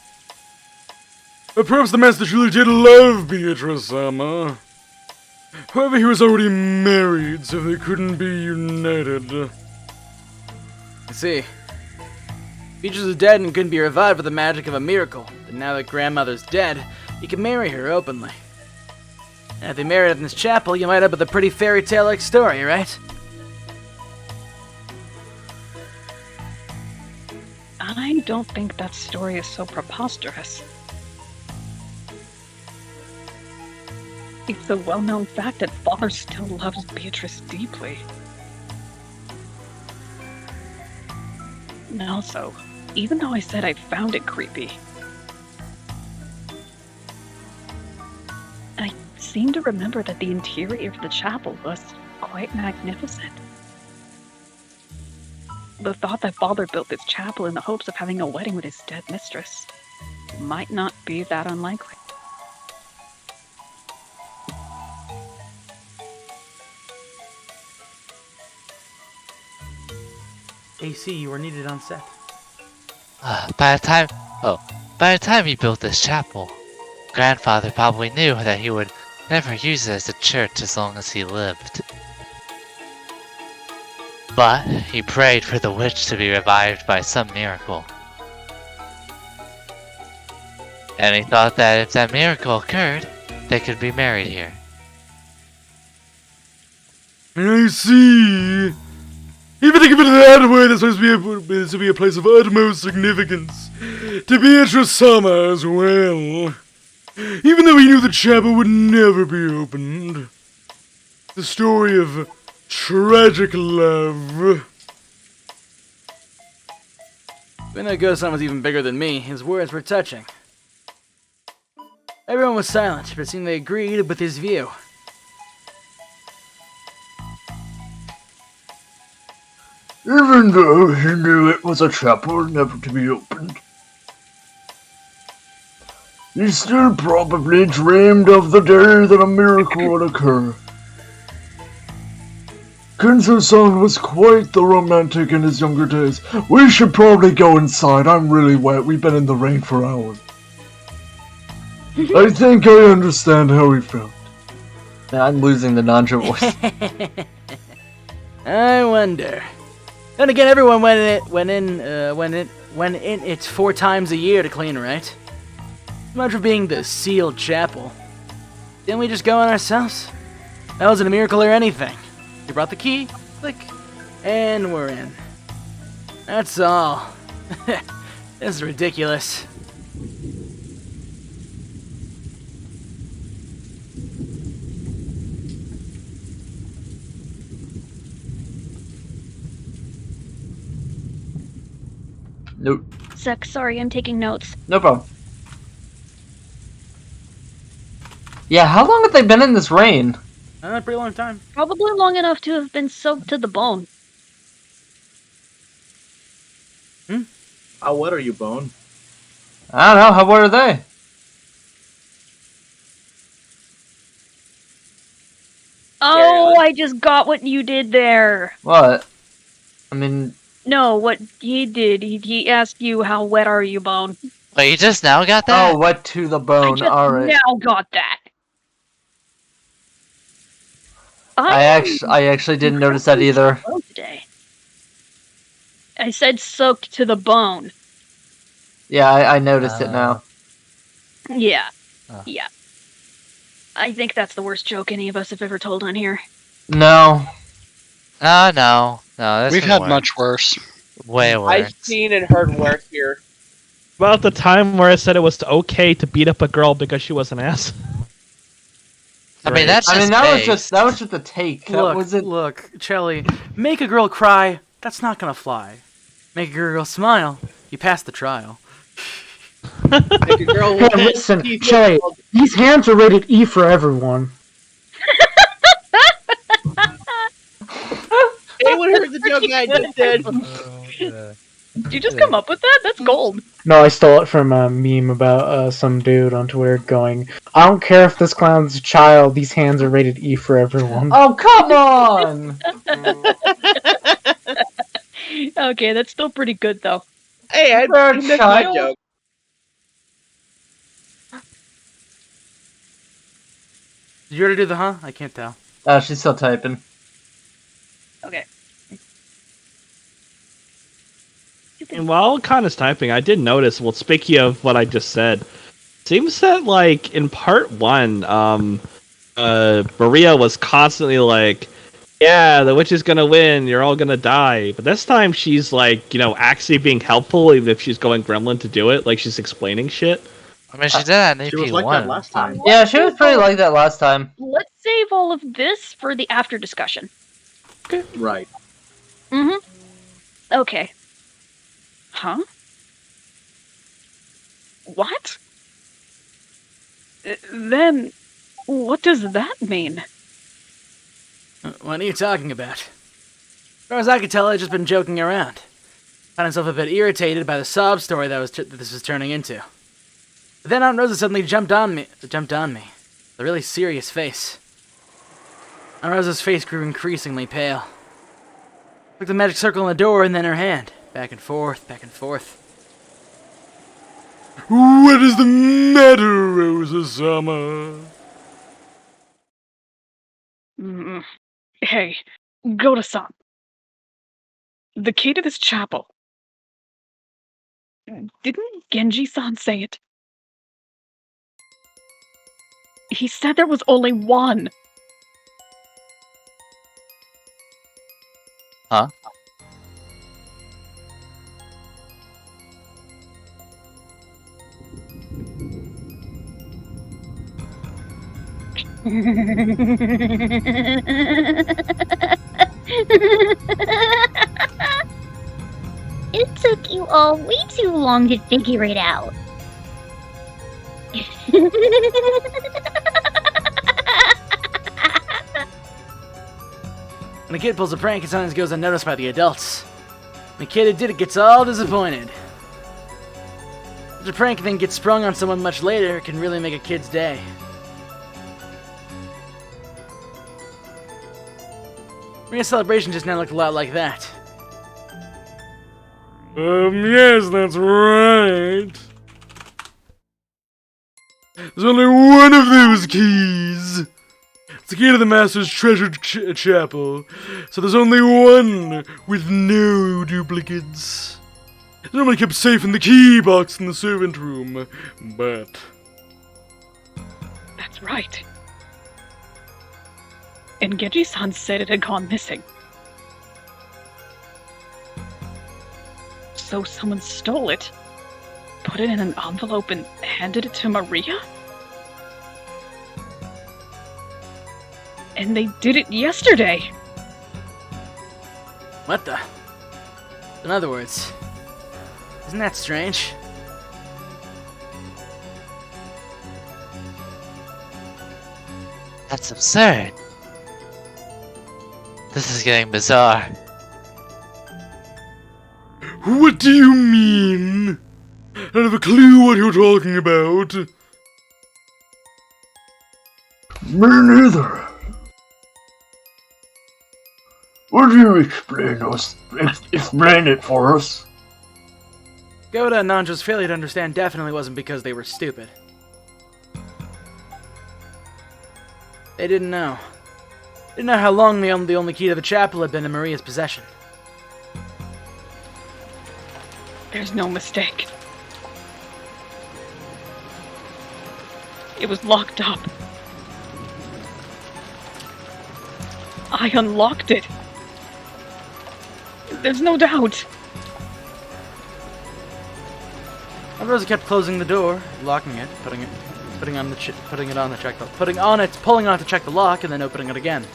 Perhaps the master truly did love Beatrice-sama. However, he was already married, so they couldn't be united. I see. Beatrice is dead and couldn't be revived with the magic of a miracle. But now that grandmother's dead, you can marry her openly. And if they married in this chapel, you might end up with a pretty fairy tale-like story, right? I don't think that story is so preposterous. It's a well-known fact that Father still loves Beatrice deeply. And also, even though I said I found it creepy, I seem to remember that the interior of the chapel was quite magnificent. The thought that Father built this chapel in the hopes of having a wedding with his dead mistress might not be that unlikely. AC, you are needed on set. By the time he built this chapel, grandfather probably knew that he would never use it as a church as long as he lived. But he prayed for the witch to be revived by some miracle. And he thought that if that miracle occurred, they could be married here. I see. Even think of it that way, this must be a place of utmost significance to Beatrice-sama as well. Even though he knew the chapel would never be opened. The story of tragic love. When that ghost son was even bigger than me, his words were touching. Everyone was silent, but it seemed they agreed with his view. Even though he knew it was a chapel never to be opened, he still probably dreamed of the day that a miracle would occur. Kenzo-san was quite the romantic in his younger days. We should probably go inside. I'm really wet. We've been in the rain for hours. I think I understand how he felt. I'm losing the Nanja voice. I wonder. Then again, everyone went in it 4 times a year to clean, right? Much for being the sealed chapel. Didn't we just go in ourselves? That wasn't a miracle or anything. We brought the key, click, and we're in. That's all. This is ridiculous. Nope. Zuck, sorry, I'm taking notes. No problem. Yeah, how long have they been in this rain? A pretty long time. Probably long enough to have been soaked to the bone. How wet are you, Bone? I don't know, how wet are they? Oh, I just got what you did there. What? I mean... No, what he did. He asked you, how wet are you, Bone? Wait, you just now got that? Oh, wet to the bone, alright. Now got that. I actually didn't notice that either. Today. I said soaked to the bone. Yeah, I noticed it now. Yeah. Yeah. I think that's the worst joke any of us have ever told on here. No. No. That's We've had much worse. Way worse. I've seen and heard worse here. About the time where I said it was okay to beat up a girl because she was an ass. I mean, that's just that was just a take. That Look, wasn't... look, Chelly, make a girl cry, that's not gonna fly. Make a girl smile, you pass the trial. Make a girl Hey, listen, Che, these hands are rated E for everyone. Anyone heard the joke I just did? Did you just come up with that? That's gold. No, I stole it from a meme about some dude on Twitter going, I don't care if this clown's a child, these hands are rated E for everyone. Oh, come on! Okay, that's still pretty good though. Hey, I missed my joke. Did you already do the huh? I can't tell. She's still typing. Okay. And while Kana's typing, I did notice, well, speaking of what I just said, seems that, like, in part 1, Maria was constantly like, yeah, the witch is gonna win, you're all gonna die. But this time she's, like, you know, actually being helpful, even if she's going gremlin to do it, like she's explaining shit. I mean, she did that in She was AP1. like that last time. Yeah, she was pretty like that last time. Let's save all of this for the after discussion. Right. Mm-hmm. Okay. Huh? What? Then, what does that mean? What are you talking about? As far as I can tell, I've just been joking around. Found myself a bit irritated by the sob story that this was turning into. But then Aunt Rosa suddenly jumped on me. With a really serious face. Aunt Rosa's face grew increasingly pale. Took the magic circle on the door and then her hand. Back and forth, back and forth. What is the matter, Rosa-sama? Hey, Goda-san. The key to this chapel. Didn't Genji-san say it? He said there was only one. Huh? It took you all way too long to figure it out. When a kid pulls a prank, it sometimes goes unnoticed by the adults. And the kid who did it gets all disappointed. If a prank then gets sprung on someone much later, it can really make a kid's day. Maria's celebration just now looked a lot like that. Yes, that's right. There's only one of those keys. It's the key to the Master's treasured chapel. So there's only one with no duplicates. It's normally kept safe in the key box in the servant room, but... That's right. And Genji-san said it had gone missing. So someone stole it, put it in an envelope and handed it to Maria? And they did it yesterday! What the? In other words, isn't that strange? That's absurd. This is getting bizarre. What do you mean? I don't have a clue what you're talking about. Me neither. Would you explain it for us? Goda and Nanjo's failure to understand definitely wasn't because they were stupid. They didn't know. They didn't know how long the only key to the chapel had been in Maria's possession. There's no mistake. It was locked up. I unlocked it. There's no doubt. Rosa kept closing the door, locking it, pulling it on to check the lock, and then opening it again.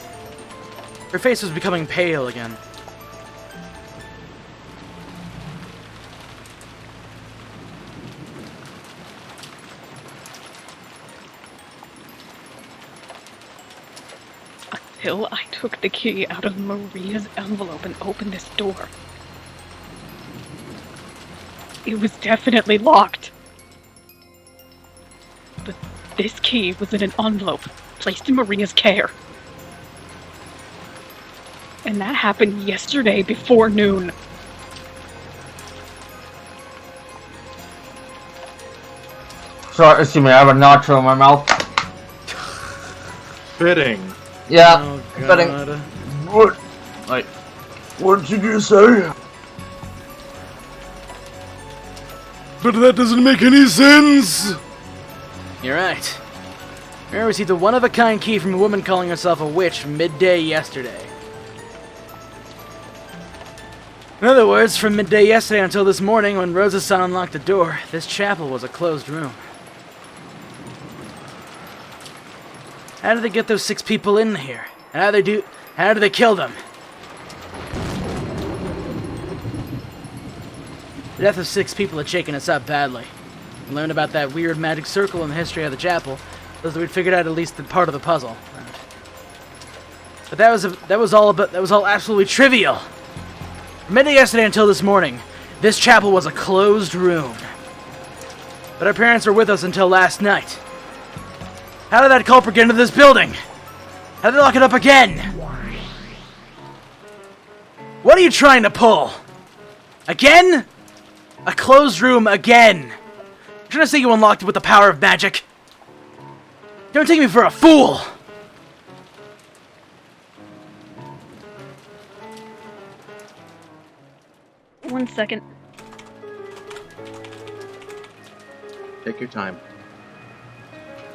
Her face was becoming pale again. Until I took the key out of Maria's envelope and opened this door. It was definitely locked. But this key was in an envelope placed in Maria's care. And that happened yesterday before noon. Sorry, excuse me, I have a nacho in my mouth. Fitting. Yeah, Oh, fitting. God. What? Like, what did you say? But that doesn't make any sense! You're right. Mary received a one-of-a-kind key from a woman calling herself a witch midday yesterday. In other words, from midday yesterday until this morning when Rosa's son unlocked the door, this chapel was a closed room. How did they get those 6 people in here? How did they kill them? The death of 6 people had shaken us up badly. We learned about that weird magic circle in the history of the chapel, so that we'd figured out at least the part of the puzzle. But that was all absolutely trivial. From midday yesterday until this morning, this chapel was a closed room. But our parents were with us until last night. How did that culprit get into this building? How did they lock it up again? What are you trying to pull? Again? A closed room again. I'm trying to say you unlocked it with the power of magic. Don't take me for a fool. One second. Take your time.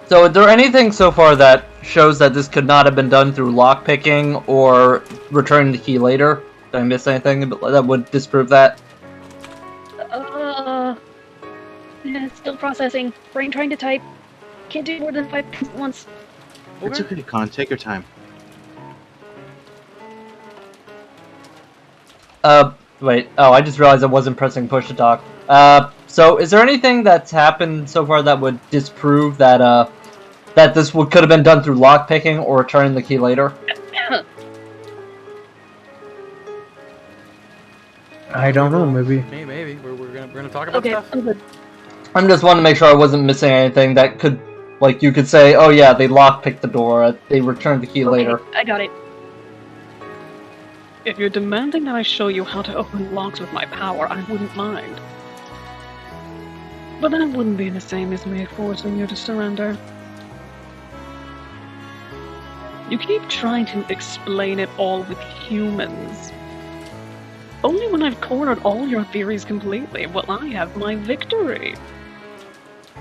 So, is there anything so far that shows that this could not have been done through lockpicking or returning the key later? Did I miss anything that would disprove that? Yeah, still processing. Brain trying to type. Can't do more than 5 things at once. It's okay, Con. Take your time. Wait. Oh, I just realized I wasn't pressing push to talk. So is there anything that's happened so far that would disprove that, that this could have been done through lockpicking or returning the key later? I don't know, maybe. Maybe. We're gonna talk about stuff. I'm good. I'm just wanting to make sure I wasn't missing anything that could, like, you could say, oh yeah, they lockpicked the door, they returned the key later. I got it. If you're demanding that I show you how to open locks with my power, I wouldn't mind. But that wouldn't be the same as me forcing you to surrender. You keep trying to explain it all with humans. Only when I've cornered all your theories completely will I have my victory.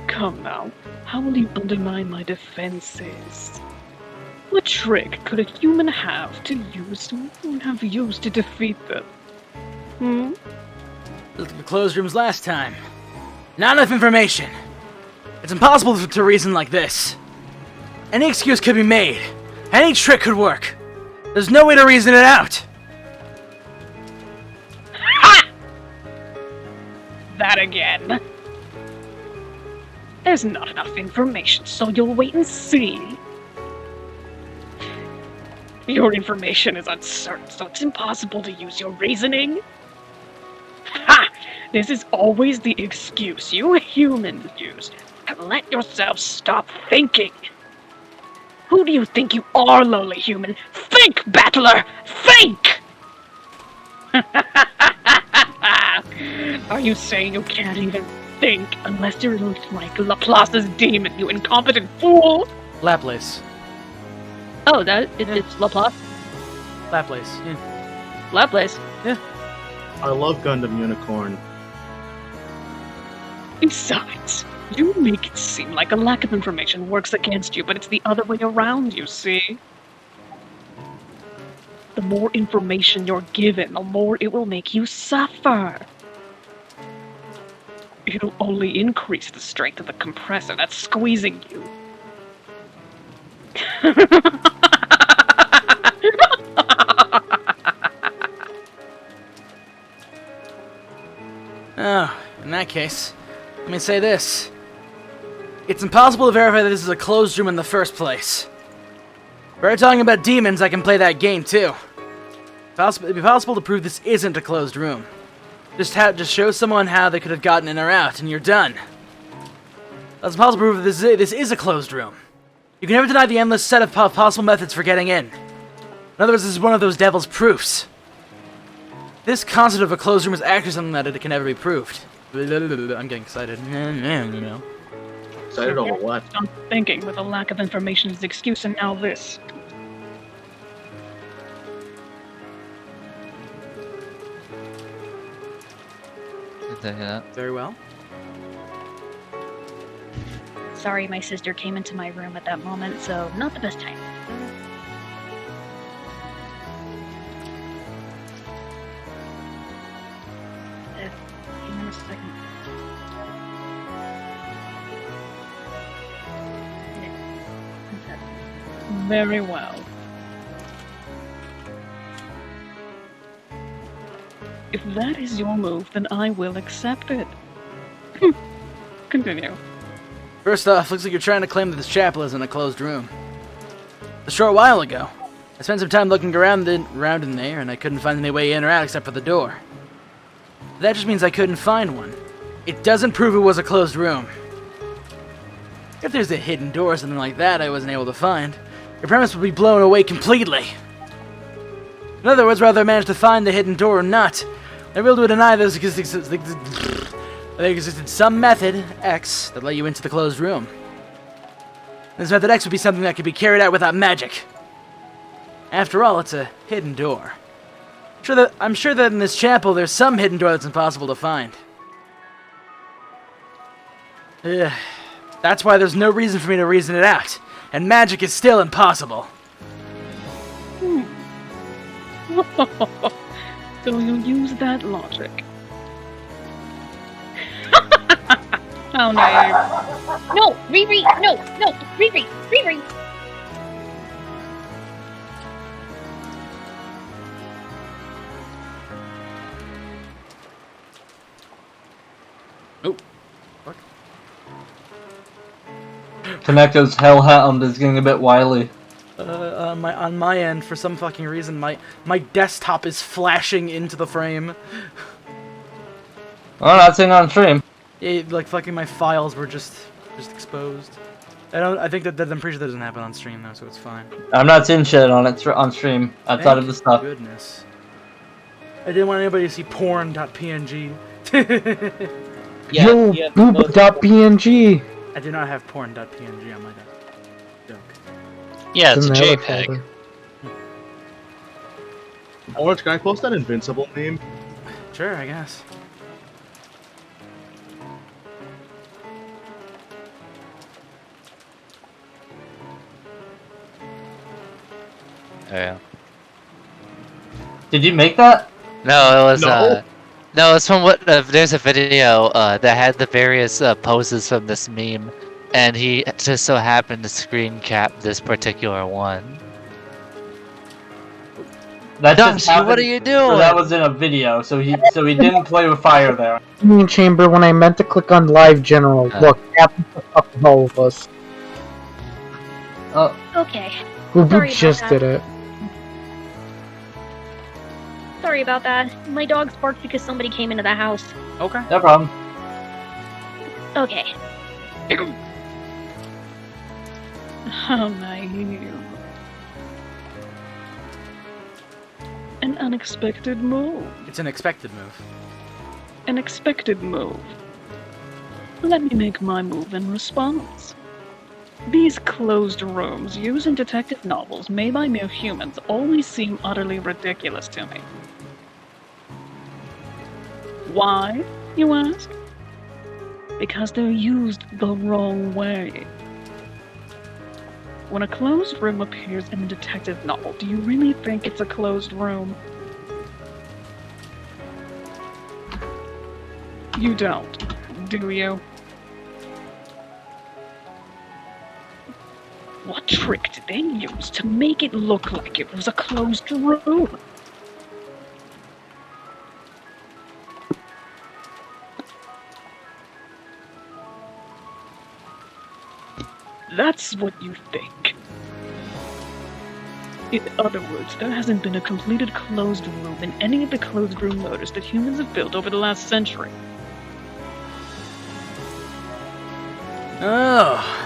Come now, how will you undermine my defenses? What trick could a human have used to defeat them? Look at the closed rooms last time. Not enough information. It's impossible to reason like this. Any excuse could be made. Any trick could work. There's no way to reason it out. Ha! That again. There's not enough information, so you'll wait and see. Your information is uncertain, so it's impossible to use your reasoning. Ha! This is always the excuse you humans use to let yourselves stop thinking. Who do you think you are, lowly human? Think, battler! Think! Are you saying you can't even think unless you're like Laplace's demon, you incompetent fool? Laplace. Oh, it's Laplace? Laplace, yeah. Laplace? Yeah. I love Gundam Unicorn. Besides, you make it seem like a lack of information works against you, but it's the other way around, you see? The more information you're given, the more it will make you suffer. It'll only increase the strength of the compressor that's squeezing you. Oh, in that case, let me say this. It's impossible to verify that this is a closed room in the first place. If we're talking about demons, I can play that game too. It'd be possible to prove this isn't a closed room. Just show someone how they could have gotten in or out, and you're done. That's impossible to prove that this is a closed room. You can never deny the endless set of possible methods for getting in. In other words, this is one of those devil's proofs. This concept of a closed room is actually something that it can never be proved. I'm getting excited. Excited over what? I'm thinking with a lack of information as excuse, and now this. Very well. Sorry, my sister came into my room at that moment, so not the best time. Hang on a second. Very well. If that is your move, then I will accept it. Continue. First off, looks like you're trying to claim that this chapel is in a closed room. A short while ago, I spent some time looking around in there, and I couldn't find any way in or out except for the door. That just means I couldn't find one. It doesn't prove it was a closed room. If there's a hidden door or something like that I wasn't able to find, your premise would be blown away completely. In other words, whether I managed to find the hidden door or not, I really would deny there existed some method, X, that led you into the closed room. This method X would be something that could be carried out without magic. After all, it's a hidden door. I'm sure that in this chapel there's some hidden door that's impossible to find. That's why there's no reason for me to reason it out, and magic is still impossible. So you use that logic. Oh no. No, Riri, no, Riri. Oh, what? Konecto's Hellhound is getting a bit wily. On my end, for some fucking reason, my desktop is flashing into the frame. Oh, that's in on stream. Like fucking my files were just exposed. I'm pretty sure that doesn't happen on stream though, so it's fine. I'm not seeing shit on it on stream outside of the stuff. Goodness. I didn't want anybody to see porn.png. Yo, boob.png. I do not have porn.png on my joke. Yeah, it's a Doesn't have JPEG. folder. Orange, can I post that Invincible meme? Sure, I guess. Yeah. Did you make that? No, it was No. no, it's from what there's a video that had the various poses from this meme, and he just so happened to screen cap this particular one. That Dutch, just happened, what are you doing? So that was in a video, so he didn't play with fire there. Union Chamber, when I meant to click on Live General, look, happened to fucking all of us. Okay. We Sorry about just that. did it. Sorry about that. My dog barked because somebody came into the house. Okay. No problem. Okay. How naive. An unexpected move. It's an expected move. An expected move. Let me make my move in response. These closed rooms used in detective novels made by mere humans always seem utterly ridiculous to me. Why, you ask? Because they're used the wrong way. When a closed room appears in a detective novel, do you really think it's a closed room? You don't, do you? What trick did they use to make it look like it was a closed room? That's what you think. In other words, there hasn't been a completed closed room in any of the closed room motors that humans have built over the last century. Oh.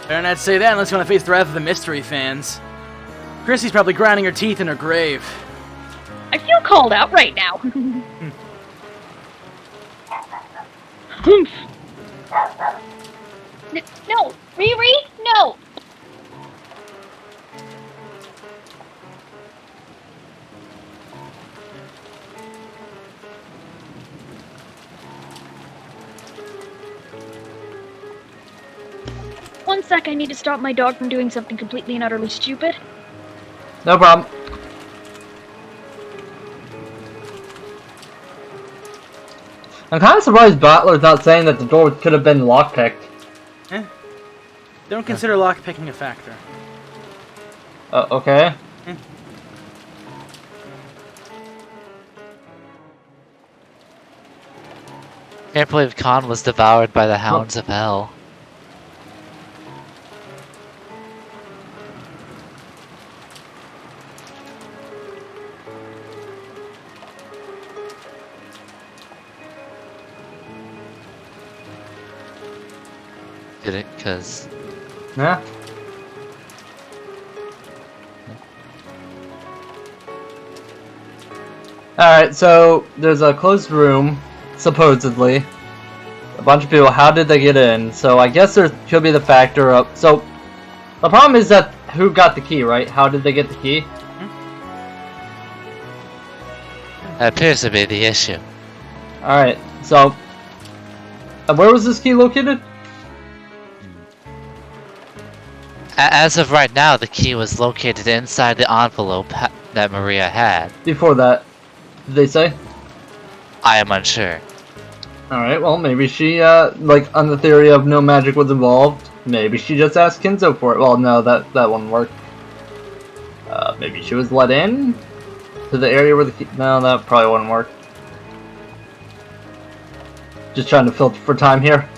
Better not say that unless you want to face the wrath of the mystery fans. Chrissy's probably grinding her teeth in her grave. I feel called out right now. No! Riri? No! One sec, I need to stop my dog from doing something completely and utterly stupid. No problem. I'm kind of surprised Butler's not saying that the door could have been lockpicked. Don't consider lockpicking a factor. Okay. Can't believe Khan was devoured by the hounds of hell. Did it? Cause Yeah. Alright, so there's a closed room, supposedly. A bunch of people, how did they get in? So I guess there could be the factor of... So, the problem is that who got the key, right? How did they get the key? that appears to be the issue. Alright, so... where was this key located? As of right now, the key was located inside the envelope that Maria had. Before that, did they say? I am unsure. Alright, well, maybe she, like, on the theory of no magic was involved, maybe she just asked Kinzo for it. Well, no, that wouldn't work. Maybe she was let in? To the area where the key... No, that probably wouldn't work. Just trying to filter for time here.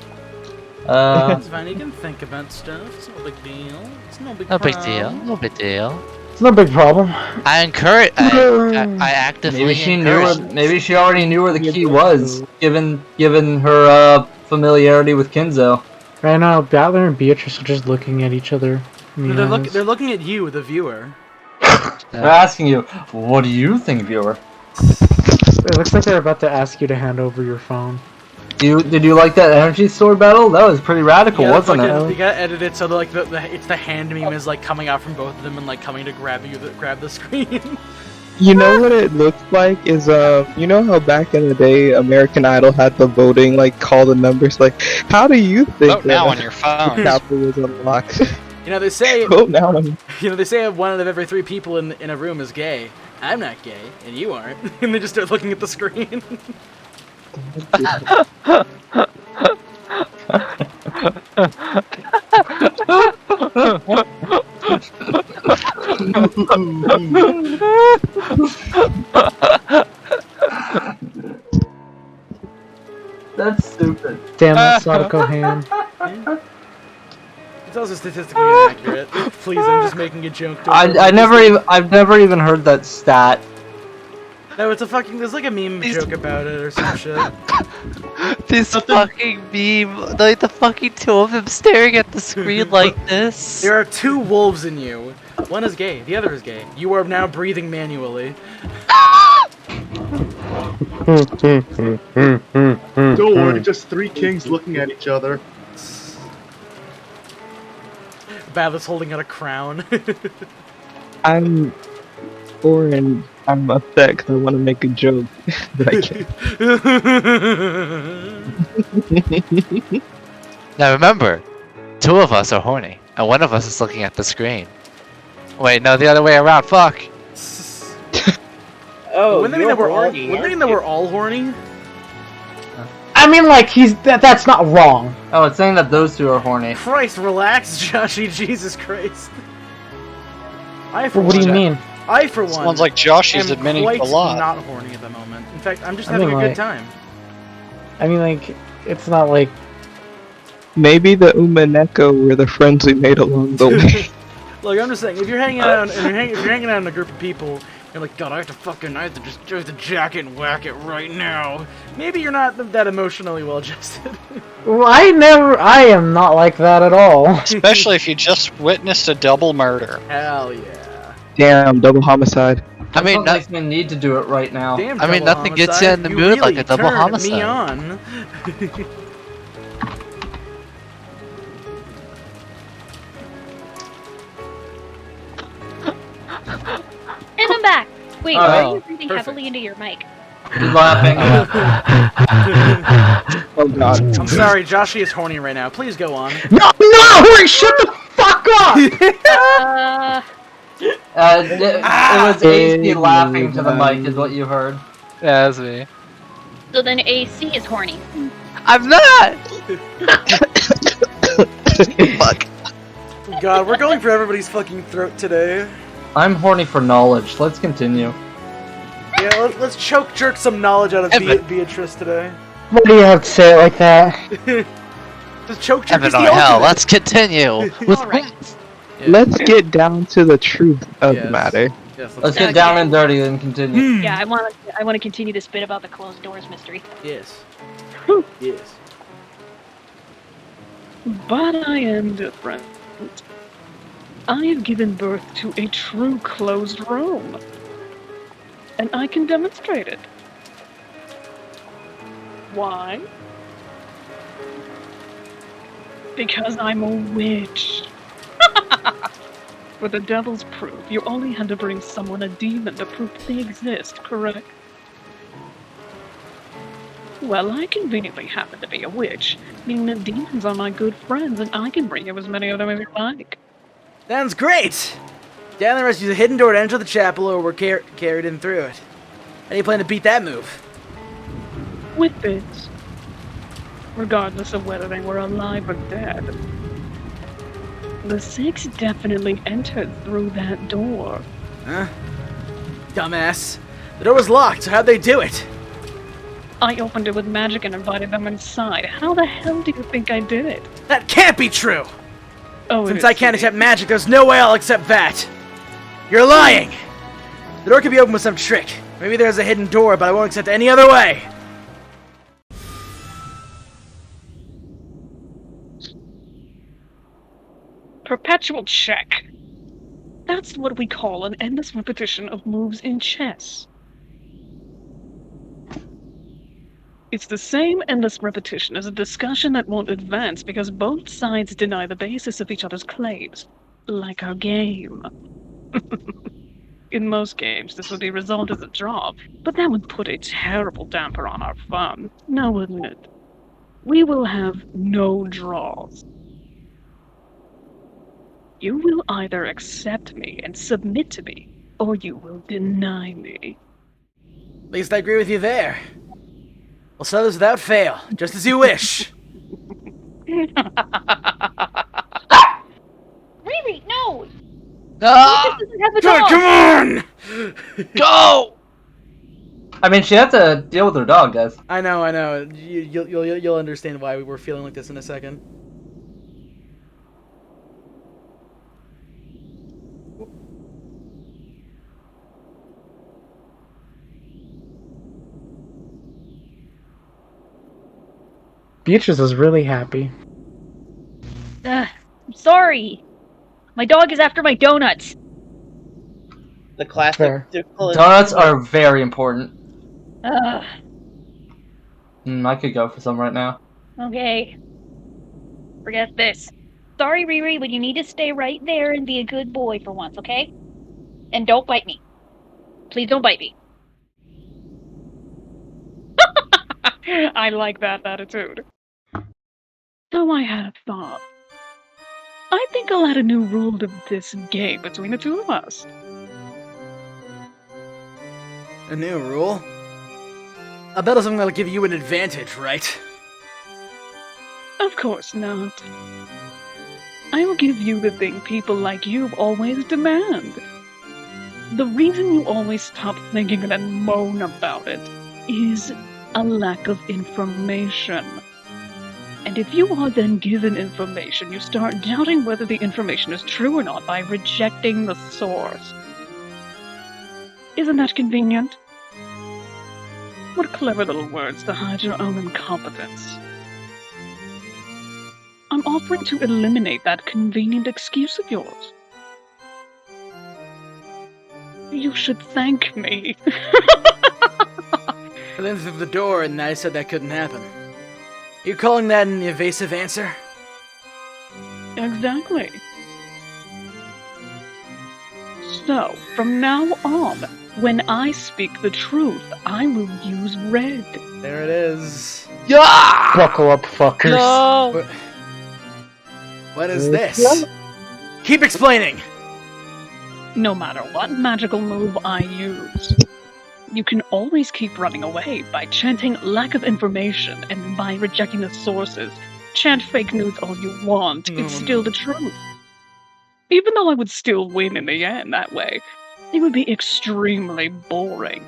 It's fine, you can think about stuff. It's no big deal. It's no big No big problem. deal. No big deal. It's no big problem. I encourage. I actively. Maybe she knew. encourage- Maybe she already knew where the key was, given her familiarity with Kinzo. Right now, Battler and Beatrice are just looking at each other. in the eyes. They're looking at you, the viewer. They're asking you, what do you think, viewer? It looks like they're about to ask you to hand over your phone. Did you like that energy sword battle? That was pretty radical, wasn't You it? gotta edit it so that it's the hand meme is like coming out from both of them and like coming to grab the screen. You know what it looks like is you know how back in the day American Idol had the voting, like call the numbers, like how do you think Vote now on your phone. capitalism unlocks? You know they say Vote now on. You know they say one out of every 3 people in a room is gay. I'm not gay, and you aren't. And they just start looking at the screen. That's stupid. Damn that Sadako hand. It's also statistically inaccurate. Please, I'm just making a joke. I've never even heard that stat. No, it's a fucking. There's like a meme joke about it or some shit. This fucking meme, like the fucking 2 of them staring at the screen like this. There are 2 wolves in you. One is gay. The other is gay. You are now breathing manually. Don't worry, just 3 kings looking at each other. Bathur's holding out a crown. I'm foreign. I'm upset because I want to make a joke, but I can't. Now remember, 2 of us are horny, and 1 of us is looking at the screen. Wait, no, the other way around. Fuck. Oh, Wouldn't they mean that we're all horny? I mean, like, that's not wrong. Oh, it's saying that those 2 are horny. Christ, relax, Joshy. Jesus Christ. I for What do you one- mean? I for one. Sounds like Josh is am admitting quite a lot. not horny at the moment. In fact, I'm just I having mean, a good like- time. I mean, like, it's not like... Maybe the Umineko were the friends we made along the way. Look, I'm just saying, if you're hanging out, if you're hanging out in a group of people, you're like, God, I have to just jack it and whack it right now. Maybe you're not that emotionally well adjusted. Well, I am not like that at all. Especially if you just witnessed a double murder. Hell yeah. Damn, double homicide. I mean, makes me need to do it right now. Damn, I mean, double nothing gets you in the homicide. mood like a double turned homicide. Me on. Wait, All why right. are you breathing Perfect. heavily into your mic? He's laughing. Oh god. I'm sorry, Joshy is horny right now. Please go on. No, Hori, shut the fuck up! It was AC laughing to the mic, is what you heard. Yeah, that's me. So then AC is horny. I'm not! Fuck. God, we're going for everybody's fucking throat today. I'm horny for knowledge. Let's continue. Yeah, let's choke jerk some knowledge out of Evan. Beatrice today. What do you have to say it like that? Just choke jerk Heaven is or the hell, ultimate. let's continue. With Alright. Let's get down to the truth of the Yes. matter. Yes, Let's Okay. get down and dirty and continue. Yeah, I want to continue this bit about the closed doors mystery. Yes. Yes. But I am different. I have given birth to a true closed room. And I can demonstrate it. Why? Because I'm a witch. For the devil's proof, you only had to bring someone a demon to prove they exist, correct? Well, I conveniently happen to be a witch, meaning that demons are my good friends, and I can bring you as many of them as you like. Sounds great! Down the rest use a hidden door to enter the chapel, or we're carried in through it. How do you plan to beat that move? With this, regardless of whether they were alive or dead, the six definitely entered through that door. Huh? Dumbass. The door was locked, so how'd they do it? I opened it with magic and invited them inside. How the hell do you think I did it? That can't be true! Oh, it Since is I can't to accept magic, there's no way I'll accept that! You're lying! The door could be opened with some trick. Maybe there's a hidden door, but I won't accept any other way! Perpetual check. That's what we call an endless repetition of moves in chess. It's the same endless repetition as a discussion that won't advance because both sides deny the basis of each other's claims. Like our game. In most games, this would be resolved as a draw, but that would put a terrible damper on our fun, now wouldn't it? We will have no draws. You will either accept me and submit to me, or you will deny me. At least I agree with you there. We'll settle this without fail, just as you wish. Riri, no! Ah! This doesn't have a God, dog! come on! Go! I mean, she had to deal with her dog, guys. I know. You'll understand why we were feeling like this in a second. Beatrice is really happy. I'm sorry. My dog is after my donuts. The classic. Fair. Donuts are very important. Ugh. I could go for some right now. Okay. Forget this. Sorry, Riri, but you need to stay right there and be a good boy for once, okay? And don't bite me. Please don't bite me. I like that attitude. So I had a thought. I think I'll add a new rule to this game between the two of us. A new rule? I bet it's something that'll give you an advantage, right? Of course not. I will give you the thing people like you always demand. The reason you always stop thinking and then moan about it is a lack of information. And if you are then given information, you start doubting whether the information is true or not by rejecting the source. Isn't that convenient? What clever little words to hide your own incompetence. I'm offering to eliminate that convenient excuse of yours. You should thank me. I then through the door and I said that couldn't happen. You calling that an evasive answer? Exactly. So, from now on, When I speak the truth, I will use red. There it is. Yeah! Buckle up, fuckers. No! What is this? Keep explaining! No matter what magical move I use, you can always keep running away by chanting lack of information and by rejecting the sources. Chant fake news all you want, it's still the truth. Even though I would still win in the end that way, it would be extremely boring.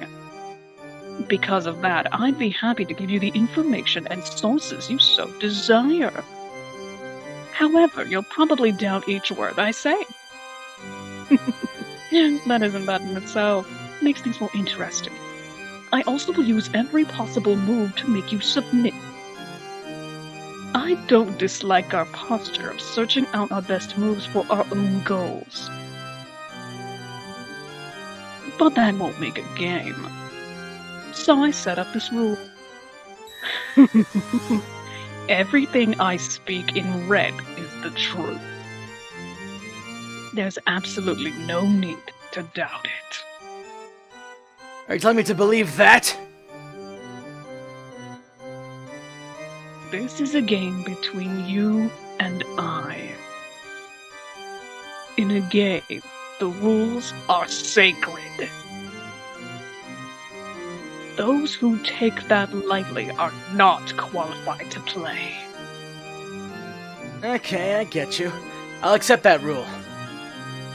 Because of that, I'd be happy to give you the information and sources you so desire. However, you'll probably doubt each word I say. That isn't bad in itself. Makes things more interesting. I also will use every possible move to make you submit. I don't dislike our posture of searching out our best moves for our own goals. But that won't make a game. So I set up this rule. Everything I speak in red is the truth. There's absolutely no need to doubt it. Are you telling me to believe that? This is a game between you and I. In a game, the rules are sacred. Those who take that lightly are not qualified to play. Okay, I get you. I'll accept that rule.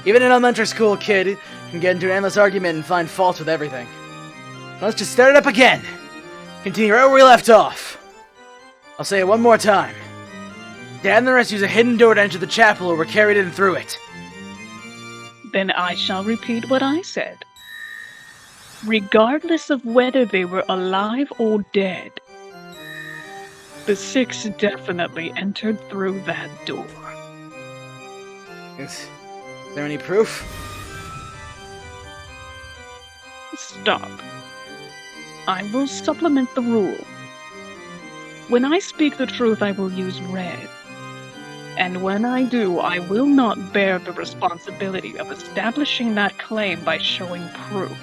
Even an elementary school kid can get into an endless argument and find fault with everything. Let's just start it up again. Continue right where we left off. I'll say it one more time. Dad and the rest use a hidden door to enter the chapel or were carried in through it. Then I shall repeat what I said. Regardless of whether they were alive or dead, the six definitely entered through that door. Is there any proof? Stop. I will supplement the rule. When I speak the truth, I will use red. And when I do, I will not bear the responsibility of establishing that claim by showing proof.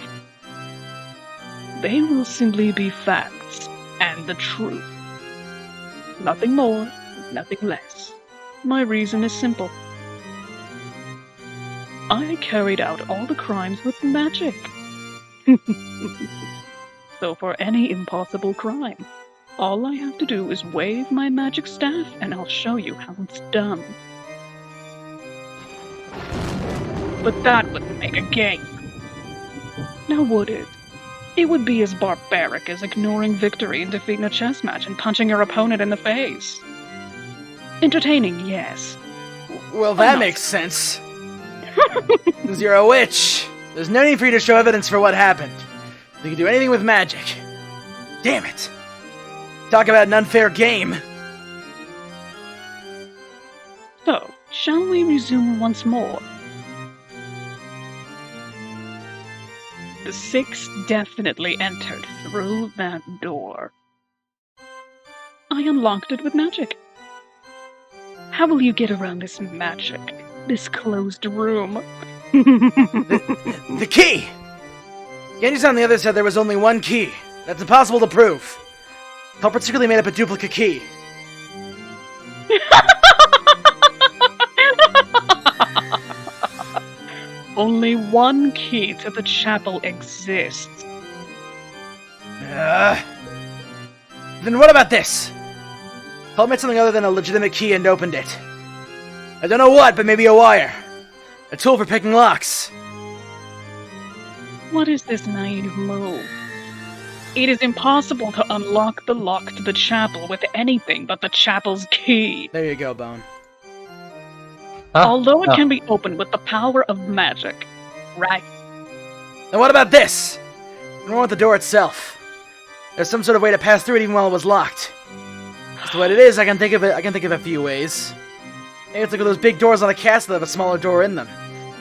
They will simply be facts and the truth. Nothing more, nothing less. My reason is simple. I carried out all the crimes with magic. So for any impossible crime, all I have to do is wave my magic staff and I'll show you how it's done. But that wouldn't make a game. Now would it? It would be as barbaric as ignoring victory and defeating a chess match and punching your opponent in the face. Entertaining, yes. Well, that makes sense. Since you're a witch, there's no need for you to show evidence for what happened. You can do anything with magic. Damn it. Talk about an unfair game. So, shall we resume once more? The six definitely entered through that door. I unlocked it with magic. How will you get around this magic? This closed room? The key! Genji's on the other side there was only one key. That's impossible to prove. Culprit secretly made up a duplicate key. Only one key to the chapel exists. Then what about this? Culprit made something other than a legitimate key and opened it. I don't know what, but maybe a wire. A tool for picking locks. What is this naive move? It is impossible to unlock the lock to the chapel with anything but the chapel's key. There you go, Bone. Although it can be opened with the power of magic, right? And what about this? What about the door itself? There's some sort of way to pass through it even while it was locked. As to what it is, I can think of a few ways. Maybe it's like those big doors on a castle that have a smaller door in them.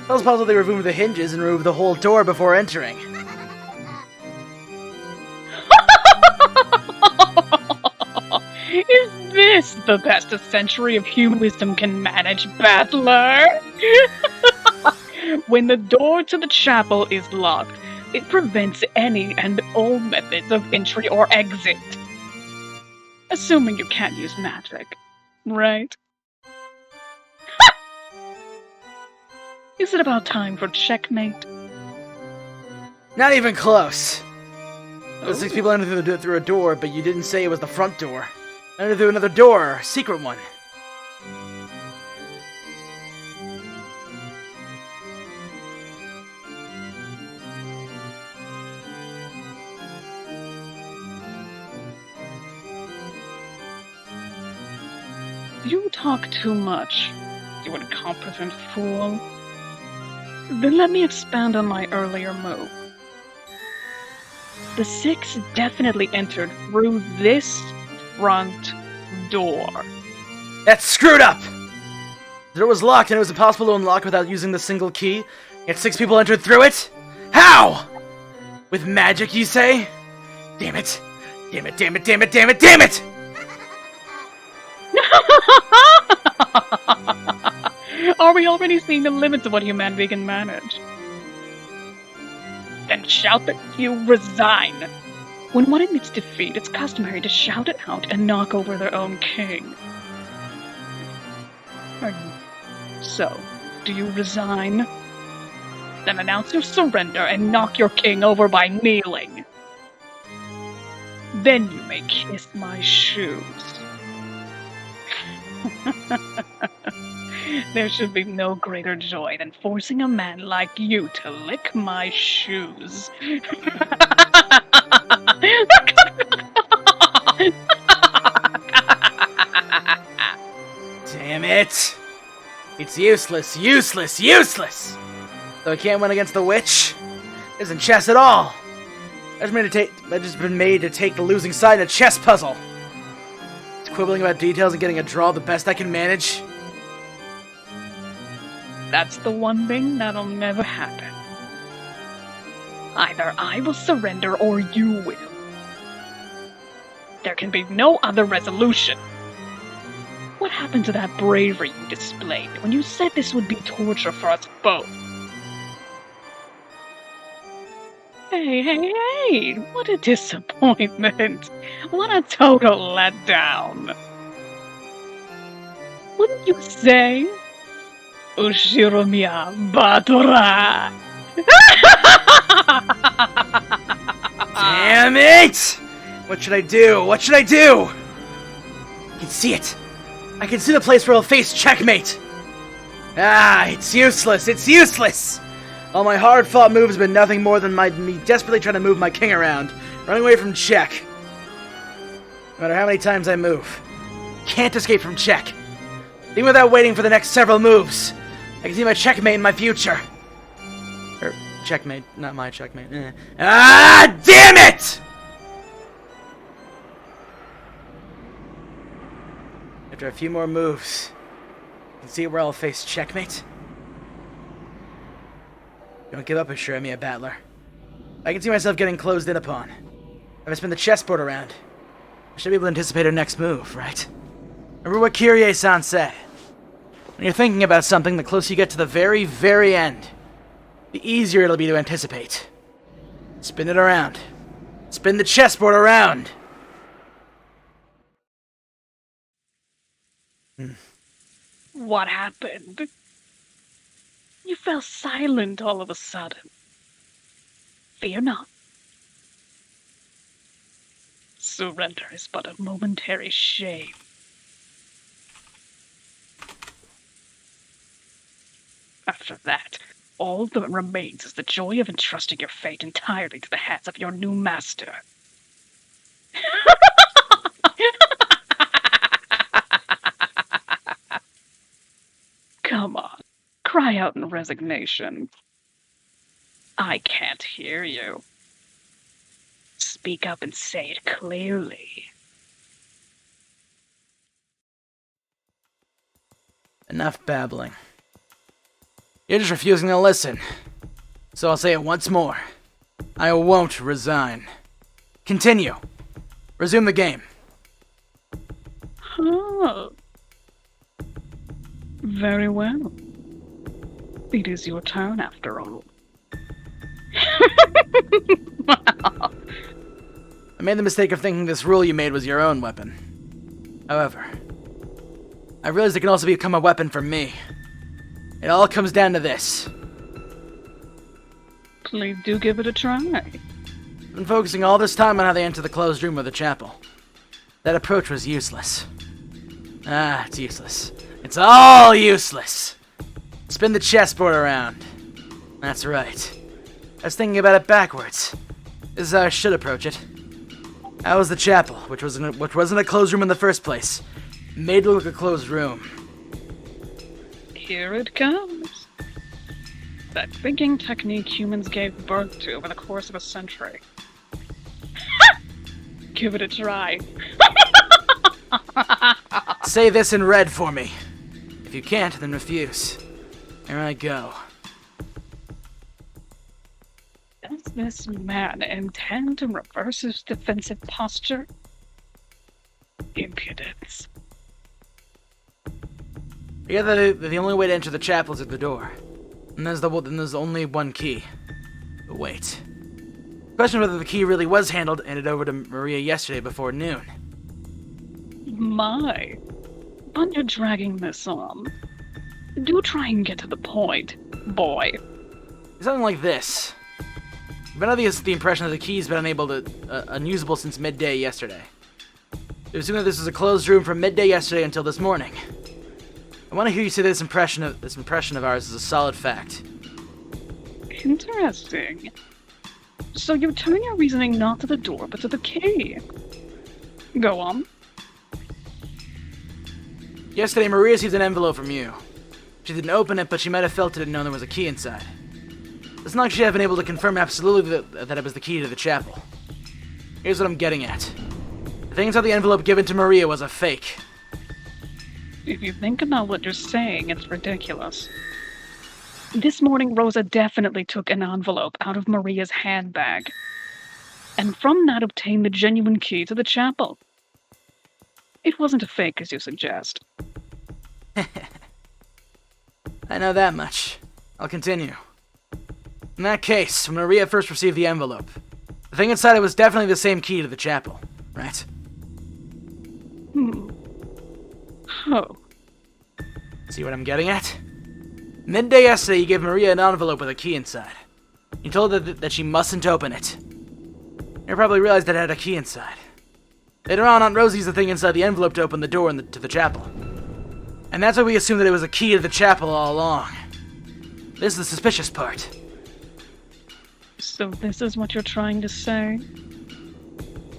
It's possible they remove the hinges and remove the whole door before entering. Is this the best a century of human wisdom can manage, battler? When the door to the chapel is locked, It prevents any and all methods of entry or exit. Assuming you can't use magic, right? Is it about time for checkmate? Not even close. The 6 people entered through a door, but you didn't say it was the front door. Entered through another door, a secret one. You talk too much, you incompetent fool. Then let me expand on my earlier move. The 6 definitely entered through this front door. That's screwed up! The door was locked and it was impossible to unlock without using the single key, yet 6 people entered through it? How? With magic, you say? Damn it. Damn it, damn it, damn it, damn it, damn it! Are we already seeing the limits of what humanity can manage? Then shout that you resign. When one admits defeat, it's customary to shout it out and knock over their own king. So, do you resign? Then announce your surrender and knock your king over by kneeling. Then you may kiss my shoes. There should be no greater joy than forcing a man like you to lick my shoes. Damn it! It's useless, useless, useless! So I can't win against the witch? Isn't chess at all! I've just been made to take the losing side in a chess puzzle! It's quibbling about details and getting a draw the best I can manage. That's the one thing that'll never happen. Either I will surrender or you will. There can be no other resolution. What happened to that bravery you displayed when you said this would be torture for us both? Hey, what a disappointment. What a total letdown. Wouldn't you say? Ushiromiya Batora! Damn it! What should I do? What should I do? I can see it. I can see the place where I'll face checkmate. Ah, it's useless. It's useless. All my hard-fought moves have been nothing more than me desperately trying to move my king around, running away from check. No matter how many times I move, can't escape from check. Even without waiting for the next several moves, I can see my checkmate in my future. Or, checkmate, not my checkmate. Ah, damn it! After a few more moves, you can see where I'll face checkmate. Don't give up, Ashiramiya Battler. I can see myself getting closed in upon. If I spin the chessboard around, I should be able to anticipate her next move, right? Remember what Kyrie-san said. When you're thinking about something, the closer you get to the very, very end, the easier it'll be to anticipate. Spin it around. Spin the chessboard around. What happened? You fell silent all of a sudden. Fear not. Surrender is but a momentary shame. After that, all that remains is the joy of entrusting your fate entirely to the hands of your new master. Come on, cry out in resignation. I can't hear you. Speak up and say it clearly. Enough babbling. You're just refusing to listen. So I'll say it once more. I won't resign. Continue. Resume the game. Oh. Very well. It is your turn, after all. I made the mistake of thinking this rule you made was your own weapon. However, I realized it can also become a weapon for me. It all comes down to this. Please do give it a try. I've been focusing all this time on how they enter the closed room of the chapel. That approach was useless. Ah, it's useless. It's all useless! Spin the chessboard around. That's right. I was thinking about it backwards. This is how I should approach it. How was the chapel, which wasn't a closed room in the first place, made to look a closed room? Here it comes. That thinking technique humans gave birth to over the course of a century. Give it a try. Say this in red for me. If you can't, then refuse. Here I go. Does this man intend to reverse his defensive posture? Impudence. Yeah, the only way to enter the chapel is at the door. And there's only one key. But wait. The question whether the key really was handed over to Maria yesterday before noon. My. But you're dragging this on. Do try and get to the point, boy. Something like this. I've been under the impression that the key's been unusable since midday yesterday. To assume that this was a closed room from midday yesterday until this morning. I want to hear you say this impression of ours is a solid fact. Interesting. So you turn your reasoning not to the door, but to the key. Go on. Yesterday, Maria received an envelope from you. She didn't open it, but she might have felt it and known there was a key inside. It's not like she'd have been able to confirm absolutely that it was the key to the chapel. Here's what I'm getting at. The thing inside the envelope given to Maria was a fake. If you think about what you're saying, it's ridiculous. This morning, Rosa definitely took an envelope out of Maria's handbag, and from that obtained the genuine key to the chapel. It wasn't a fake, as you suggest. I know that much. I'll continue. In that case, when Maria first received the envelope, the thing inside it was definitely the same key to the chapel, right? Oh. See what I'm getting at? Midday yesterday, you gave Maria an envelope with a key inside. You told her that she mustn't open it. You probably realized that it had a key inside. Later on, Aunt Rosie used the thing inside the envelope to open the door to the chapel. And that's why we assumed that it was a key to the chapel all along. This is the suspicious part. So this is what you're trying to say?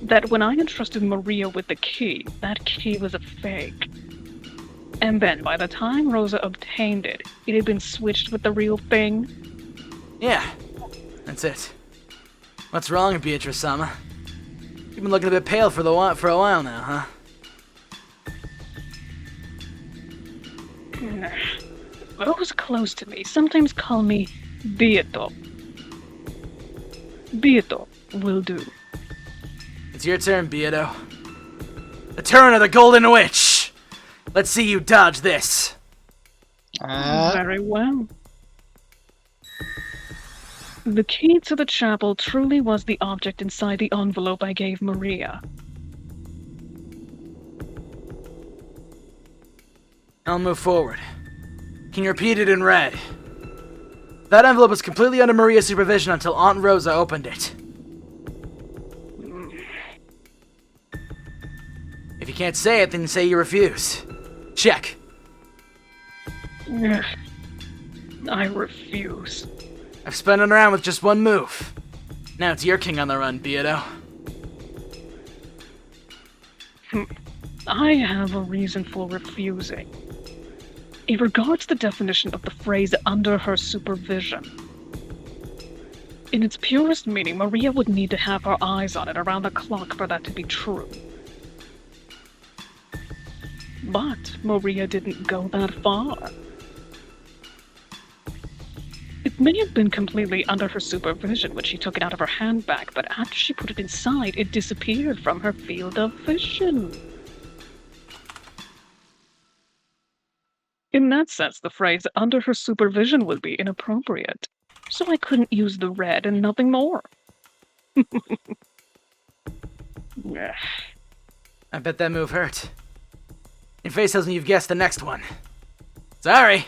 That when I entrusted Maria with the key, that key was a fake. And then by the time Rosa obtained it, it had been switched with the real thing? Yeah, that's it. What's wrong, Beatrice-sama? You've been looking a bit pale for a while now, huh? Those close to me sometimes call me Beato. Beato will do. It's your turn, Beato. The turn of the Golden Witch! Let's see you dodge this. Very well. The key to the chapel truly was the object inside the envelope I gave Maria. I'll move forward. Can you repeat it in red? That envelope was completely under Maria's supervision until Aunt Rosa opened it. If you can't say it, then say you refuse. Check. I refuse. I've spun it around with just one move. Now it's your king on the run, Beato. I have a reason for refusing. It regards the definition of the phrase under her supervision. In its purest meaning, Maria would need to have her eyes on it around the clock for that to be true. But Maria didn't go that far. It may have been completely under her supervision when she took it out of her handbag, but after she put it inside, it disappeared from her field of vision. In that sense, the phrase under her supervision would be inappropriate, so I couldn't use the red and nothing more. I bet that move hurt. Your face tells me you've guessed the next one. Sorry.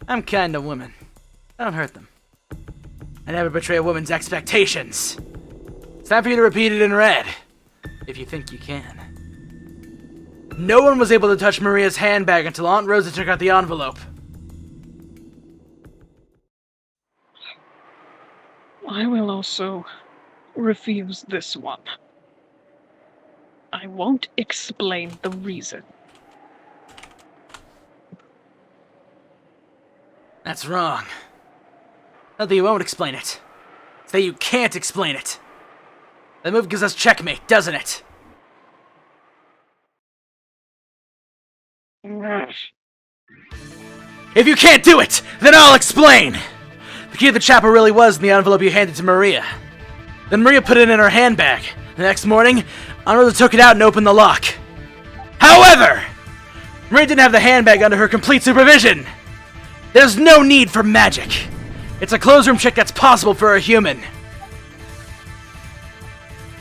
I'm kind of woman. I don't hurt them. I never betray a woman's expectations. It's time for you to repeat it in red, if you think you can. No one was able to touch Maria's handbag until Aunt Rosa took out the envelope. I will also refuse this one. I won't explain the reason. That's wrong. Not that you won't explain it. It's that you can't explain it. That move gives us checkmate, doesn't it? If you can't do it, then I'll explain! The key to the chapel really was in the envelope you handed to Maria. Then Maria put it in her handbag. The next morning, Aunt Rosa took it out and opened the lock. However, Maria didn't have the handbag under her complete supervision. There's no need for magic. It's a closed room trick that's possible for a human.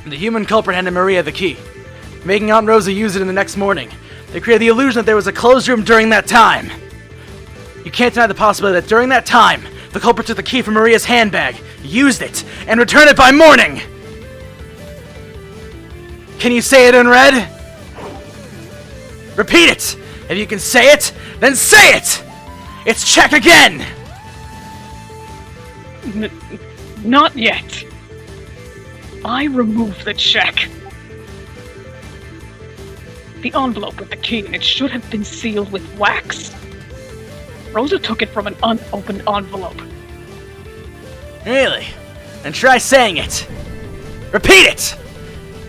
The human culprit handed Maria the key, making Aunt Rosa use it in the next morning. They created the illusion that there was a closed room during that time. You can't deny the possibility that during that time, the culprit took the key from Maria's handbag, used it, and returned it by morning! Can you say it in red? Repeat it! If you can say it, then say it! It's check again! Not yet. I removed the check. The envelope with the key in it should have been sealed with wax. Rosa took it from an unopened envelope. Really? Then try saying it. Repeat it!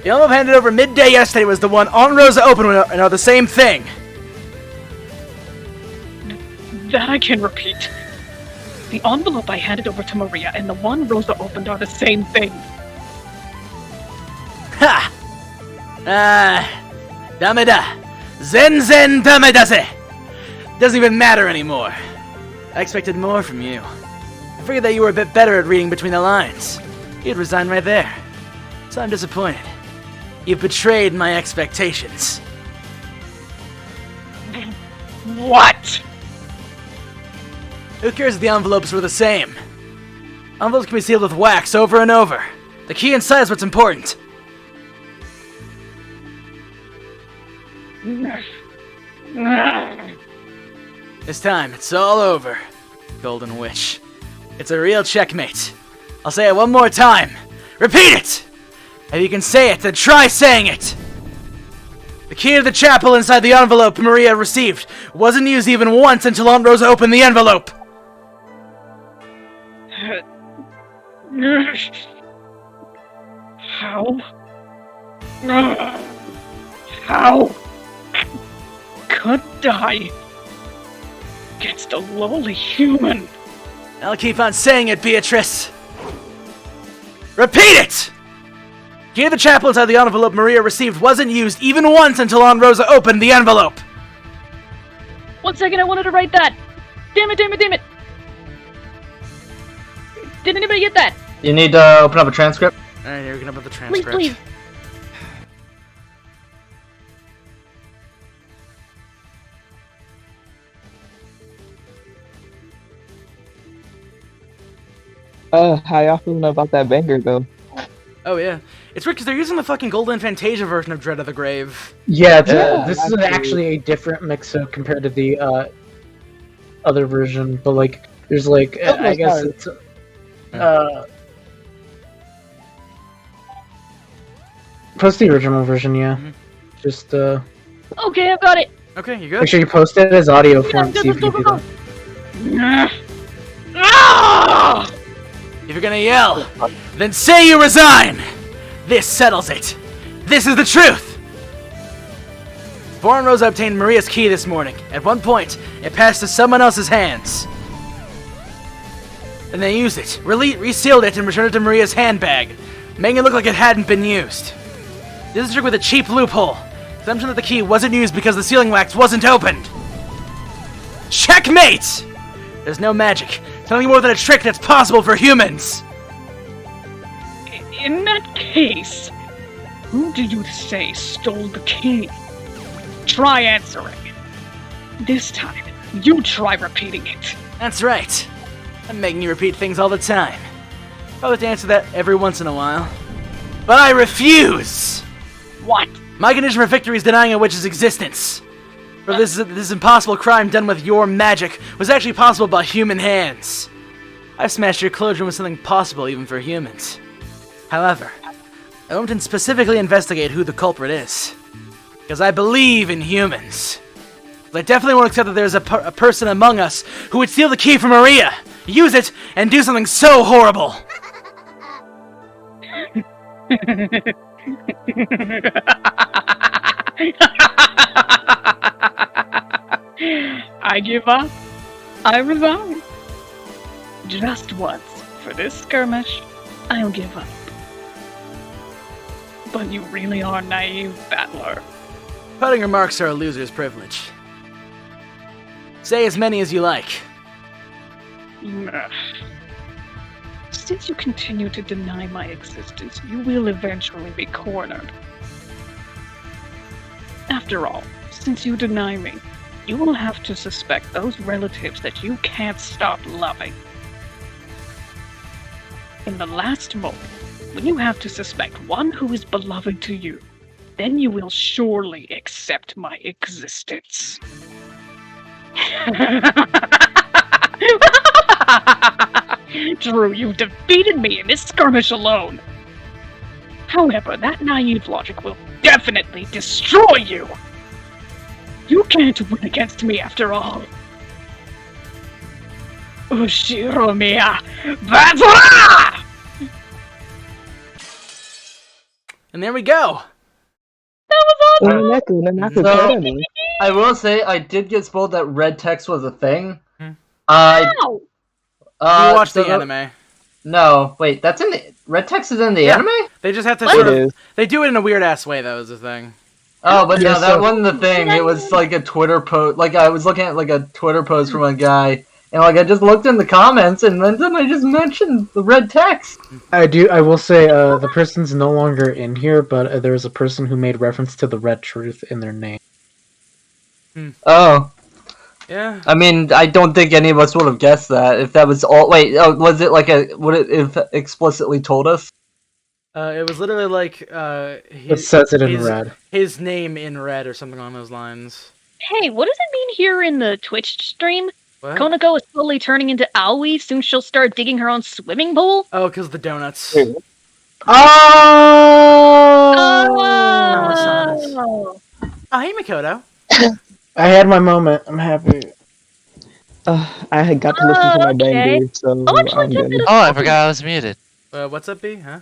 The envelope handed over midday yesterday was the one Aunt Rosa opened and are the same thing. That I can repeat. The envelope I handed over to Maria and the one Rosa opened are the same thing. Ha! Dameda. Zen damedase. Doesn't even matter anymore. I expected more from you. I figured that you were a bit better at reading between the lines. You'd resign right there. So I'm disappointed. You've betrayed my expectations. What? Who cares if the envelopes were the same? Envelopes can be sealed with wax over and over. The key inside is what's important. This time, it's all over, Golden Witch. It's a real checkmate. I'll say it one more time. Repeat it! If you can say it, then try saying it! The key to the chapel inside the envelope Maria received wasn't used even once until Aunt Rosa opened the envelope. How? How could I against a lowly human? I'll keep on saying it, Beatrice. Repeat it! Key to the chapel inside the envelope Maria received wasn't used even once until Aunt Rosa opened the envelope. 1 second, I wanted to write that. Damn it. Did anybody get that? You need to open up a transcript. Alright, here we can open the transcript. Please. How y'all feeling about that banger though? Oh yeah. It's weird because they're using the fucking Golden Fantasia version of Dread of the Grave. Yeah, this is actually a different mix-up compared to the other version, but like, there's like, I guess it's post the original version, yeah. Just Okay, I've got it. Okay, you good? make sure you post it as audio Yeah, form. See if you can do go. that. If you're gonna yell, then say you resign! This settles it. This is the truth! Aunt Rosa obtained Maria's key this morning. At one point, it passed to someone else's hands. Then they used it, resealed it, and returned it to Maria's handbag, making it look like it hadn't been used. This is a trick with a cheap loophole. Assumption that the key wasn't used because the sealing wax wasn't opened. Checkmate! There's no magic. It's nothing more than a trick that's possible for humans. In that case, who do you say stole the key? Try answering. This time, you try repeating it. That's right. I'm making you repeat things all the time. I'll have to answer that every once in a while. But I refuse! What? My condition for victory is denying a witch's existence. For this impossible crime done with your magic was actually possible by human hands. I've smashed your closure with something possible even for humans. However, I won't specifically investigate who the culprit is. Because I believe in humans. But I definitely won't accept that there's a person among us who would steal the key from Maria, use it, and do something so horrible. I give up. I resign. Just once, for this skirmish, I'll give up. But you really are naive, battler. Putting remarks are a loser's privilege. Say as many as you like. Since you continue to deny my existence, you will eventually be cornered. After all, since you deny me, you will have to suspect those relatives that you can't stop loving. In the last moment, when you have to suspect one who is beloved to you, then you will surely accept my existence. Drew, you defeated me in this skirmish alone. However, that naive logic will definitely destroy you. You can't win against me after all. Ushiromiya Batara! And there we go. So, I will say I did get spoiled that red text was a thing. Do you watch the anime? No, wait, that's in the red text is in the anime? They just have to sort of. They do it in a weird ass way, though, is the thing. Oh, but no, that wasn't the thing. It was like a Twitter post. Like I was looking at like a Twitter post from a guy, and like I just looked in the comments, and then somebody just mentioned the red text. I will say the person's no longer in here, but there was a person who made reference to the red truth in their name. Oh. Yeah. I mean, I don't think any of us would have guessed that if that was all. Wait, was it like a? Would it have explicitly told us? It was literally like It says it in red. His name in red or something along those lines. Hey, what does it mean here in the Twitch stream? What? Konako is slowly turning into Aoi. Soon she'll start digging her own swimming pool. Oh, because of the donuts. Oh! Oh, hey, Makoto. I had my moment. I'm happy. I had got to listen to my banger, so I'm good. Oh, I forgot I was muted. What's up, B? Huh?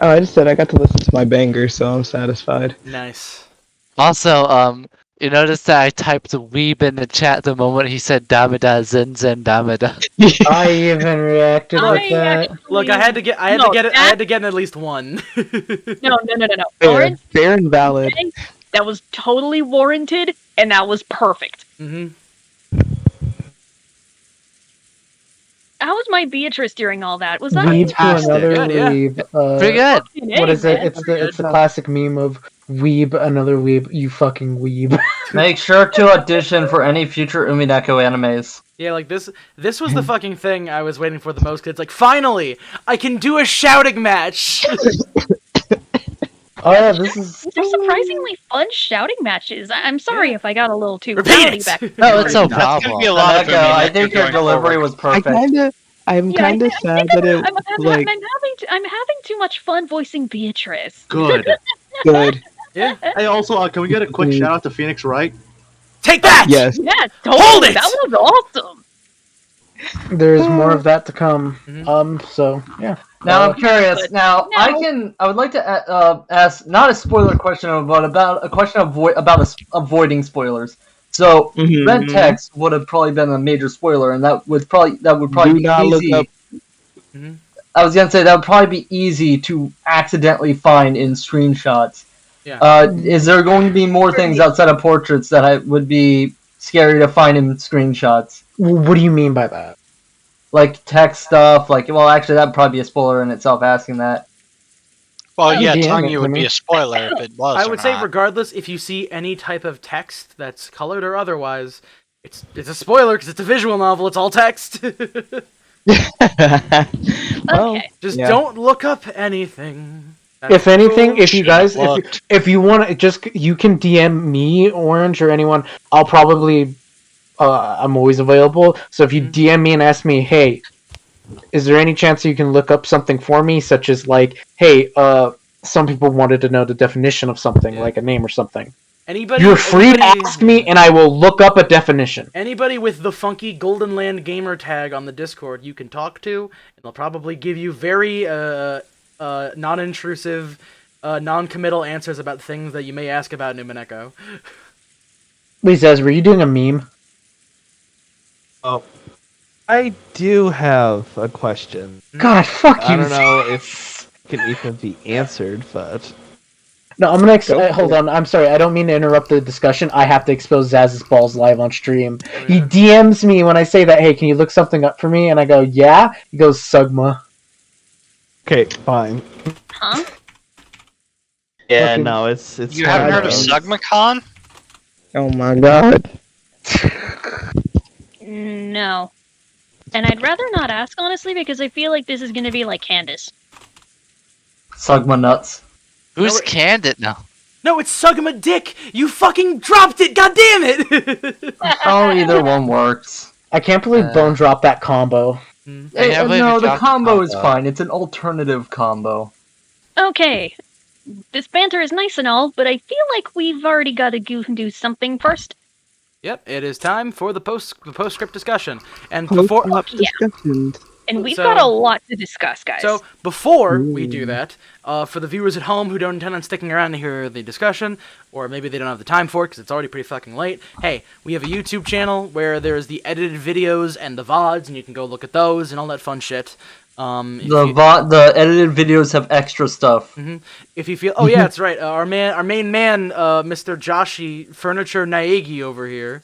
Oh, I just said I got to listen to my banger, so I'm satisfied. Nice. Also, you notice that I typed weeb in the chat the moment he said Damida Zen Zen Damida. I even reacted with that. Look, I had to get in at least one. No. Fair, fair and valid. That was totally warranted, and that was perfect. Mm-hmm. How was my Beatrice during all that? Was that Weeb to another weeb. Pretty good. What is it? It's the classic meme of weeb, another weeb, you fucking weeb. Make sure to audition for any future Umineko animes. Yeah, like this was the fucking thing I was waiting for the most. 'Cause it's like, finally, I can do a shouting match. Oh yeah, this is. These are surprisingly fun shouting matches. I'm sorry if I got a little too Repeat rowdy it! back. No, it's no That's gonna problem. be a lot of I think your delivery was perfect. I'm kind of sad that it like I'm having too much fun voicing Beatrice. Good. good. Yeah. Hey, also, can we get a quick shout out to Phoenix Wright? Take that! Yes. Yeah, totally. Hold it! That was awesome. There's more of that to come. So yeah. Now I'm curious. Now I would like to ask not a spoiler question, but about a question about avoiding spoilers. So red text would have probably been a major spoiler, and that would probably be easy. I was gonna say that would probably be easy to accidentally find in screenshots. Yeah. Is there going to be more things outside of portraits that would be scary to find in screenshots? What do you mean by that? like tech stuff. Like, well, actually, that'd probably be a spoiler in itself. Asking that. Well, yeah, DM telling it you to would me. be a spoiler if it was. I or would say, not. regardless, if you see any type of text that's colored or otherwise, it's a spoiler because it's a visual novel. It's all text. Well, Okay. Just yeah. don't look up anything. If anything, if you Should've guys, looked. if you want to, just you can DM me, Orange, or anyone. I'll probably, I'm always available. So if you DM me and ask me, hey, is there any chance you can look up something for me, such as like, hey, some people wanted to know the definition of something, like a name or something. You're free to ask me, and I will look up a definition. Anybody with the funky Golden Land Gamer tag on the Discord you can talk to, and they'll probably give you very non-intrusive, non-committal answers about things that you may ask about in Umineko. Wait, Zaz, were you doing a meme? Oh, I do have a question. God, fuck I you. don't know if it can even be answered, but No, I'm gonna hold on. I'm sorry. I don't mean to interrupt the discussion. I have to expose Zaz's balls live on stream. He DMs me when I say that. Hey, can you look something up for me? And I go, yeah. He goes, Sugma. okay, fine. Huh? Yeah, Fucking- no, it's You haven't heard of Sugma? SugmaCon? Oh my god. No. And I'd rather not ask, honestly, because I feel like this is gonna be like Candace. Sugma nuts. Who's Candid now? No, it's Sugma Dick! You fucking dropped it! God damn it! Oh, either one works. I can't believe Bone dropped that combo. No, the combo is fine. It's an alternative combo. Okay. This banter is nice and all, but I feel like we've already got to go and do something first. Yep, it is time for the postscript discussion. And Post-op Yeah. discussions. And we've So- got a lot to discuss, guys. So, before we do that, for the viewers at home who don't intend on sticking around to hear the discussion, or maybe they don't have the time for it because it's already pretty fucking late, hey, we have a YouTube channel where there's the edited videos and the VODs, and you can go look at those and all that fun shit. The edited videos have extra stuff. If you feel, oh yeah, that's right. Our main man, Mr. Joshi Furniture Naegi over here,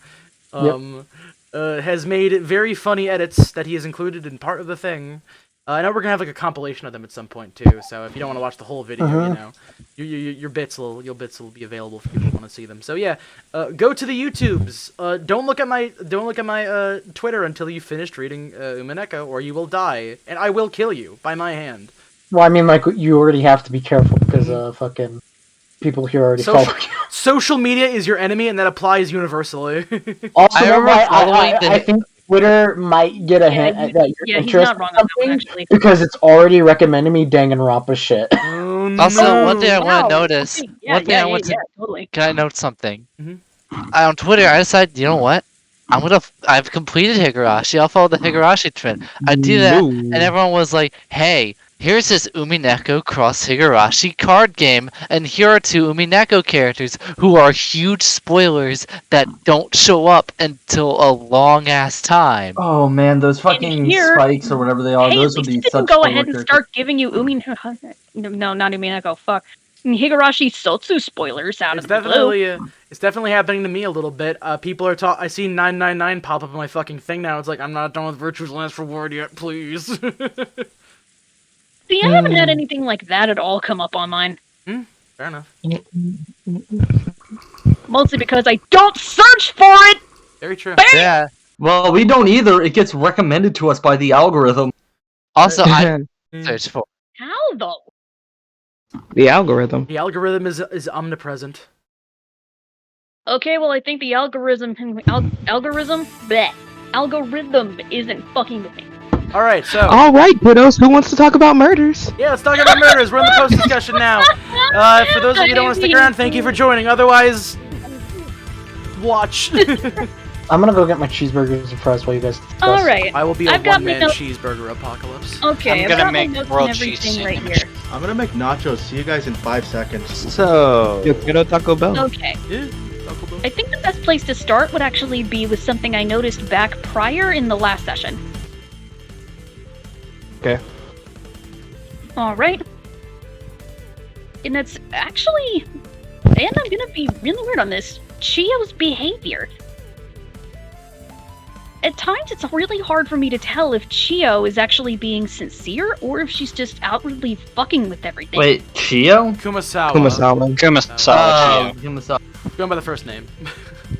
has made very funny edits that he has included in part of the thing. I know we're gonna have like a compilation of them at some point too. So if you don't want to watch the whole video, you know, your bits will be available for people who want to see them. So yeah, go to the YouTubes. Don't look at my Twitter until you finished reading Umineko, or you will die, and I will kill you by my hand. Well, I mean, like, you already have to be careful because fucking people here already So, follow. social media is your enemy, and that applies universally. Also, I remember following I think Twitter might get a hint at that you're he's interested not wrong in on that one, something actually. because it's already recommended me Danganronpa shit. Also, one thing I want to notice. Totally. Can I note something? Mhm. On Twitter, I decided, you know what? I've completed Higurashi. I'll follow the Higurashi trend. I do that, and everyone was like, "Hey, here's this Umineko Cross Higurashi card game, and here are two Umineko characters who are huge spoilers that don't show up until a long ass time." Oh man, those fucking here- spikes or whatever they are, Hey, those at would least be it didn't such go spoiler ahead and characters. start giving you no, not Umineko, fuck. Higurashi Sotsu spoilers out It's of the blue. definitely it's definitely happening to me a little bit. People are I see 999 pop up on my fucking thing now. It's like, I'm not done with Virtue's Last Reward yet, please. See, I haven't had anything like that at all come up on mine. Fair enough. Mostly because I don't search for it! Very true. Yeah. Well, we don't either. It gets recommended to us by the algorithm. Also, I search for. How though? The algorithm. The algorithm is omnipresent. Okay, well I think the algorithm isn't fucking with me. Alright, so Alright, kiddos, who wants to talk about murders? yeah, let's talk about murders. We're in the post discussion now. For those of you who don't want to stick around, thank you for joining. Otherwise, watch. I'm gonna go get my cheeseburgers and fries while you guys discuss. Alright. I will be a I've got my one-man notes- cheeseburger apocalypse. Okay, I'm I've gonna got my make notes grilled and cheese everything right sandwich. here. I'm gonna make nachos. See you guys in 5 seconds. So, Yo, quiero Taco Bell. Okay. Yeah. I think the best place to start would actually be with something I noticed back prior in the last session. okay. Alright. And it's actually, and I'm gonna be really weird on this, Chio's behavior. At times, it's really hard for me to tell if Chio is actually being sincere or if she's just outwardly fucking with everything. Wait, Chio? Kumasawa. Kumasawa. Going by the first name.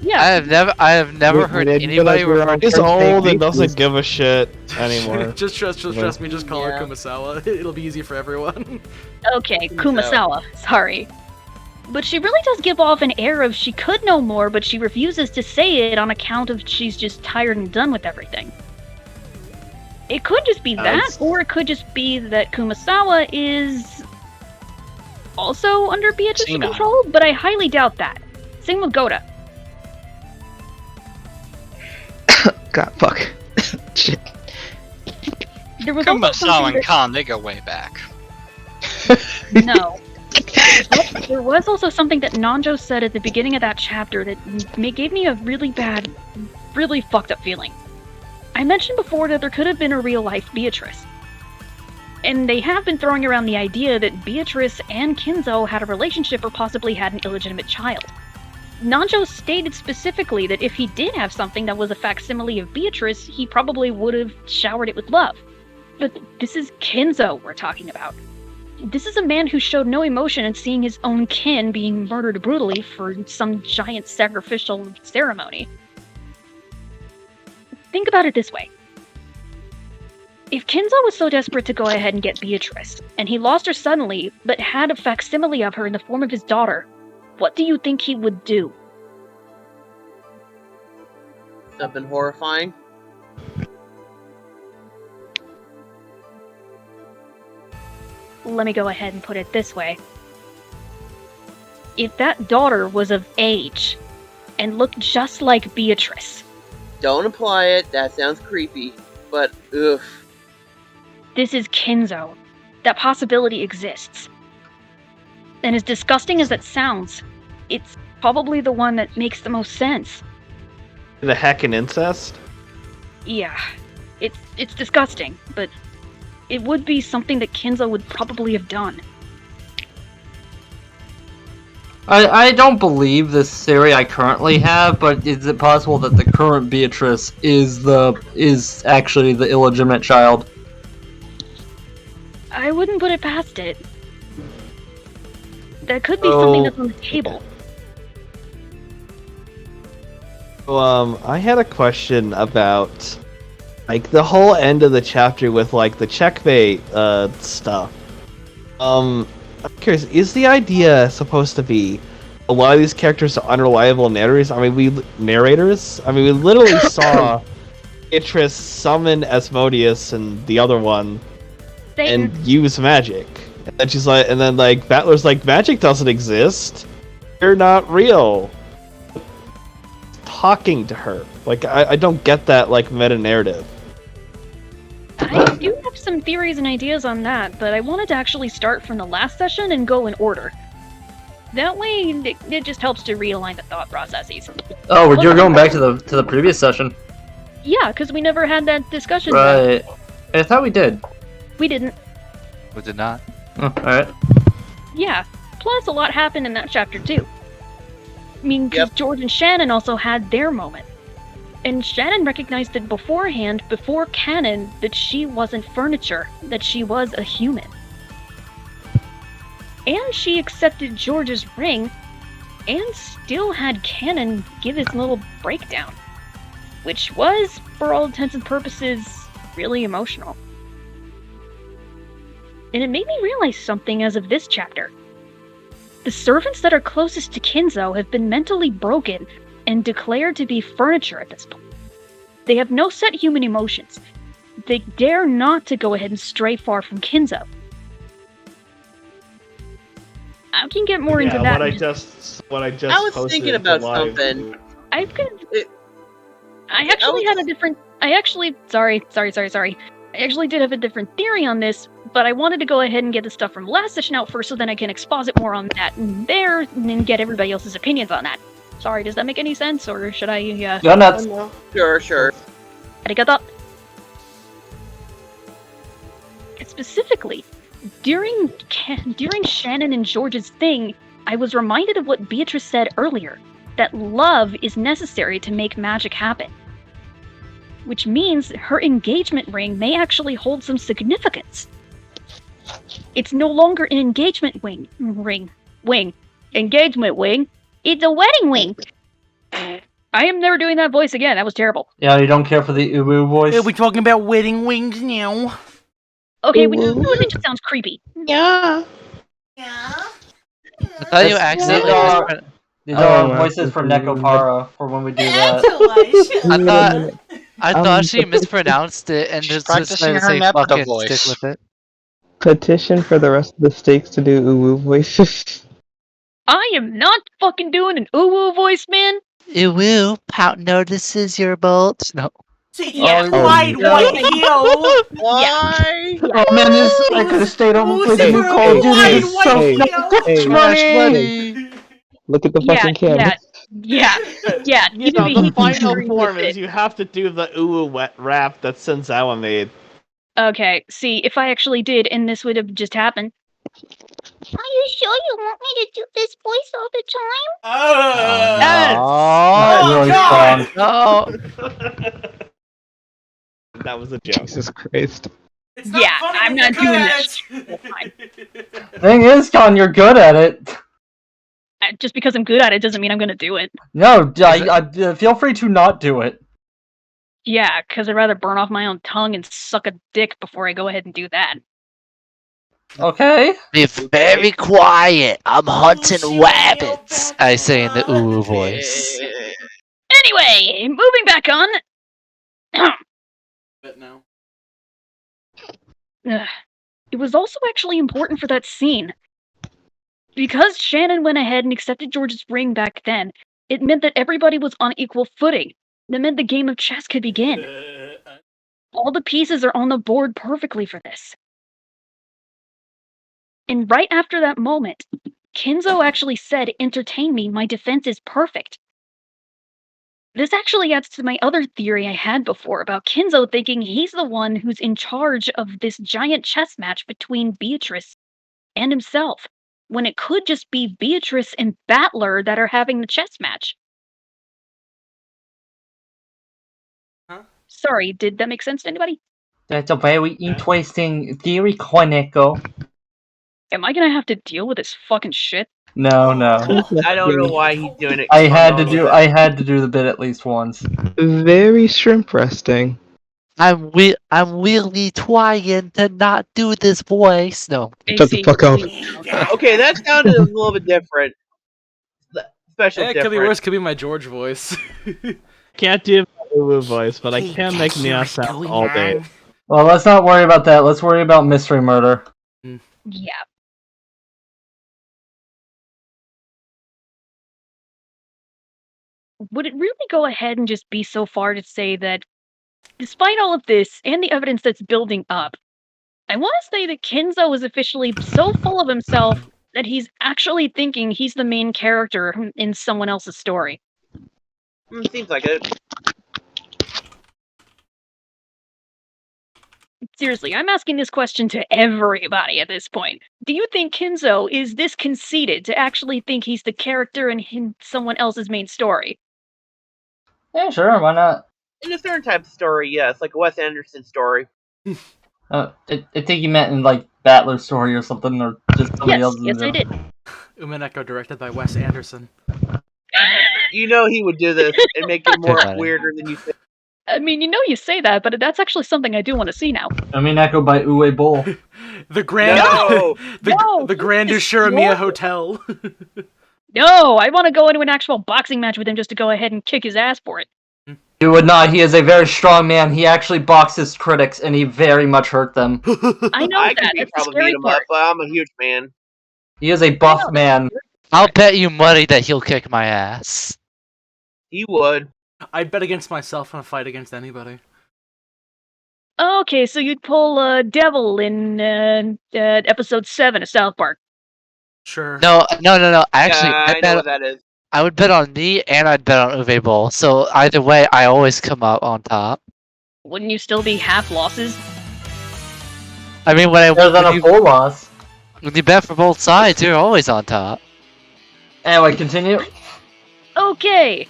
Yeah. I have never heard anybody refer He's old and doesn't give a shit anymore. just trust me, just call her Kumasawa. It'll be easy for everyone. Okay, Kumasawa. Sorry. But she really does give off an air of she could know more, but she refuses to say it on account of she's just tired and done with everything. It could just be that, or it could just be that Kumasawa is also under Beatrice's control, but I highly doubt that. Same with Goda. God, fuck. Shit. There was also Kumasawa something and Khan, they go way back. No. But there was also something that Nanjo said at the beginning of that chapter that gave me a really bad, really fucked up feeling. I mentioned before that there could have been a real-life Beatrice. And they have been throwing around the idea that Beatrice and Kinzo had a relationship or possibly had an illegitimate child. Nanjo stated specifically that if he did have something that was a facsimile of Beatrice, he probably would have showered it with love. But this is Kinzo we're talking about. This is a man who showed no emotion at seeing his own kin being murdered brutally for some giant sacrificial ceremony. Think about it this way. If Kinzo was so desperate to go ahead and get Beatrice, and he lost her suddenly, but had a facsimile of her in the form of his daughter, what do you think he would do? Something horrifying. Let me go ahead and put it this way. If that daughter was of age, and looked just like Beatrice... Don't apply it, that sounds creepy, but ugh. This is Kinzo. That possibility exists. And as disgusting as that sounds, it's probably the one that makes the most sense. The heckin' incest? Yeah, it's disgusting, but it would be something that Kinzo would probably have done. I don't believe this theory I currently have, but is it possible that the current Beatrice is actually the illegitimate child? I wouldn't put it past it. That could be something that's on the table. I had a question about, like, the whole end of the chapter with, like, the checkmate, stuff. I'm curious, is the idea supposed to be a lot of these characters are unreliable narrators? I mean, we literally saw Beatrice summon Asmodeus and the other one and use magic. And then she's like, Battler's like, magic doesn't exist. You're not real. Talking to her. Like, I don't get that, like, meta-narrative. I do have some theories and ideas on that, but I wanted to actually start from the last session and go in order. That way, it just helps to realign the thought processes. Oh, you're going back to the previous session. Yeah, because we never had that discussion. Right. I thought we did. We didn't. We did not. Oh, alright. Yeah. Plus, a lot happened in that chapter, too. I mean, because George and Shannon also had their moment. And Shannon recognized it beforehand, before canon, that she wasn't furniture, that she was a human. And she accepted George's ring, and still had canon give his little breakdown. Which was, for all intents and purposes, really emotional. And it made me realize something as of this chapter. The servants that are closest to Kinzo have been mentally broken and declared to be furniture at this point. They have no set human emotions. They dare not to go ahead and stray far from Kinzo. I can get more into that. What I just I was thinking about something. I actually had a different... Sorry. I actually did have a different theory on this, but I wanted to go ahead and get the stuff from last session out first so then I can exposit more on that and there, and then get everybody else's opinions on that. Sorry, does that make any sense, or should I, Yeah, nuts. Sure. Arigato. Specifically, during Shannon and George's thing, I was reminded of what Beatrice said earlier, that love is necessary to make magic happen. which means her engagement ring may actually hold some significance. It's no longer an engagement engagement wing. It's a wedding wing. I am never doing that voice again. That was terrible. Yeah, you don't care for the uwu voice? We're talking about wedding wings now. Okay, when you do it, it just sounds creepy. Yeah. I thought you accidentally These are voices for Nekopara for when we do that. I thought she mispronounced it and just practicing decided to her say Nepta fuck it, voice. stick with it. Petition for the rest of the stakes to do uwu voices. I am not fucking doing an uwu voice, man. Uwu, Pout notices your bolt. No. Yeah. Why? Why? Oh man, I could have stayed home and played the new Call of Duty. This is so much money. Look at the fucking camera. Yeah. You know, the final form is you have to do the uwu wet rap that Senzawa made. Okay, see, if I actually did, and this would have just happened. Are you sure you want me to do this voice all the time? Yes! No. That was a joke. Jesus Christ. Yeah, I'm not doing this. Thing is, Con, you're good at it. Just because I'm good at it doesn't mean I'm gonna do it. No, feel free to not do it. Yeah, because I'd rather burn off my own tongue and suck a dick before I go ahead and do that. Okay. Be very quiet. I'm hunting rabbits. I say in the uwu voice. Anyway, moving back on. It was also actually important for that scene. Because Shannon went ahead and accepted George's ring back then, it meant that everybody was on equal footing. That meant the game of chess could begin. All the pieces are on the board perfectly for this. And right after that moment, Kinzo actually said, "Entertain me, my defense is perfect." This actually adds to my other theory I had before about Kinzo thinking he's the one who's in charge of this giant chess match between Beatrice and himself, when it could just be Beatrice and Battler that are having the chess match. Huh? Sorry, did that make sense to anybody? That's a very interesting theory, Koneko. Am I gonna have to deal with this fucking shit? No. I don't know why he's doing it. I had to do the bit at least once. Very shrimp resting. I'm really trying to not do this voice. No. Shut the fuck up. Okay, that sounded a little bit different. Special It could be worse. Could be my George voice. Can't do my uwu voice, but I can make Nia sound all day. Well, let's not worry about that. Let's worry about mystery murder. Yeah. Would it really go ahead and just be so far to say that, despite all of this and the evidence that's building up, I want to say that Kinzo is officially so full of himself that he's actually thinking he's the main character in someone else's story. Seems like it. Seriously, I'm asking this question to everybody at this point. Do you think Kinzo is this conceited to actually think he's the character in someone else's main story? Yeah, sure, why not? In a certain type of story, yes, like a Wes Anderson story. I think you meant in like Battler's story or something, or just somebody else's. Yes, I did. Umineko, directed by Wes Anderson. You know he would do this and make it more weirder than you think. I mean, you say that, but that's actually something I do want to see now. Umineko by Uwe Boll. The Grand No! the Grand Ushuramiya Hotel. No, I want to go into an actual boxing match with him just to go ahead and kick his ass for it. You would not. He is a very strong man. He actually boxed his critics, and he very much hurt them. I know I that. could It's the probably scary beat him up, part. but I'm a huge man. He is a buff man. I'll bet you money that he'll kick my ass. He would. I'd bet against myself in a fight against anybody. Okay, so you'd pull Devil in episode 7 of South Park. Sure. No. Actually, I know what that is. I would bet on me and I'd bet on Uwe Boll. So either way, I always come out on top. Wouldn't you still be half losses? I mean, when a full loss. When you bet for both sides, you're always on top. Anyway, continue. Okay.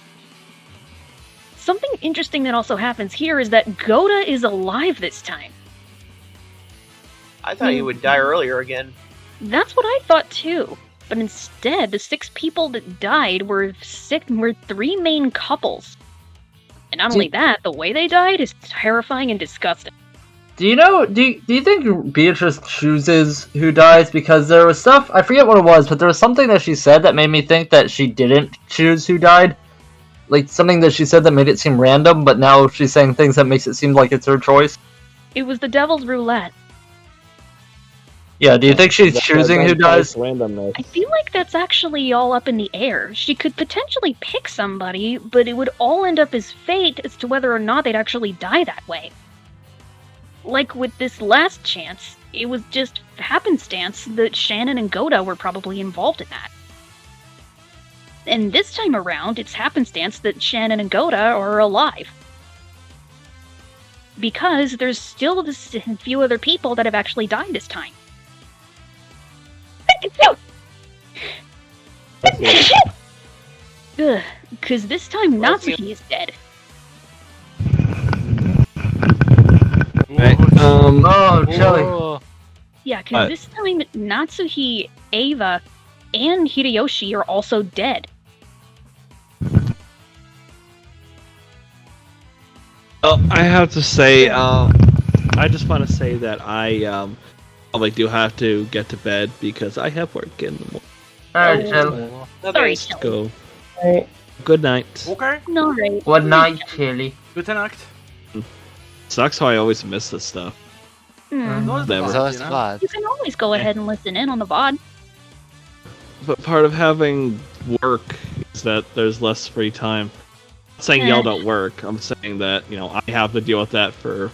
something interesting that also happens here is that Goda is alive this time. I thought he would die earlier again. That's what I thought too. But instead, the 6 people that died were 3 main couples. And not only that, the way they died is terrifying and disgusting. Do you think Beatrice chooses who dies? Because there was stuff, I forget what it was, but there was something that she said that made me think that she didn't choose who died. Like, something that she said that made it seem random, but now she's saying things that makes it seem like it's her choice. It was the devil's roulette. Yeah, do you think she's choosing who dies? Randomness. I feel like that's actually all up in the air. She could potentially pick somebody, but it would all end up as fate as to whether or not they'd actually die that way. Like with this last chance, it was just happenstance that Shannon and Goda were probably involved in that. And this time around, it's happenstance that Shannon and Goda are alive. Because there's still a few other people that have actually died this time. Because this time Natsuki is dead. Right. Oh, Chili. Yeah, because this time Natsuki, Ava, and Hideyoshi are also dead. Well, I have to say, I just want to say that I probably do have to get to bed because I have work in the morning. Alright, Chili. Sorry, Let's go. Alright. Good night. Okay. No, right. Good night, Chili. Gute Nacht. Sucks how I always miss this stuff. Never. It's always fun. You can always go ahead and listen in on the VOD. But part of having work is that there's less free time. I'm not saying y'all don't work. I'm saying that, I have to deal with that for...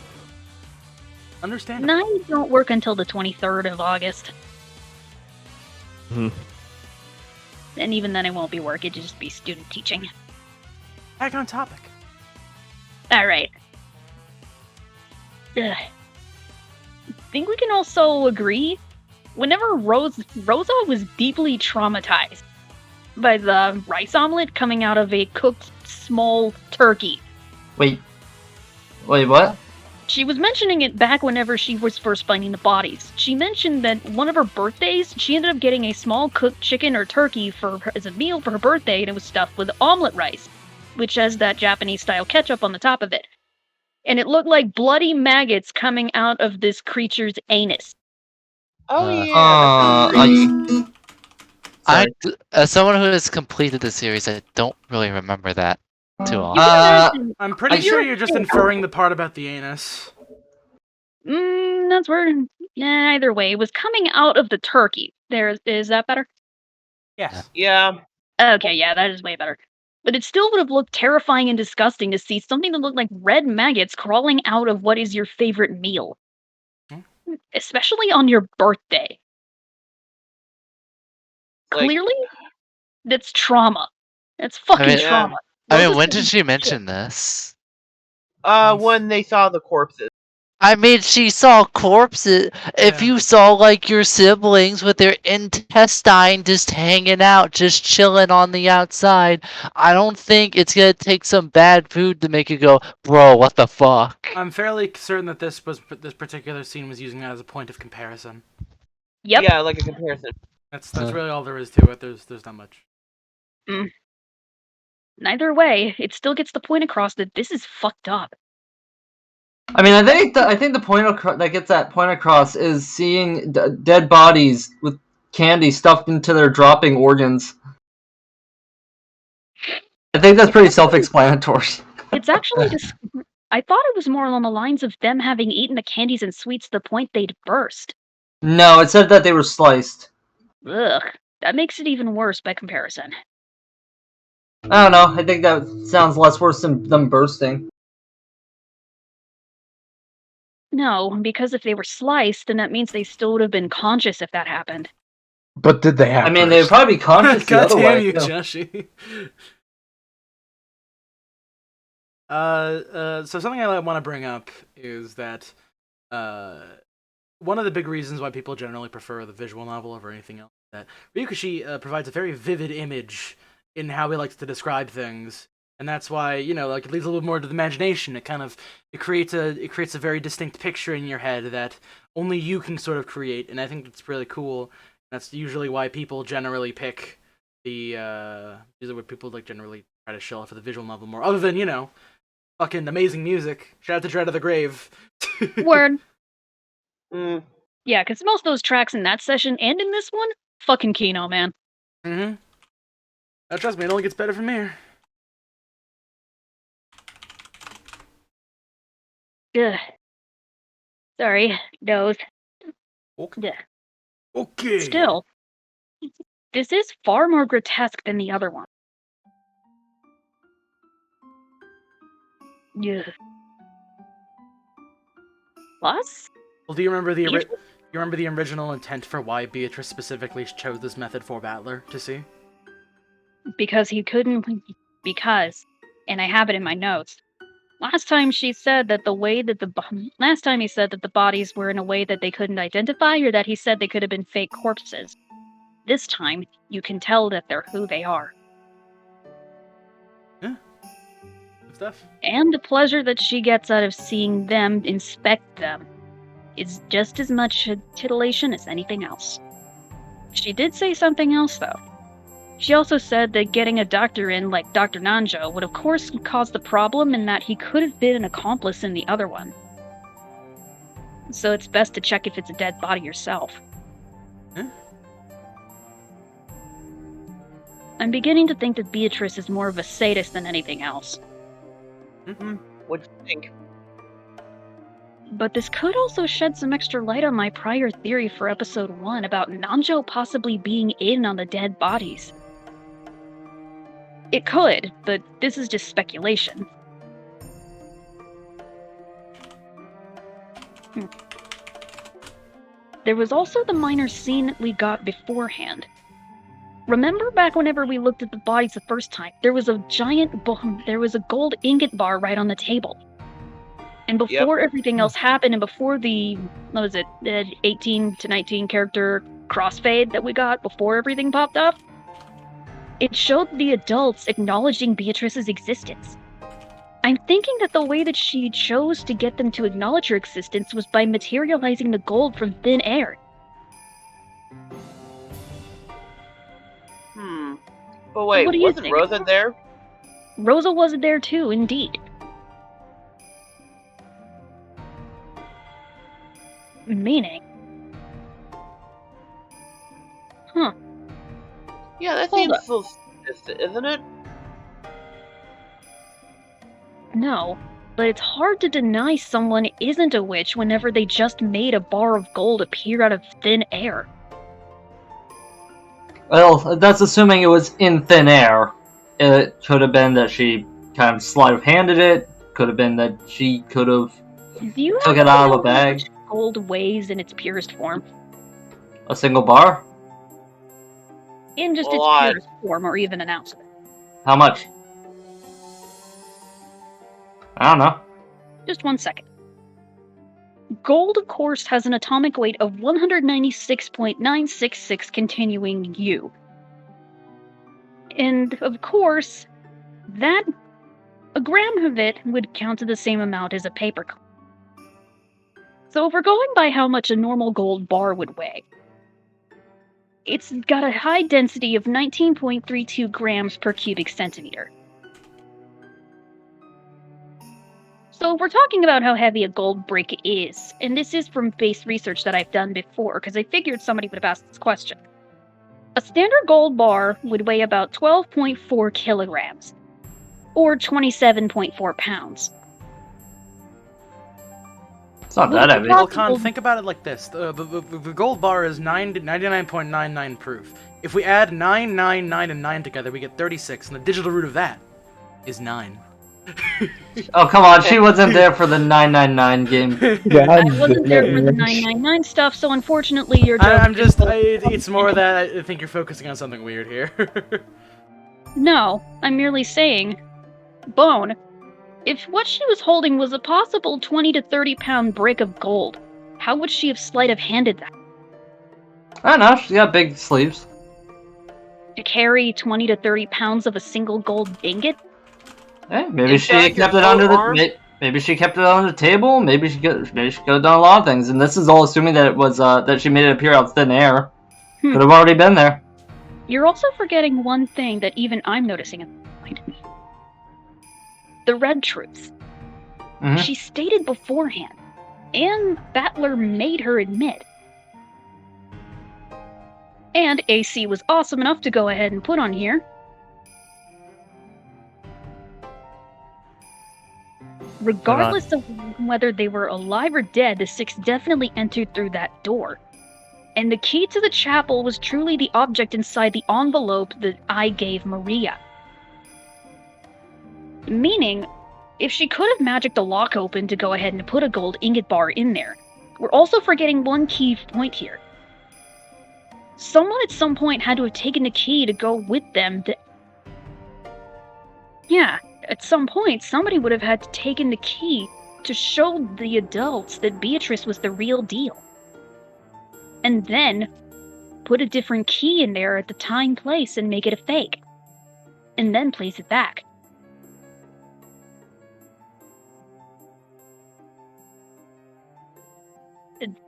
Understandable. And I don't work until the 23rd of August. Mhm. And even then it won't be work, it'll just be student teaching. Back on topic. Alright. I think we can also agree, whenever Rosa was deeply traumatized by the rice omelet coming out of a cooked small turkey. Wait, what? She was mentioning it back whenever she was first finding the bodies. She mentioned that one of her birthdays, she ended up getting a small cooked chicken or turkey as a meal for her birthday, and it was stuffed with omelet rice, which has that Japanese-style ketchup on the top of it. And it looked like bloody maggots coming out of this creature's anus. Oh yeah. As someone who has completed the series, I don't really remember that too often. I'm pretty sure you're just inferring the part about the anus. That's weird. Either way, it was coming out of the turkey. Is that better? Yes. Yeah. Okay, yeah, that is way better. But it still would have looked terrifying and disgusting to see something that looked like red maggots crawling out of what is your favorite meal. Especially on your birthday. Clearly, that's trauma. That's fucking trauma. When did she mention this? When they saw the corpses. She saw corpses. If you saw, your siblings with their intestine just hanging out, just chilling on the outside, I don't think it's gonna take some bad food to make you go, bro, what the fuck? I'm fairly certain that this particular scene was using that as a point of comparison. Yep. Yeah, like a comparison. That's really all there is to it. There's not much. Neither way, it still gets the point across that this is fucked up. I mean, I think the point that gets that point across is seeing dead bodies with candy stuffed into their dropping organs. I think that's pretty self-explanatory. It's actually just... I thought it was more along the lines of them having eaten the candies and sweets to the point they'd burst. No, it said that they were sliced. Ugh, that makes it even worse by comparison. I don't know. I think that sounds less worse than them bursting. No, because if they were sliced, then that means they still would have been conscious if that happened. But did they have? I mean, they'd probably be conscious the other way. you, Joshi. So something I want to bring up is that one of the big reasons why people generally prefer the visual novel over anything else is that Ryukishi provides a very vivid image in how he likes to describe things, and that's why like it leaves a little more to the imagination. It creates a very distinct picture in your head that only you can sort of create, and I think it's really cool. That's usually why people generally pick these are what people like generally try to show off at the visual level more, other than fucking amazing music. Shout out to Dread of the Grave. Word. Mm. Yeah, because most of those tracks in that session and in this one, fucking Kino, man. Mm-hmm. Trust me, it only gets better from here. Ugh. Sorry, nose. Okay. Ugh. Okay. Still, this is far more grotesque than the other one. Yeah. Plus, Well, do you remember the original intent for why Beatrice specifically chose this method for Battler to see? because he couldn't. Because, and I have it in my notes. Last time he said that the bodies were in a way that they couldn't identify, or that he said they could have been fake corpses. This time, you can tell that they're who they are. Yeah. Good stuff. And the pleasure that she gets out of seeing them inspect them is just as much a titillation as anything else. She did say something else, though. She also said that getting a doctor in like Dr. Nanjo would of course cause the problem, and that he could have been an accomplice in the other one. So it's best to check if it's a dead body yourself. Huh? I'm beginning to think that Beatrice is more of a sadist than anything else. Mm-hmm. What do you think? But this could also shed some extra light on my prior theory for episode 1 about Nanjo possibly being in on the dead bodies. It could, but this is just speculation. There was also the minor scene that we got beforehand. Remember back whenever we looked at the bodies the first time, there was a gold ingot bar right on the table. And before everything else happened, and before the 18 to 19 character crossfade that we got before everything popped up, it showed the adults acknowledging Beatrice's existence. I'm thinking that the way that she chose to get them to acknowledge her existence was by materializing the gold from thin air. But wait, What do you wasn't think? Rosa there? Rosa wasn't there too, indeed. Meaning? Huh. Yeah, that Hold seems up. so distant, isn't it? No, but it's hard to deny someone isn't a witch whenever they just made a bar of gold appear out of thin air. Well, that's assuming it was in thin air. It could have been that she kind of sleight of handed it. Could have been that she could have Do you took happen it to out of know a bag. how much gold weighs in its purest form? A single bar? In just A its lot. purest form, or even an ounce of it. How much? I don't know. Just 1 second. Gold, of course, has an atomic weight of 196.966 continuing U. And, of course, a gram of it would count to the same amount as a paper coin. So if we're going by how much a normal gold bar would weigh, it's got a high density of 19.32 grams per cubic centimeter. So we're talking about how heavy a gold brick is, and this is from base research that I've done before, because I figured somebody would have asked this question. A standard gold bar would weigh about 12.4 kilograms, or 27.4 pounds. It's not that heavy. Well, Con, think about it like this. The gold bar is 99.99 proof. If we add 9, 9, 9, and 9 together, we get 36, and the digital root of that is 9. Oh, come on, she wasn't there for the 999 game. I wasn't there for the 999 stuff, so unfortunately your joke... It's more that I think you're focusing on something weird here. No, I'm merely saying... Bone, if what she was holding was a possible 20 to 30 pound brick of gold, how would she have sleight of handed that? I don't know, she's got big sleeves. To carry 20 to 30 pounds of a single gold ingot? Maybe In she fact, kept there's it under no the arm. maybe she kept it on the table. Maybe she could have done a lot of things. And this is all assuming that it was that she made it appear out of thin air. Could have already been there. You're also forgetting one thing that even I'm noticing at this point. The red truths. Mhm. She stated beforehand, and Battler made her admit. And AC was awesome enough to go ahead and put on here. Regardless of whether they were alive or dead, the six definitely entered through that door. And the key to the chapel was truly the object inside the envelope that I gave Maria. Meaning, if she could have magicked the lock open to go ahead and put a gold ingot bar in there, we're also forgetting one key point here. Someone at some point had to have taken the key to go with them to... Yeah, at some point, somebody would have had to taken the key to show the adults that Beatrice was the real deal. And then put a different key in there at the time place and make it a fake. And then place it back.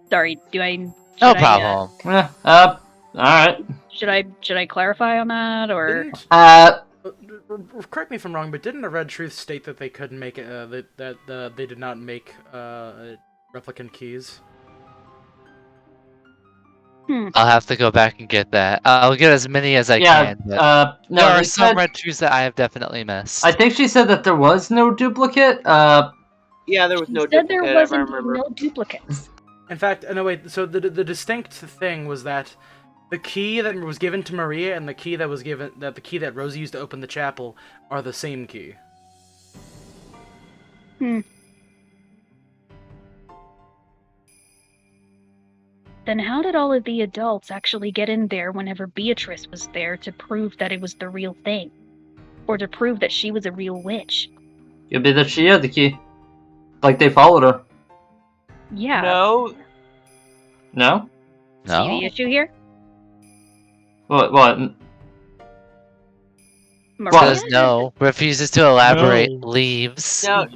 Sorry, No should problem. Alright. Should I clarify on that, or? Correct me if I'm wrong, but didn't the Red Truth state that they couldn't make it, that they did not make replicant keys? I'll have to go back and get that. I'll get as many as I can. But no, there are they some said- red truths that I have definitely missed. I think she said that there was no duplicate. Yeah, there was no Said duplicate. there I wasn't remember. no duplicates. In fact, no wait. So the distinct thing was that the key that was given to Maria and the key that was given the key that Rosie used to open the chapel are the same key. Then how did all of the adults actually get in there whenever Beatrice was there to prove that it was the real thing? Or to prove that she was a real witch? Could be that she had the key. Like they followed her. Yeah. No. No? See the issue here? What? Says no, refuses to elaborate, leaves. No.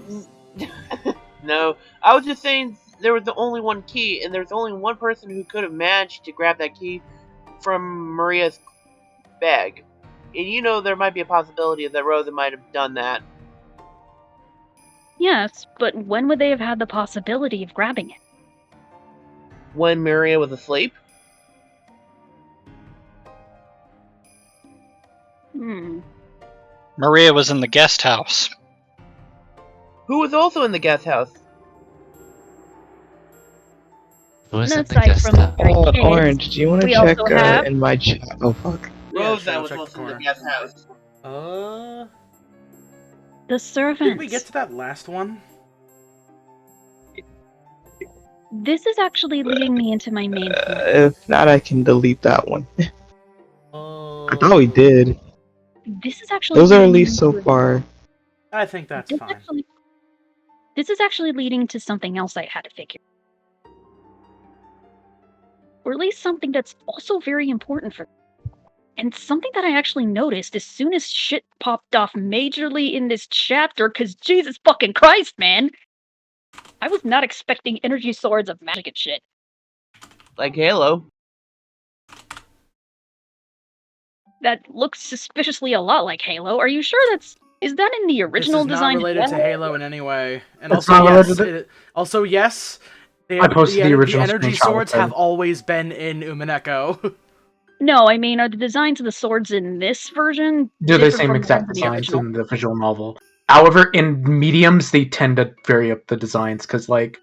No. I was just saying there was only one key, and there's only one person who could have managed to grab that key from Maria's bag. And you know there might be a possibility that Rosa might have done that. Yes, but when would they have had the possibility of grabbing it? When Maria was asleep? Maria was in the guest house. Who was also in the guest house? Who's in the guest house? Orange, do you want to check in my chat? Oh, fuck. Rosa was also in the guest house. The servants. Did we get to that last one? This is actually leading me into my main point. If not, I can delete that one. I thought we did. This is actually. Those are at least so far. I think that's fine. This is actually leading to something else I had to figure. Or at least something that's also very important for me. And something that I actually noticed as soon as shit popped off majorly in this chapter, cause Jesus fucking Christ, man! I was not expecting energy swords of magic and shit. Like Halo. That looks suspiciously a lot like Halo. Are you sure is that in the original This is design? not related as to well? Halo in any way. And It's also, not yes, related also, yes, I posted the original energy screenshot swords with have them. always been in Umineko. No, I mean, are the designs of the swords in this version They're the different same from exact ones in the designs original? in the visual novel. However, in mediums, they tend to vary up the designs because, like,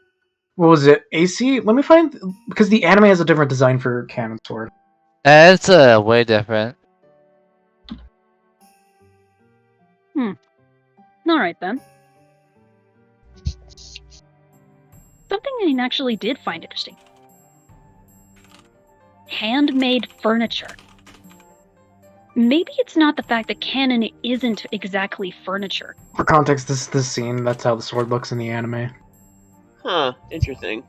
what was it? AC? Let me find because the anime has a different design for cannon sword. It's way different. Alright then. Something I actually did find interesting. Handmade furniture. Maybe it's not the fact that canon isn't exactly furniture. For context, this is the scene. That's how the sword looks in the anime. Huh, interesting.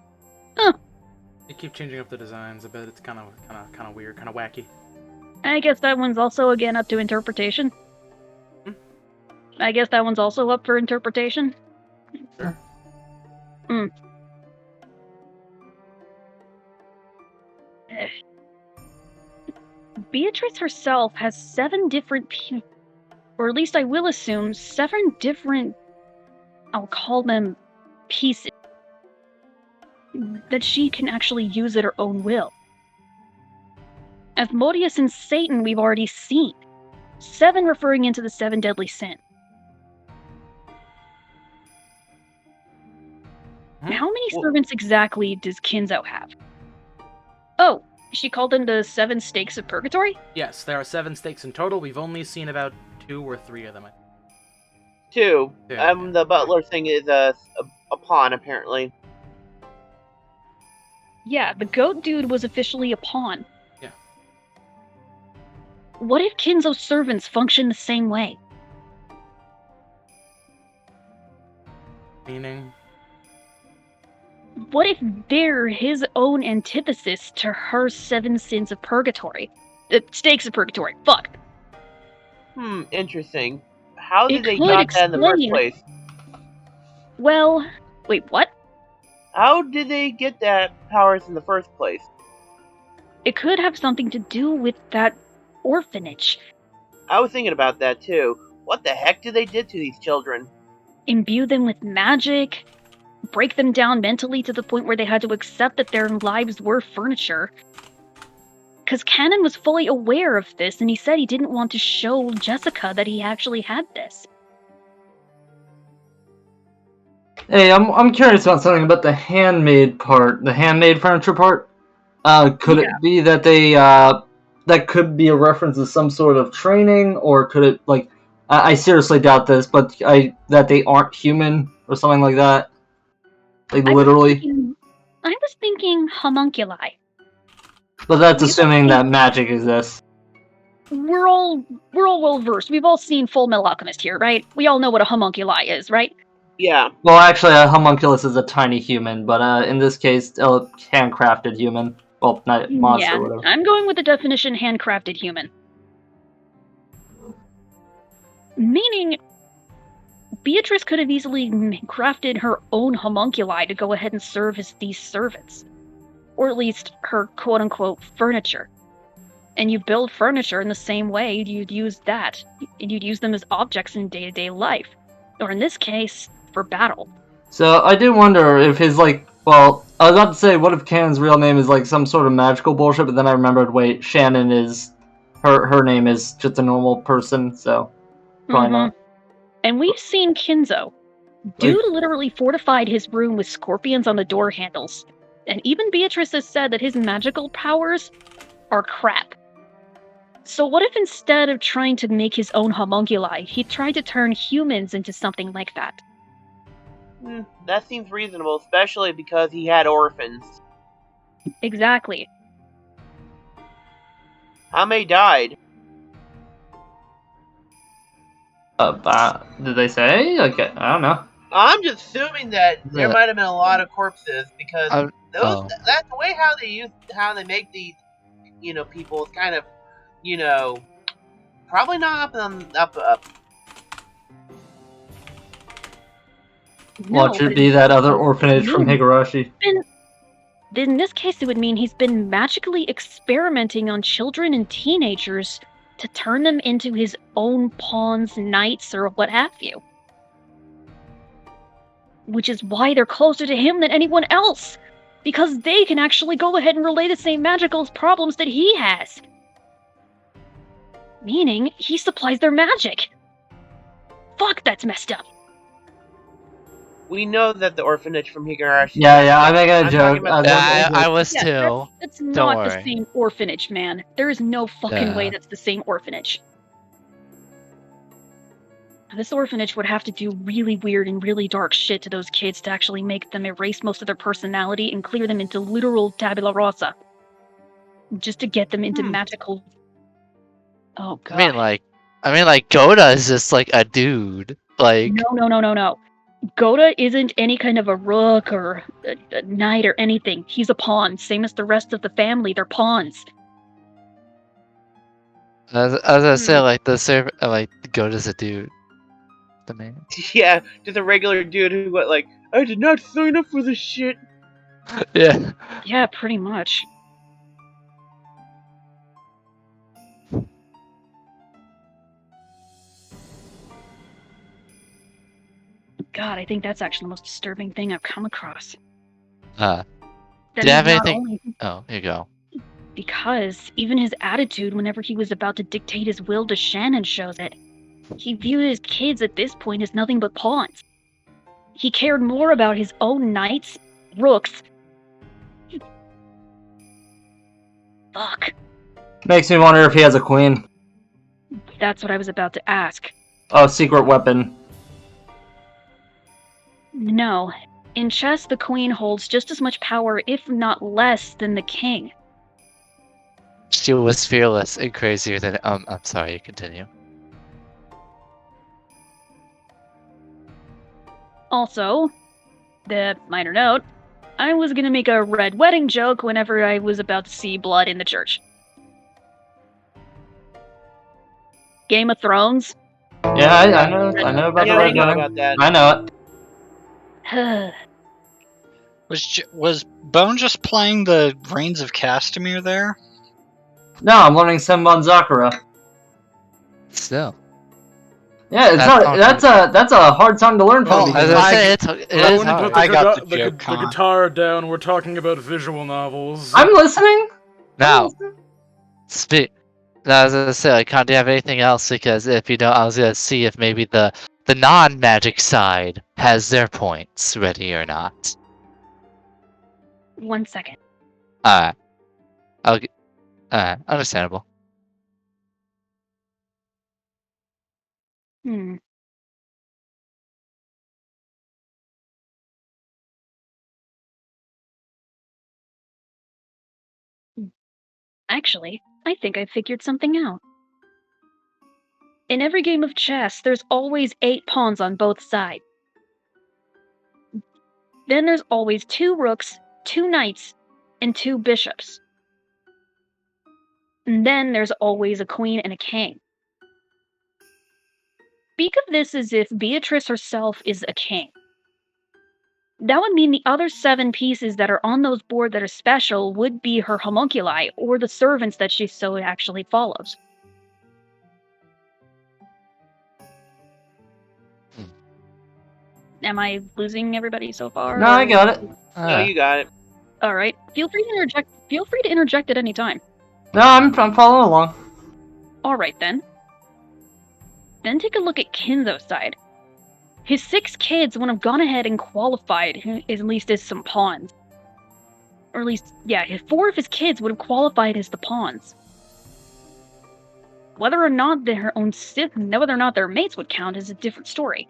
They keep changing up the designs a bit. It's kind of weird, kind of wacky. I guess that one's also again up to interpretation. I guess that one's also up for interpretation. Sure. Hmm. Beatrice herself has 7 different or at least I will assume 7 different, I'll call them pieces, that she can actually use at her own will. Asmodeus and Satan we've already seen. 7 referring into the 7 deadly sin. How many servants exactly does Kinzo have? Oh, she called them the 7 stakes of purgatory? Yes, there are 7 stakes in total. We've only seen about 2 or 3 of them. 2. Yeah, The butler thing is a pawn, apparently. Yeah, the goat dude was officially a pawn. Yeah. What if Kinzo's servants function the same way? Meaning? What if they're his own antithesis to her 7 sins of purgatory? Stakes of purgatory. Fuck. Interesting. How did they could got that in the first explain- place? Well, wait, what? How did they get that powers in the first place? It could have something to do with that orphanage. I was thinking about that too. What the heck did they do to these children? Imbue them with magic, break them down mentally to the point where they had to accept that their lives were furniture. Because Canon was fully aware of this, and he said he didn't want to show Jessica that he actually had this. Hey, I'm curious about something about the handmade part, the handmade furniture part. Could it be that they that could be a reference to some sort of training, or could it like I seriously doubt this, but that they aren't human or something like that, like literally. I was thinking homunculi. But that's assuming that magic exists. We're all well versed. We've all seen Full Metal Alchemist here, right? We all know what a homunculi is, right? Yeah. Well, actually, a homunculus is a tiny human, but in this case, a handcrafted human. Well, not monster Yeah, or whatever. I'm going with the definition handcrafted human. Meaning, Beatrice could have easily crafted her own homunculi to go ahead and serve as these servants. Or at least her quote-unquote furniture. And you build furniture in the same way you'd use that. And you'd use them as objects in day-to-day life. Or in this case, for battle. So I do wonder if his well, I was about to say, what if Cannon's real name is like some sort of magical bullshit, but then I remembered, wait, Shannon is her name is just a normal person, so probably not. And we've seen Kinzo. Dude literally fortified his room with scorpions on the door handles. And even Beatrice has said that his magical powers are crap. So what if instead of trying to make his own homunculi, he tried to turn humans into something like that? That seems reasonable, especially because he had orphans. Exactly. How many died? Did they say? Okay, I don't know. I'm just assuming that there Yeah. might have been a lot of corpses because oh. that's the way how they make these people is kind of probably not up. Watch it be that other orphanage from Higurashi. In this case, it would mean he's been magically experimenting on children and teenagers to turn them into his own pawns, knights, or what have you. Which is why they're closer to him than anyone else. Because they can actually go ahead and relay the same magical problems that he has. Meaning, he supplies their magic. Fuck, that's messed up. We know that the orphanage from Higurashi. Yeah, I'm making a I'm talking joke. about I was Yeah, too. That's Don't not the worry. same orphanage, man. There is no fucking Yeah. way that's the same orphanage. This orphanage would have to do really weird and really dark shit to those kids to actually make them erase most of their personality and clear them into literal tabula rasa. Just to get them into magical... Oh god. I mean like Goda is just like a dude. Like No. Goda isn't any kind of a rook or a knight or anything. He's a pawn, same as the rest of the family. They're pawns. as I said, like the servant, like Goda's a dude. the man. Yeah, just a regular dude who went like, I did not sign up for this shit. Yeah. Yeah, pretty much. God, I think that's actually the most disturbing thing I've come across. Do That you have he's not anything? only Oh, here you go. because even his attitude whenever he was about to dictate his will to Shannon shows it. He viewed his kids at this point as nothing but pawns. He cared more about his own knights, rooks. Fuck. Makes me wonder if he has a queen. That's what I was about to ask. Oh, secret weapon. No. In chess, the queen holds just as much power, if not less, than the king. She was fearless and crazier than. I'm sorry. Continue. Also, the minor note, I was gonna make a red wedding joke whenever I was about to see blood in the church. Game of Thrones? Yeah, I know about the red wedding. I know it. Was Bone just playing the Reigns of Castamere there? No, I'm learning Senbon Zakura. Still. Yeah, it's not. That's a hard song to learn for Well, me. as I say, Put the guitar down. We're talking about visual novels. I'm listening. Now, Now, I was gonna say, like, do you have anything else? Because if you don't, I was gonna see if maybe the non-magic side has their points ready or not. 1 second. Alright. Alright, understandable. Hmm. Actually, I think I figured something out. In every game of chess, there's always 8 pawns on both sides. Then there's always 2 rooks, 2 knights, and 2 bishops. And then there's always a queen and a king. Speak of this as if Beatrice herself is a king. That would mean the other 7 pieces that are on those boards that are special would be her homunculi, or the servants that she so actually follows. Am I losing everybody so far? No, I got it. No, you got it. All right. Feel free to interject. Feel free to interject at any time. No, I'm following along. All right then. Then take a look at Kinzo's side. His 6 kids would have gone ahead and qualified, at least as some pawns. Or at least, yeah, 4 of his kids would have qualified as the pawns. Whether or not whether or not their mates would count is a different story.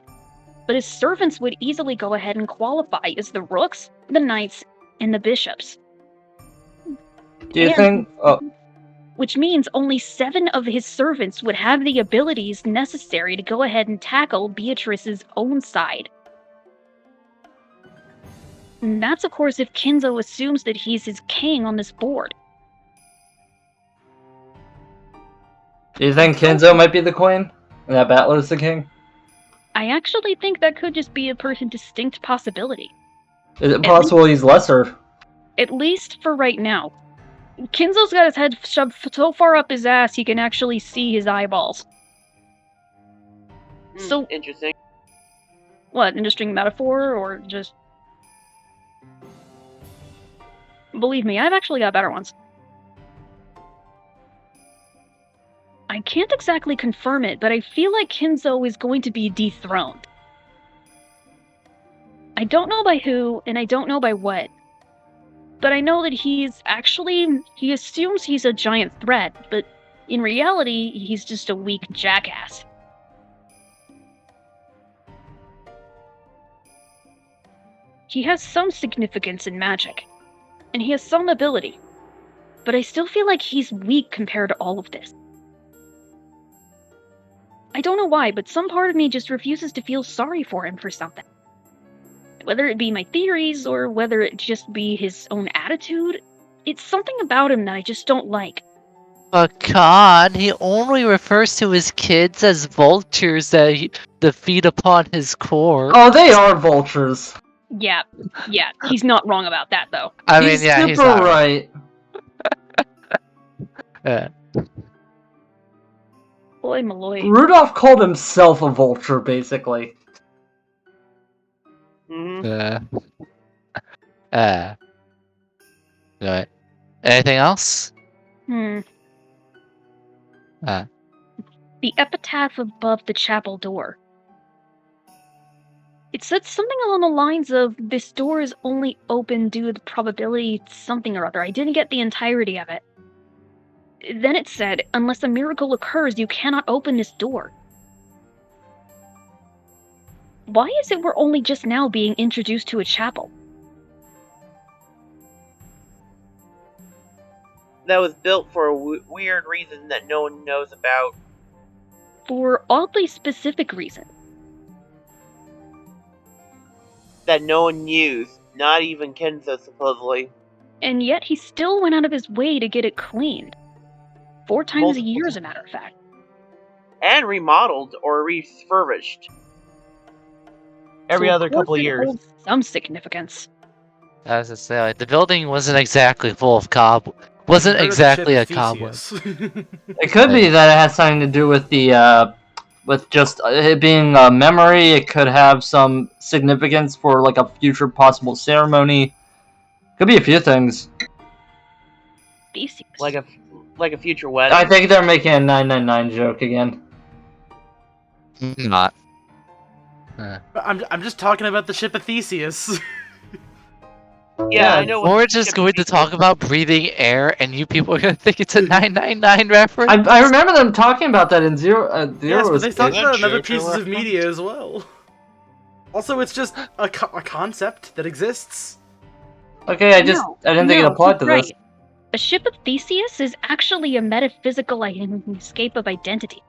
But his servants would easily go ahead and qualify as the rooks, the knights, and the bishops. Do you think? Oh. Which means only 7 of his servants would have the abilities necessary to go ahead and tackle Beatrice's own side. And that's, of course, if Kinzo assumes that he's his king on this board. Do you think Kinzo might be the queen, and that Battler's the king? I actually think that could just be a distinct possibility. Is it possible he's lesser? At least for right now. Kinzo's got his head shoved so far up his ass he can actually see his eyeballs. So interesting. What, interesting metaphor, or just... Believe me, I've actually got better ones. I can't exactly confirm it, but I feel like Kinzo is going to be dethroned. I don't know by who, and I don't know by what. But I know that he assumes he's a giant threat, but in reality, he's just a weak jackass. He has some significance in magic, and he has some ability, but I still feel like he's weak compared to all of this. I don't know why, but some part of me just refuses to feel sorry for him for something. Whether it be my theories, or whether it just be his own attitude, it's something about him that I just don't like. But Khan, he only refers to his kids as vultures that feed upon his corpse. Oh, they are vultures. Yeah, he's not wrong about that though. I mean, He's yeah, super he's not right. Yeah. Boy, Malloy. Rudolph called himself a vulture, basically. Mm-hmm. Right. Anything else? The epitaph above the chapel door. It said something along the lines of, this door is only open due to the probability something or other. I didn't get the entirety of it. Then it said, unless a miracle occurs, you cannot open this door. Why is it we're only just now being introduced to a chapel? That was built for a weird reason that no one knows about. For oddly specific reason. That no one used, not even Kenzo supposedly. And yet he still went out of his way to get it cleaned. 4 times a year, as a matter of fact. And remodeled or refurbished. Every So other couple of it years. holds some significance. As I say, like, the building wasn't exactly full of wasn't exactly a cobweb. It could be that it has something to do with the with just it being a memory. It could have some significance for like a future possible ceremony. Could be a few things. Like a future wedding. I think they're making a 999 joke again. Not. I'm just talking about the ship of Theseus. Yeah, I know. We're just going to talk about breathing air, and you people are going to think it's a 999 reference. I remember them talking about that in Zero. Yes, but they talked about Zero other pieces of media as well. Also, it's just a concept that exists. Okay, I didn't think it applied to this. A ship of Theseus is actually a metaphysical escape of identity.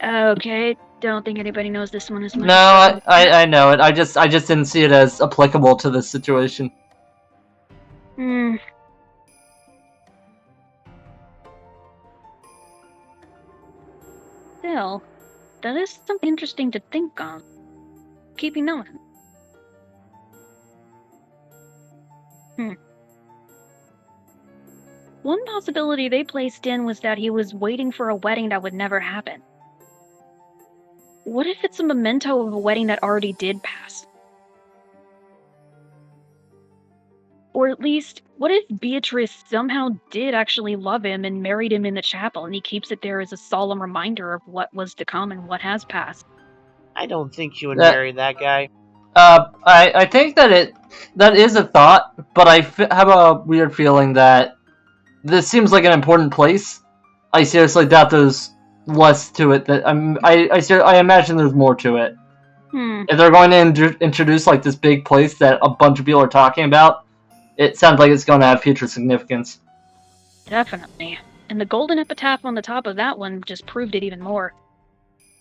Okay, don't think anybody knows this one as much. No, I know it. I just didn't see it as applicable to this situation. Still, that is something interesting to think on. Keeping that one. One possibility they placed in was that he was waiting for a wedding that would never happen. What if it's a memento of a wedding that already did pass? Or at least, what if Beatrice somehow did actually love him and married him in the chapel, and he keeps it there as a solemn reminder of what was to come and what has passed? I don't think she would marry that guy. I think that is a thought, but I have a weird feeling that this seems like an important place. I seriously doubt there's less to it. I imagine there's more to it. If they're going to introduce like this big place that a bunch of people are talking about, it sounds like it's going to have future significance. Definitely. And the golden epitaph on the top of that one just proved it even more.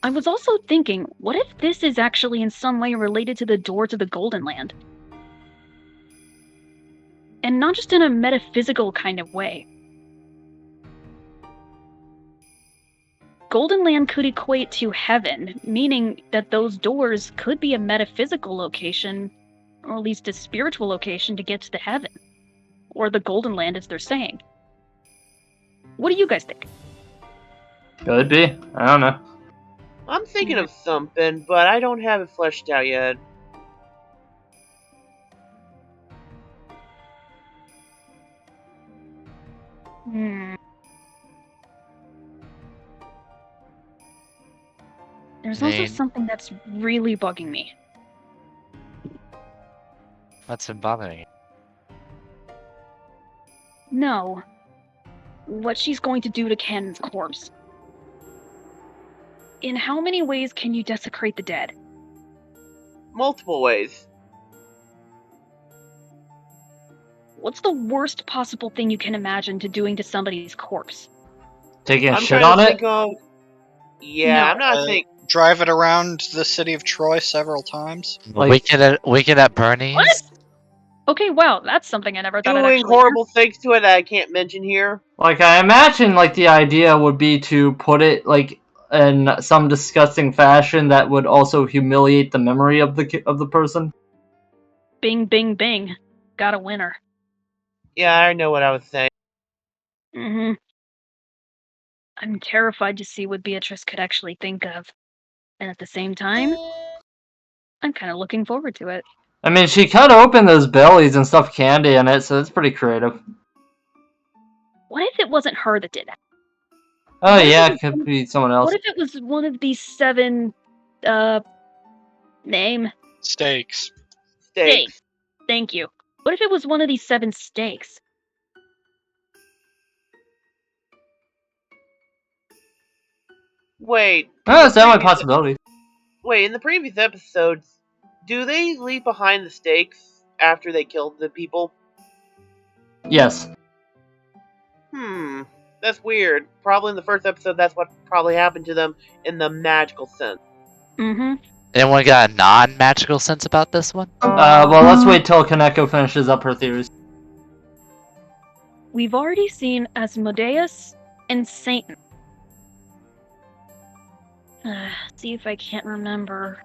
I was also thinking, what if this is actually in some way related to the door to the Golden Land? And not just in a metaphysical kind of way. Golden Land could equate to heaven, meaning that those doors could be a metaphysical location, or at least a spiritual location to get to the heaven. Or the Golden Land, as they're saying. What do you guys think? Could be. I don't know. I'm thinking of something, but I don't have it fleshed out yet. There's also something that's really bugging me. What's been bothering you? No. What she's going to do to Ken's corpse. In how many ways can you desecrate the dead? Multiple ways. What's the worst possible thing you can imagine to doing to somebody's corpse? Taking a I'm shit trying on to it? think of... Yeah, No. I'm not thinking... Drive it around the city of Troy several times. Wicked at Bernie's? What? Okay, wow, that's something I never thought I'd Doing actually horrible things to it that I can't mention here. Like, I imagine, like, the idea would be to put it, like, in some disgusting fashion that would also humiliate the memory of the person. Bing, bing, bing. Got a winner. Yeah, I know what I was saying. Mm-hmm. I'm terrified to see what Beatrice could actually think of. And at the same time, I'm kind of looking forward to it. I mean, she cut open those bellies and stuffed candy in it, so it's pretty creative. What if it wasn't her that did that? Oh yeah, it could be someone else. What if it was one of these 7, name? Steaks. Steaks. Thank you. What if it was one of these 7 steaks? Wait. Oh, that's definitely a possibility. Wait, in the previous episodes, do they leave behind the stakes after they killed the people? Yes. That's weird. Probably in the first episode, that's what probably happened to them in the magical sense. Mm-hmm. Anyone got a non-magical sense about this one? Well, let's wait till Kaneko finishes up her theories. We've already seen Asmodeus and Satan. See if I can't remember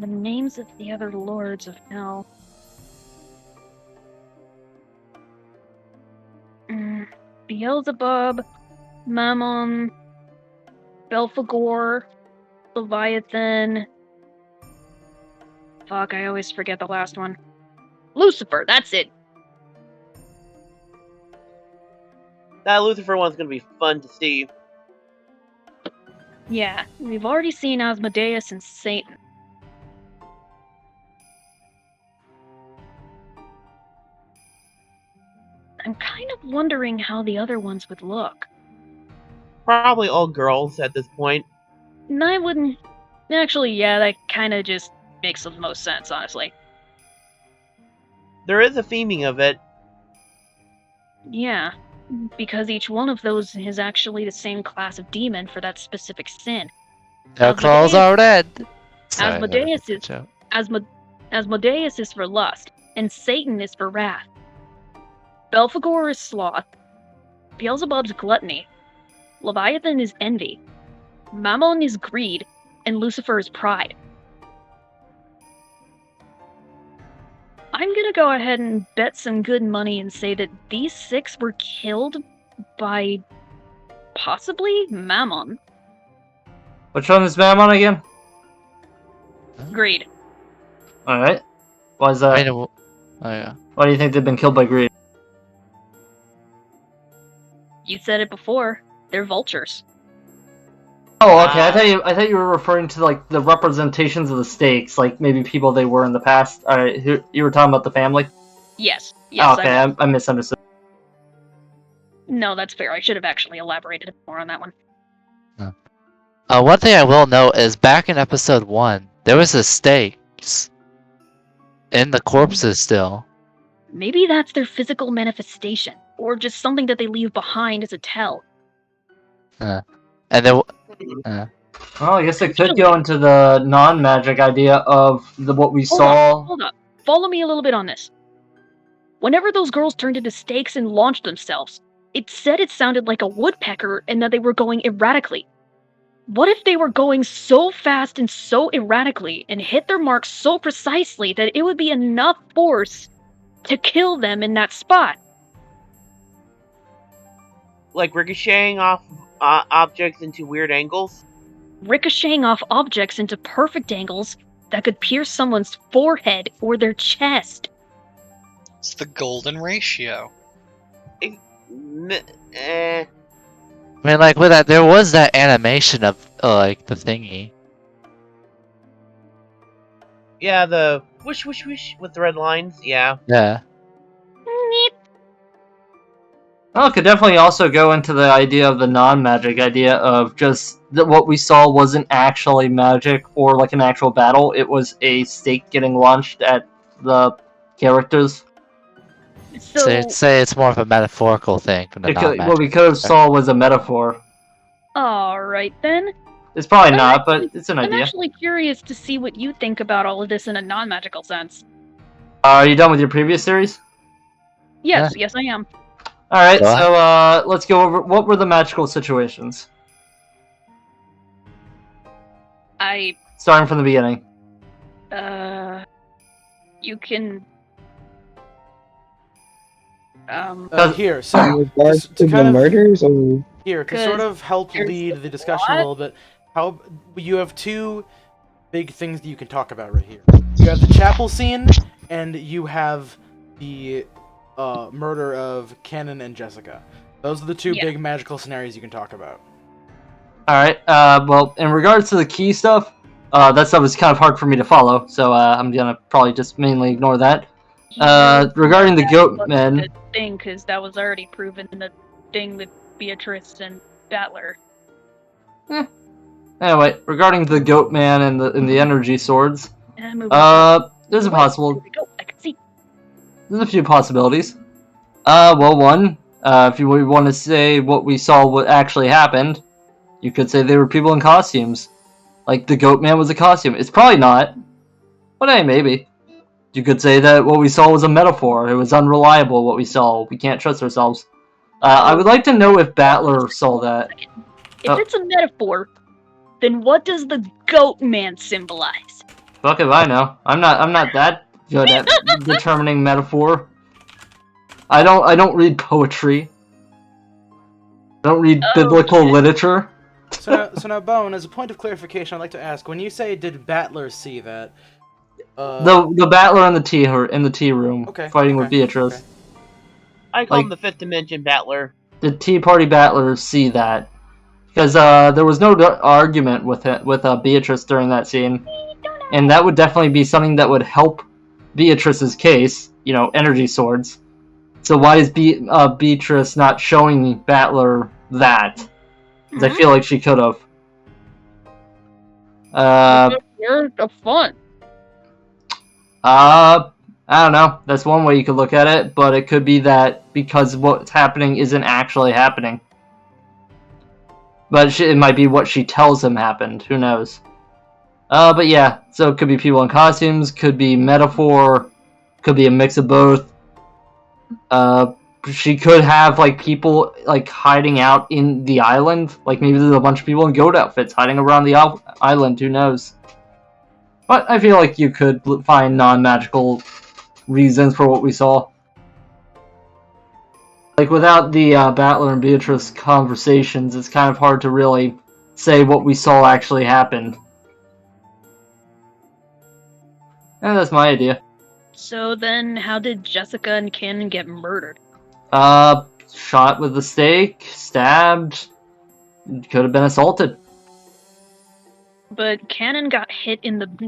the names of the other lords of hell. Beelzebub, Mammon, Belphegor, Leviathan. Fuck, I always forget the last one. Lucifer, that's it. That Lucifer one's gonna be fun to see. Yeah, we've already seen Asmodeus and Satan. I'm kind of wondering how the other ones would look. Probably all girls at this point. And I wouldn't... Actually, yeah, that kind of just makes the most sense, honestly. There is a theming of it. Yeah, because each one of those is actually the same class of demon for that specific sin. Their claws are red. Sorry, Asmodeus is Asmodeus is for lust, and Satan is for wrath. Belphegor is sloth. Beelzebub's gluttony. Leviathan is envy. Mammon is greed, and Lucifer is pride. I'm gonna go ahead and bet some good money and say that these 6 were killed by possibly Mammon. Which one is Mammon again? Greed. Alright. Why is that? Oh, yeah. Why do you think they've been killed by greed? You said it before. They're vultures. Oh, okay. I thought you were referring to like the representations of the stakes, like maybe people they were in the past. Alright, you were talking about the family. Yes. Yes. Oh, okay, I misunderstood. No, that's fair. I should have actually elaborated more on that one. One thing I will note is back in episode 1, there was a stakes in the corpses still. Maybe that's their physical manifestation, or just something that they leave behind as a tell. And then. Well, I guess it could go into the non-magic idea of what we saw. Hold up. Follow me a little bit on this. Whenever those girls turned into stakes and launched themselves, it said it sounded like a woodpecker and that they were going erratically. What if they were going so fast and so erratically and hit their mark so precisely that it would be enough force to kill them in that spot? Like ricocheting off objects into weird angles? Ricocheting off objects into perfect angles that could pierce someone's forehead or their chest. It's the golden ratio. I mean, like, with that, there was that animation of, like, the thingy. Yeah, the whoosh whoosh whoosh with the red lines, yeah. Yeah. Well, it could definitely also go into the idea of the non-magic idea of just that what we saw wasn't actually magic or like an actual battle. It was a stake getting launched at the characters. So say it's more of a metaphorical thing from the non-magic. What we could have saw was a metaphor. Alright then. It's probably not, but it's an idea. I'm actually curious to see what you think about all of this in a non-magical sense. Are you done with your previous series? Yes, yes, I am. Alright, so let's go over what were the magical situations. Starting from the beginning. You can. Here, In so regards to the murders, or here to sort of help lead the discussion a little bit. How you have two big things that you can talk about right here. You have the chapel scene, and you have the murder of Cannon and Jessica. Those are the two big magical scenarios you can talk about. Alright, well, in regards to the key stuff, that stuff is kind of hard for me to follow, so I'm gonna probably just mainly ignore that. Regarding the goat men... thing, because that was already proven in the thing with Beatrice and Battler. Anyway, regarding the goat man and the energy swords, there's a possible... I can see. There's a few possibilities. Well, one, if you want to say what we saw what actually happened, you could say they were people in costumes. Like, the goat man was a costume. It's probably not. But hey, maybe. You could say that what we saw was a metaphor. It was unreliable, what we saw. We can't trust ourselves. I would like to know if Battler saw that. If it's a metaphor, then what does the goat man symbolize? Fuck if I know. I'm not that good at determining metaphor. I don't read poetry. I don't read biblical literature. So now, Bone, as a point of clarification, I'd like to ask: when you say "did Battler see that"? The Battler in the tea room, fighting with Beatrice. I call him the Fifth Dimension Battler. The Tea Party Battlers see that because there was no argument with Beatrice during that scene, and that would definitely be something that would help Beatrice's case. You know, energy swords. So why is Beatrice not showing Battler that? Because I feel like she could have. You're fun. I don't know. That's one way you could look at it, but it could be that because what's happening isn't actually happening. But it might be what she tells him happened. Who knows? But yeah, so it could be people in costumes, could be metaphor, could be a mix of both. She could have like people like hiding out in the island. Like maybe there's a bunch of people in goat outfits hiding around the island. Who knows? But I feel like you could find non-magical reasons for what we saw. Like without the Battler and Beatrice conversations, it's kind of hard to really say what we saw actually happened. And that's my idea. So then, how did Jessica and Cannon get murdered? Shot with a stake, stabbed, could have been assaulted. But Cannon got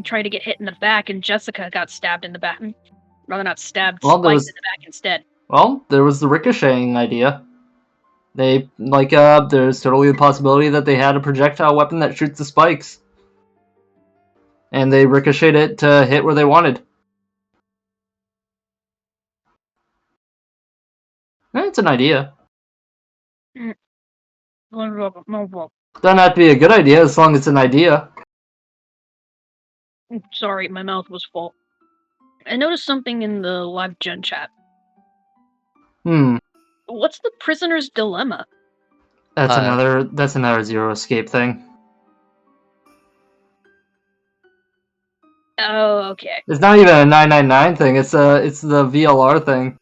tried to get hit in the back, and Jessica got stabbed in the back. Rather not stabbed, spiked in the back instead. Well, there was the ricocheting idea. There's totally the possibility that they had a projectile weapon that shoots the spikes. And they ricocheted it to hit where they wanted. It's an idea. Doesn't have to be a good idea as long as it's an idea. Sorry, my mouth was full. I noticed something in the live gen chat. What's the prisoner's dilemma? That's another Zero Escape thing. Oh, okay. It's not even a 999 thing. It's the VLR thing.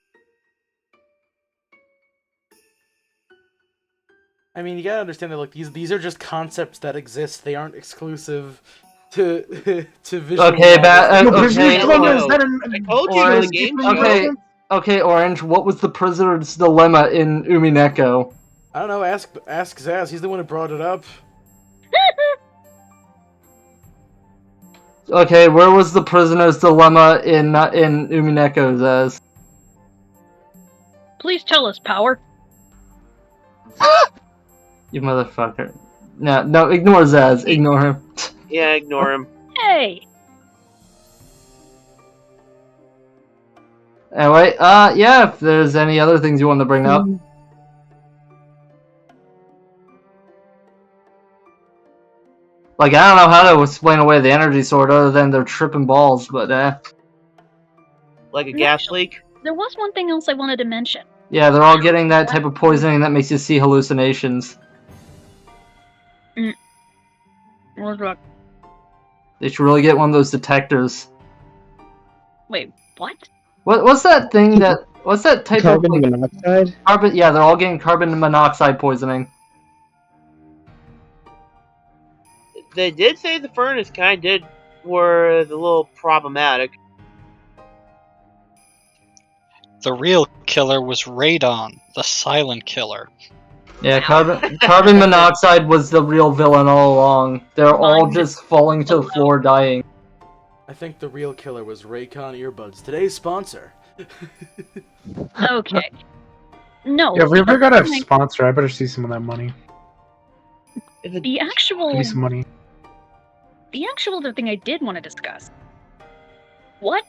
I mean, you gotta understand that. Look, these are just concepts that exist. They aren't exclusive to visual. Okay, I told you in the game show. Okay, Orange. What was the prisoner's dilemma in Umineko? I don't know. Ask Zaz. He's the one who brought it up. Okay, where was the prisoner's dilemma in Umineko, Zaz? Please tell us, Power. You motherfucker. No, ignore Zaz. Ignore him. Yeah, ignore him. Hey! Anyway, yeah, if there's any other things you want to bring up. Like, I don't know how to explain away the energy sword other than they're tripping balls, but Like a gas leak? There was one thing else I wanted to mention. Yeah, they're all getting that type of poisoning that makes you see hallucinations. What? They should really get one of those detectors. Wait, what? What's that thing that? What's that type Carbon of monoxide? carbon? Yeah, they're all getting carbon monoxide poisoning. They did say the furnace were a little problematic. The real killer was Radon, the silent killer. Yeah, carbon monoxide was the real villain all along. They're all just falling to the floor, dying. I think the real killer was Raycon earbuds. Today's sponsor. Okay. No. Yeah, if we ever got a sponsor, I better see some of that money. The actual... Give me some money. The actual other thing I did want to discuss. What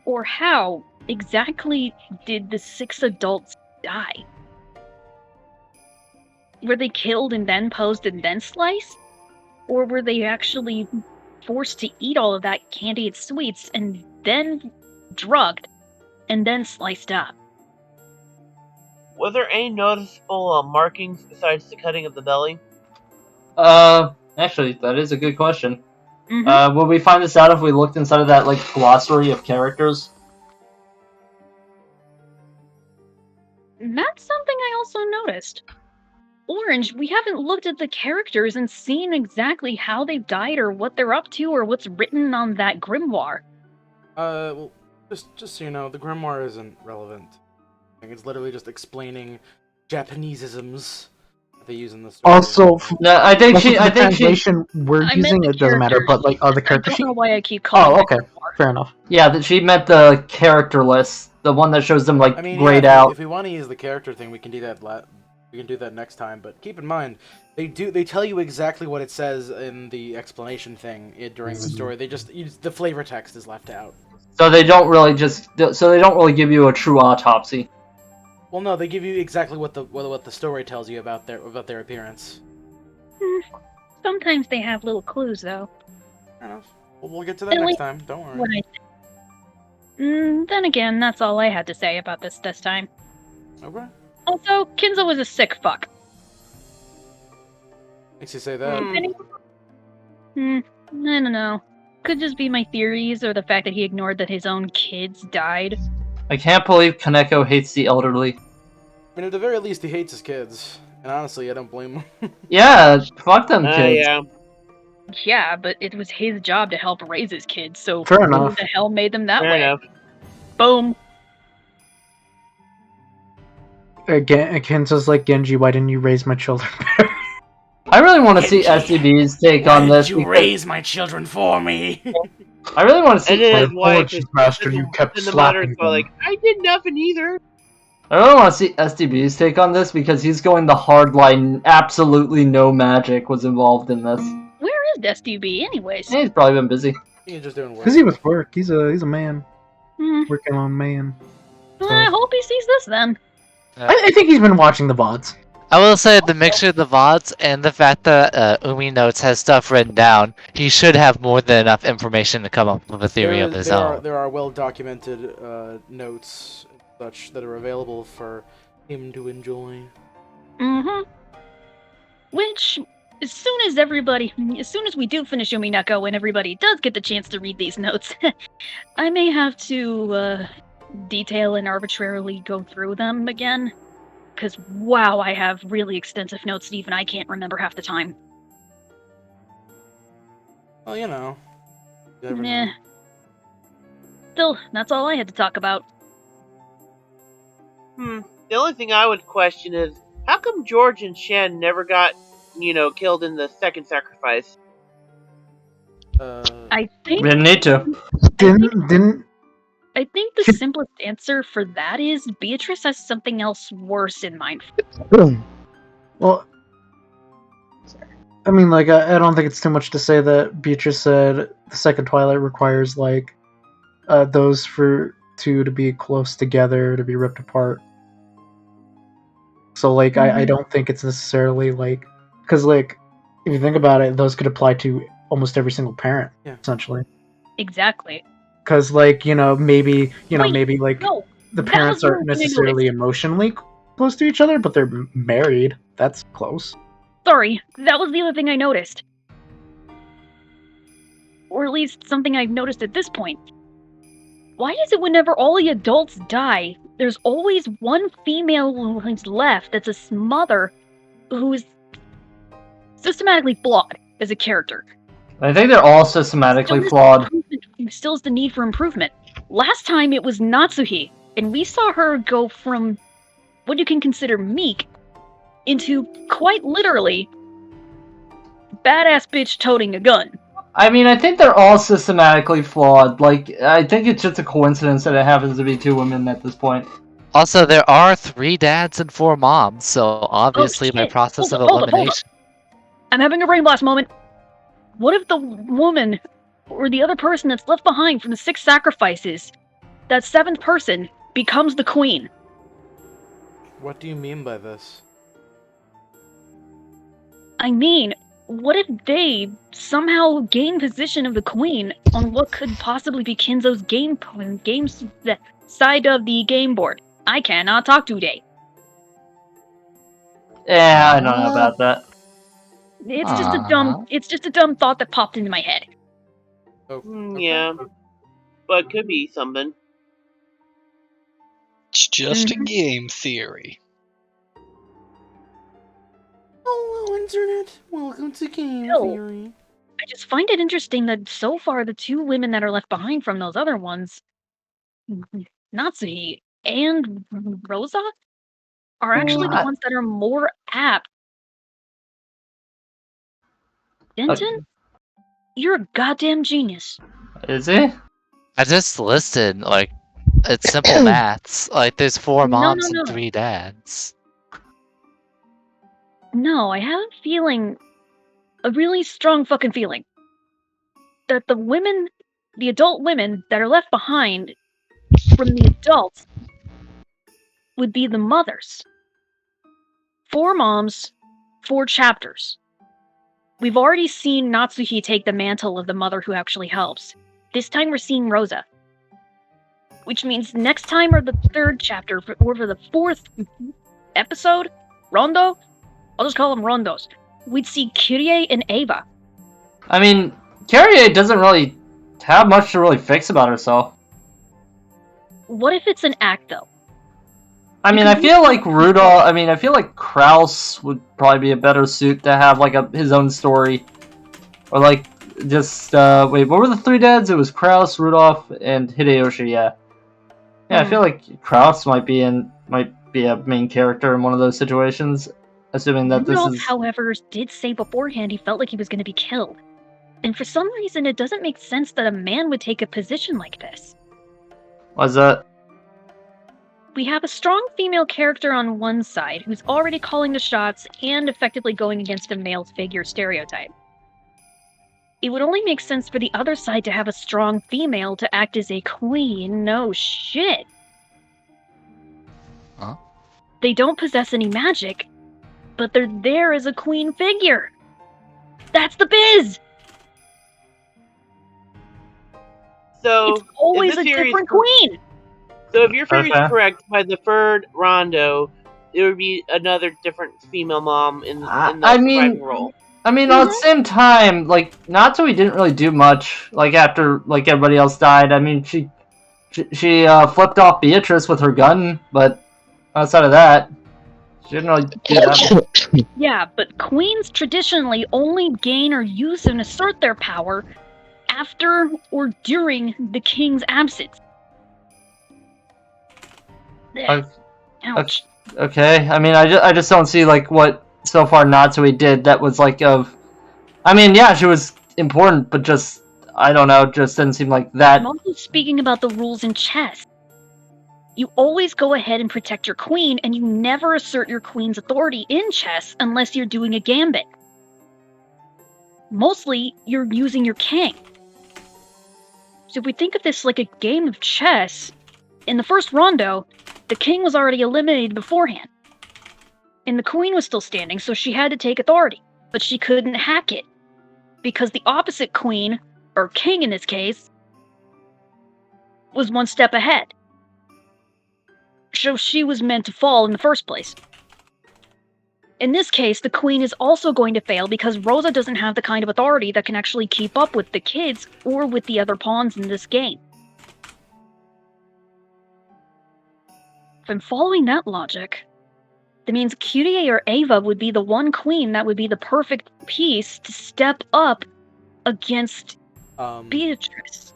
or how exactly did the 6 adults die? Were they killed and then posed and then sliced? Or were they actually forced to eat all of that candy and sweets and then drugged and then sliced up? Were there any noticeable markings besides the cutting of the belly? Actually, that is a good question. Will we find this out if we looked inside of that, like, glossary of characters? That's something I also noticed. Orange, we haven't looked at the characters and seen exactly how they've died or what they're up to or what's written on that grimoire. Well, just so you know, the grimoire isn't relevant. It's literally just explaining Japaneseisms that they use in the story. Also, no, I think the she translation we're using, it doesn't matter, but like the character I sheet. don't know why I keep calling Oh, okay, fair enough. Yeah, that she meant the character list, the one that shows them like I mean, grayed yeah, out. if we want to use the character thing, we can do that. We can do that next time. But keep in mind, they tell you exactly what it says in the explanation thing during the story. They just the flavor text is left out. So they don't really give you a true autopsy. Well, no, they give you exactly what the story tells you about their appearance. Sometimes they have little clues, though. Fair enough. Well, we'll get to that next time. Don't worry. What then again, that's all I had to say about this time. Okay. Also, Kinzo was a sick fuck. Makes you say that. I don't know. Could just be my theories or the fact that he ignored that his own kids died. I can't believe Kaneko hates the elderly. I mean, at the very least, he hates his kids. And honestly, I don't blame him. Yeah, fuck them kids. Yeah. Yeah, but it was his job to help raise his kids, so Fair who enough. the hell made them that Fair way? enough. Boom. Again, Kenzo's like, Genji, why didn't you raise my children better? I really want to see SDB's take on this. Why did you raise my children for me? I really want to see. And then his wife Apologies, master, you kept in the matter, slapping so like, I did nothing either. I really want to see SDB's take on this because he's going the hard line. Absolutely no magic was involved in this. Where is SDB, anyways? He's probably been busy. He's just doing work. Busy with work. He's a man. Hmm. Working on man. Well, I hope he sees this then. I think he's been watching the VODs. I will say the mixture of the VODs and the fact that Umi Notes has stuff written down, he should have more than enough information to come up with a theory of his own. There are well-documented notes and such that are available for him to enjoy. Which, as soon as we do finish Umineko and everybody does get the chance to read these notes, I may have to detail and arbitrarily go through them again. Because, wow, I have really extensive notes that even I can't remember half the time. Well, you know. You never Nah. know. Still, that's all I had to talk about. The only thing I would question is, how come George and Shen never got, killed in the second sacrifice? I think... We didn't need to. I think the simplest answer for that is Beatrice has something else worse in mind. Well, I mean, like, I don't think it's too much to say that Beatrice said the second Twilight requires, like, those for two to be close together, to be ripped apart. So, like, I don't think it's necessarily, like... Because, like, if you think about it, those could apply to almost every single parent, essentially. Exactly. because like maybe Wait, maybe like no, the that parents was the aren't other thing I necessarily noticed. emotionally close to each other, but they're married. That's close. Sorry, that was the other thing I noticed. Or at least something I've noticed at this point. Why is it whenever all the adults die, there's always one female who's left that's a mother who's systematically flawed as a character? I think they're all systematically flawed. Still has the need for improvement. Last time it was Natsuhi, and we saw her go from what you can consider meek into quite literally badass bitch toting a gun. I mean, I think they're all systematically flawed. Like, I think it's just a coincidence that it happens to be 2 women at this point. Also, there are 3 dads and 4 moms, so obviously by process of elimination. I'm having a brain blast moment. What if the woman or the other person that's left behind from the 6 sacrifices, that 7th person, becomes the queen? What do you mean by this? I mean, what if they somehow gain position of the queen on what could possibly be Kinzo's games side of the game board? I cannot talk today. Yeah, I don't know about that. It's just a dumb thought that popped into my head. Yeah, but it could be something. It's just a game theory. Hello, Internet. Welcome to Game Theory. I just find it interesting that so far the 2 women that are left behind from those other ones, Natsuhi and Rosa, are actually the ones that are more apt. Denton? You're a goddamn genius. Is he? I just listed, like, it's simple maths. Like, there's 4 moms no. and 3 dads. No, I have a feeling, a really strong fucking feeling, that the adult women that are left behind from the adults would be the mothers. 4 moms, 4 chapters. We've already seen Natsuhi take the mantle of the mother who actually helps. This time we're seeing Rosa. Which means next time or the 3rd chapter, or for the 4th episode, Rondo, I'll just call them Rondos, we'd see Kyrie and Ava. I mean, Kyrie doesn't really have much to really fix about herself. What if it's an act, though? I mean, I feel like Rudolph. I mean, I feel like Kraus would probably be a better suit to have like his own story, or like just wait. What were the 3 dads? It was Kraus, Rudolph, and Hideyoshi. Yeah, I feel like Kraus might be a main character in one of those situations, assuming that Rudolph, this is. however, did say beforehand he felt like he was going to be killed, and for some reason, it doesn't make sense that a man would take a position like this. What's that? We have a strong female character on one side who's already calling the shots and effectively going against a male figure stereotype. It would only make sense for the other side to have a strong female to act as a queen. No shit. Huh? They don't possess any magic, but they're there as a queen figure. That's the biz! So it's always if a the theory different is queen! So if your theory is correct, by the 3rd Rondo, it would be another different female mom in the surviving role. I mean, at the same time, like Natsui didn't really do much. Like after like everybody else died. I mean, she flipped off Beatrice with her gun, but outside of that, she didn't really do that. Yeah, but queens traditionally only gain or use and assert their power after or during the king's absence. Ouch. Okay, I mean, I just don't see like what so far Natsui did that was like of. I mean, yeah, she was important, but just I don't know, just didn't seem like that. I'm also speaking about the rules in chess. You always go ahead and protect your queen, and you never assert your queen's authority in chess unless you're doing a gambit. Mostly, you're using your king. So if we think of this like a game of chess, in the first rondo, the king was already eliminated beforehand. And the queen was still standing, so she had to take authority. But she couldn't hack it. Because the opposite queen, or king in this case, was one step ahead. So she was meant to fall in the first place. In this case, the queen is also going to fail because Rosa doesn't have the kind of authority that can actually keep up with the kids or with the other pawns in this game. If I'm following that logic, that means Kyrie or Ava would be the one queen that would be the perfect piece to step up against Beatrice.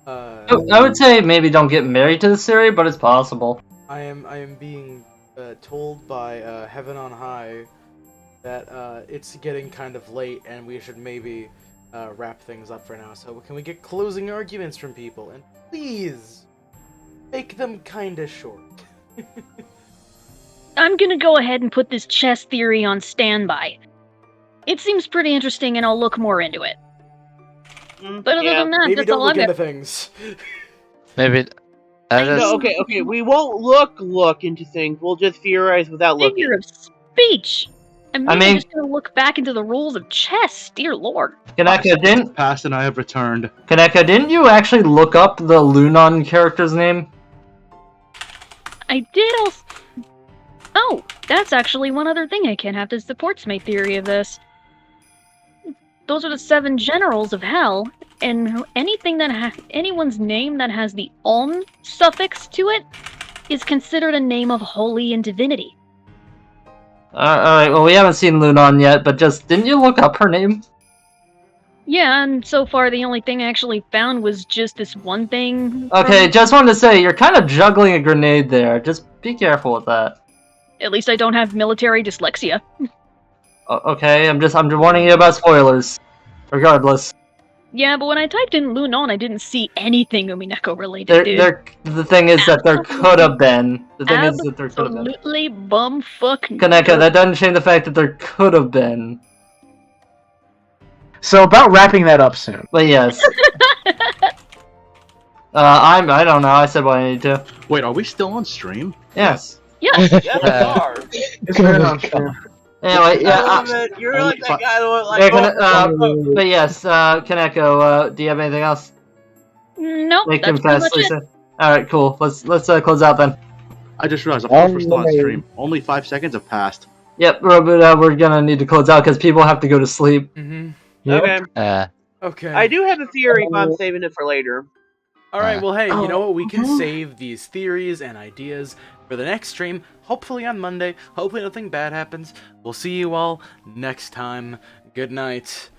I would say maybe don't get married to the series, but it's possible. I am being told by Heaven on High that it's getting kind of late and we should maybe wrap things up for now. So can we get closing arguments from people? And please make them kinda short. I'm gonna go ahead and put this chess theory on standby. It seems pretty interesting and I'll look more into it. But other than that, Maybe that's don't all look I've got. into things. Maybe. No, okay. We won't look into things. We'll just theorize without looking. Figure of speech! I'm just gonna look back into the rules of chess, dear lord. Kaneka, didn't Past and I have returned. Kaneka, didn't you actually look up the Lunon character's name? I did also... Oh, that's actually one other thing I can have that supports my theory of this. Those are the 7 generals of hell, and anything that anyone's name that has the on suffix to it is considered a name of holy and divinity. Alright, well we haven't seen Lunon yet, but didn't you look up her name? Yeah, and so far the only thing I actually found was just this one thing. Okay, just wanted to say, you're kind of juggling a grenade there. Just be careful with that. At least I don't have military dyslexia. Okay, I'm just warning you about spoilers. Regardless. Yeah, but when I typed in Lunon, I didn't see anything Umineko related, dude. The thing is that there could have been. The thing is that there could have been. Absolutely bumfuck. Kaneka, that doesn't change the fact that there could have been. So about wrapping that up soon. But yes. I don't know. I said what I need to. Wait, are we still on stream? Yes. Yes. Yes, we are. It's been on stream. Anyway, yeah. You're like that guy that went like. But yes, Kaneko, do you have anything else? Nope. Make That's him fast, pretty much Lisa. Alright, cool. Let's close out then. I just realized we're still on stream. Only 5 seconds have passed. Yep, but we're gonna need to close out because people have to go to sleep. Okay. Okay. I do have a theory, but I'm saving it for later. Alright, well, hey, you know what? We can save these theories and ideas for the next stream. Hopefully on Monday. Hopefully nothing bad happens. We'll see you all next time. Good night.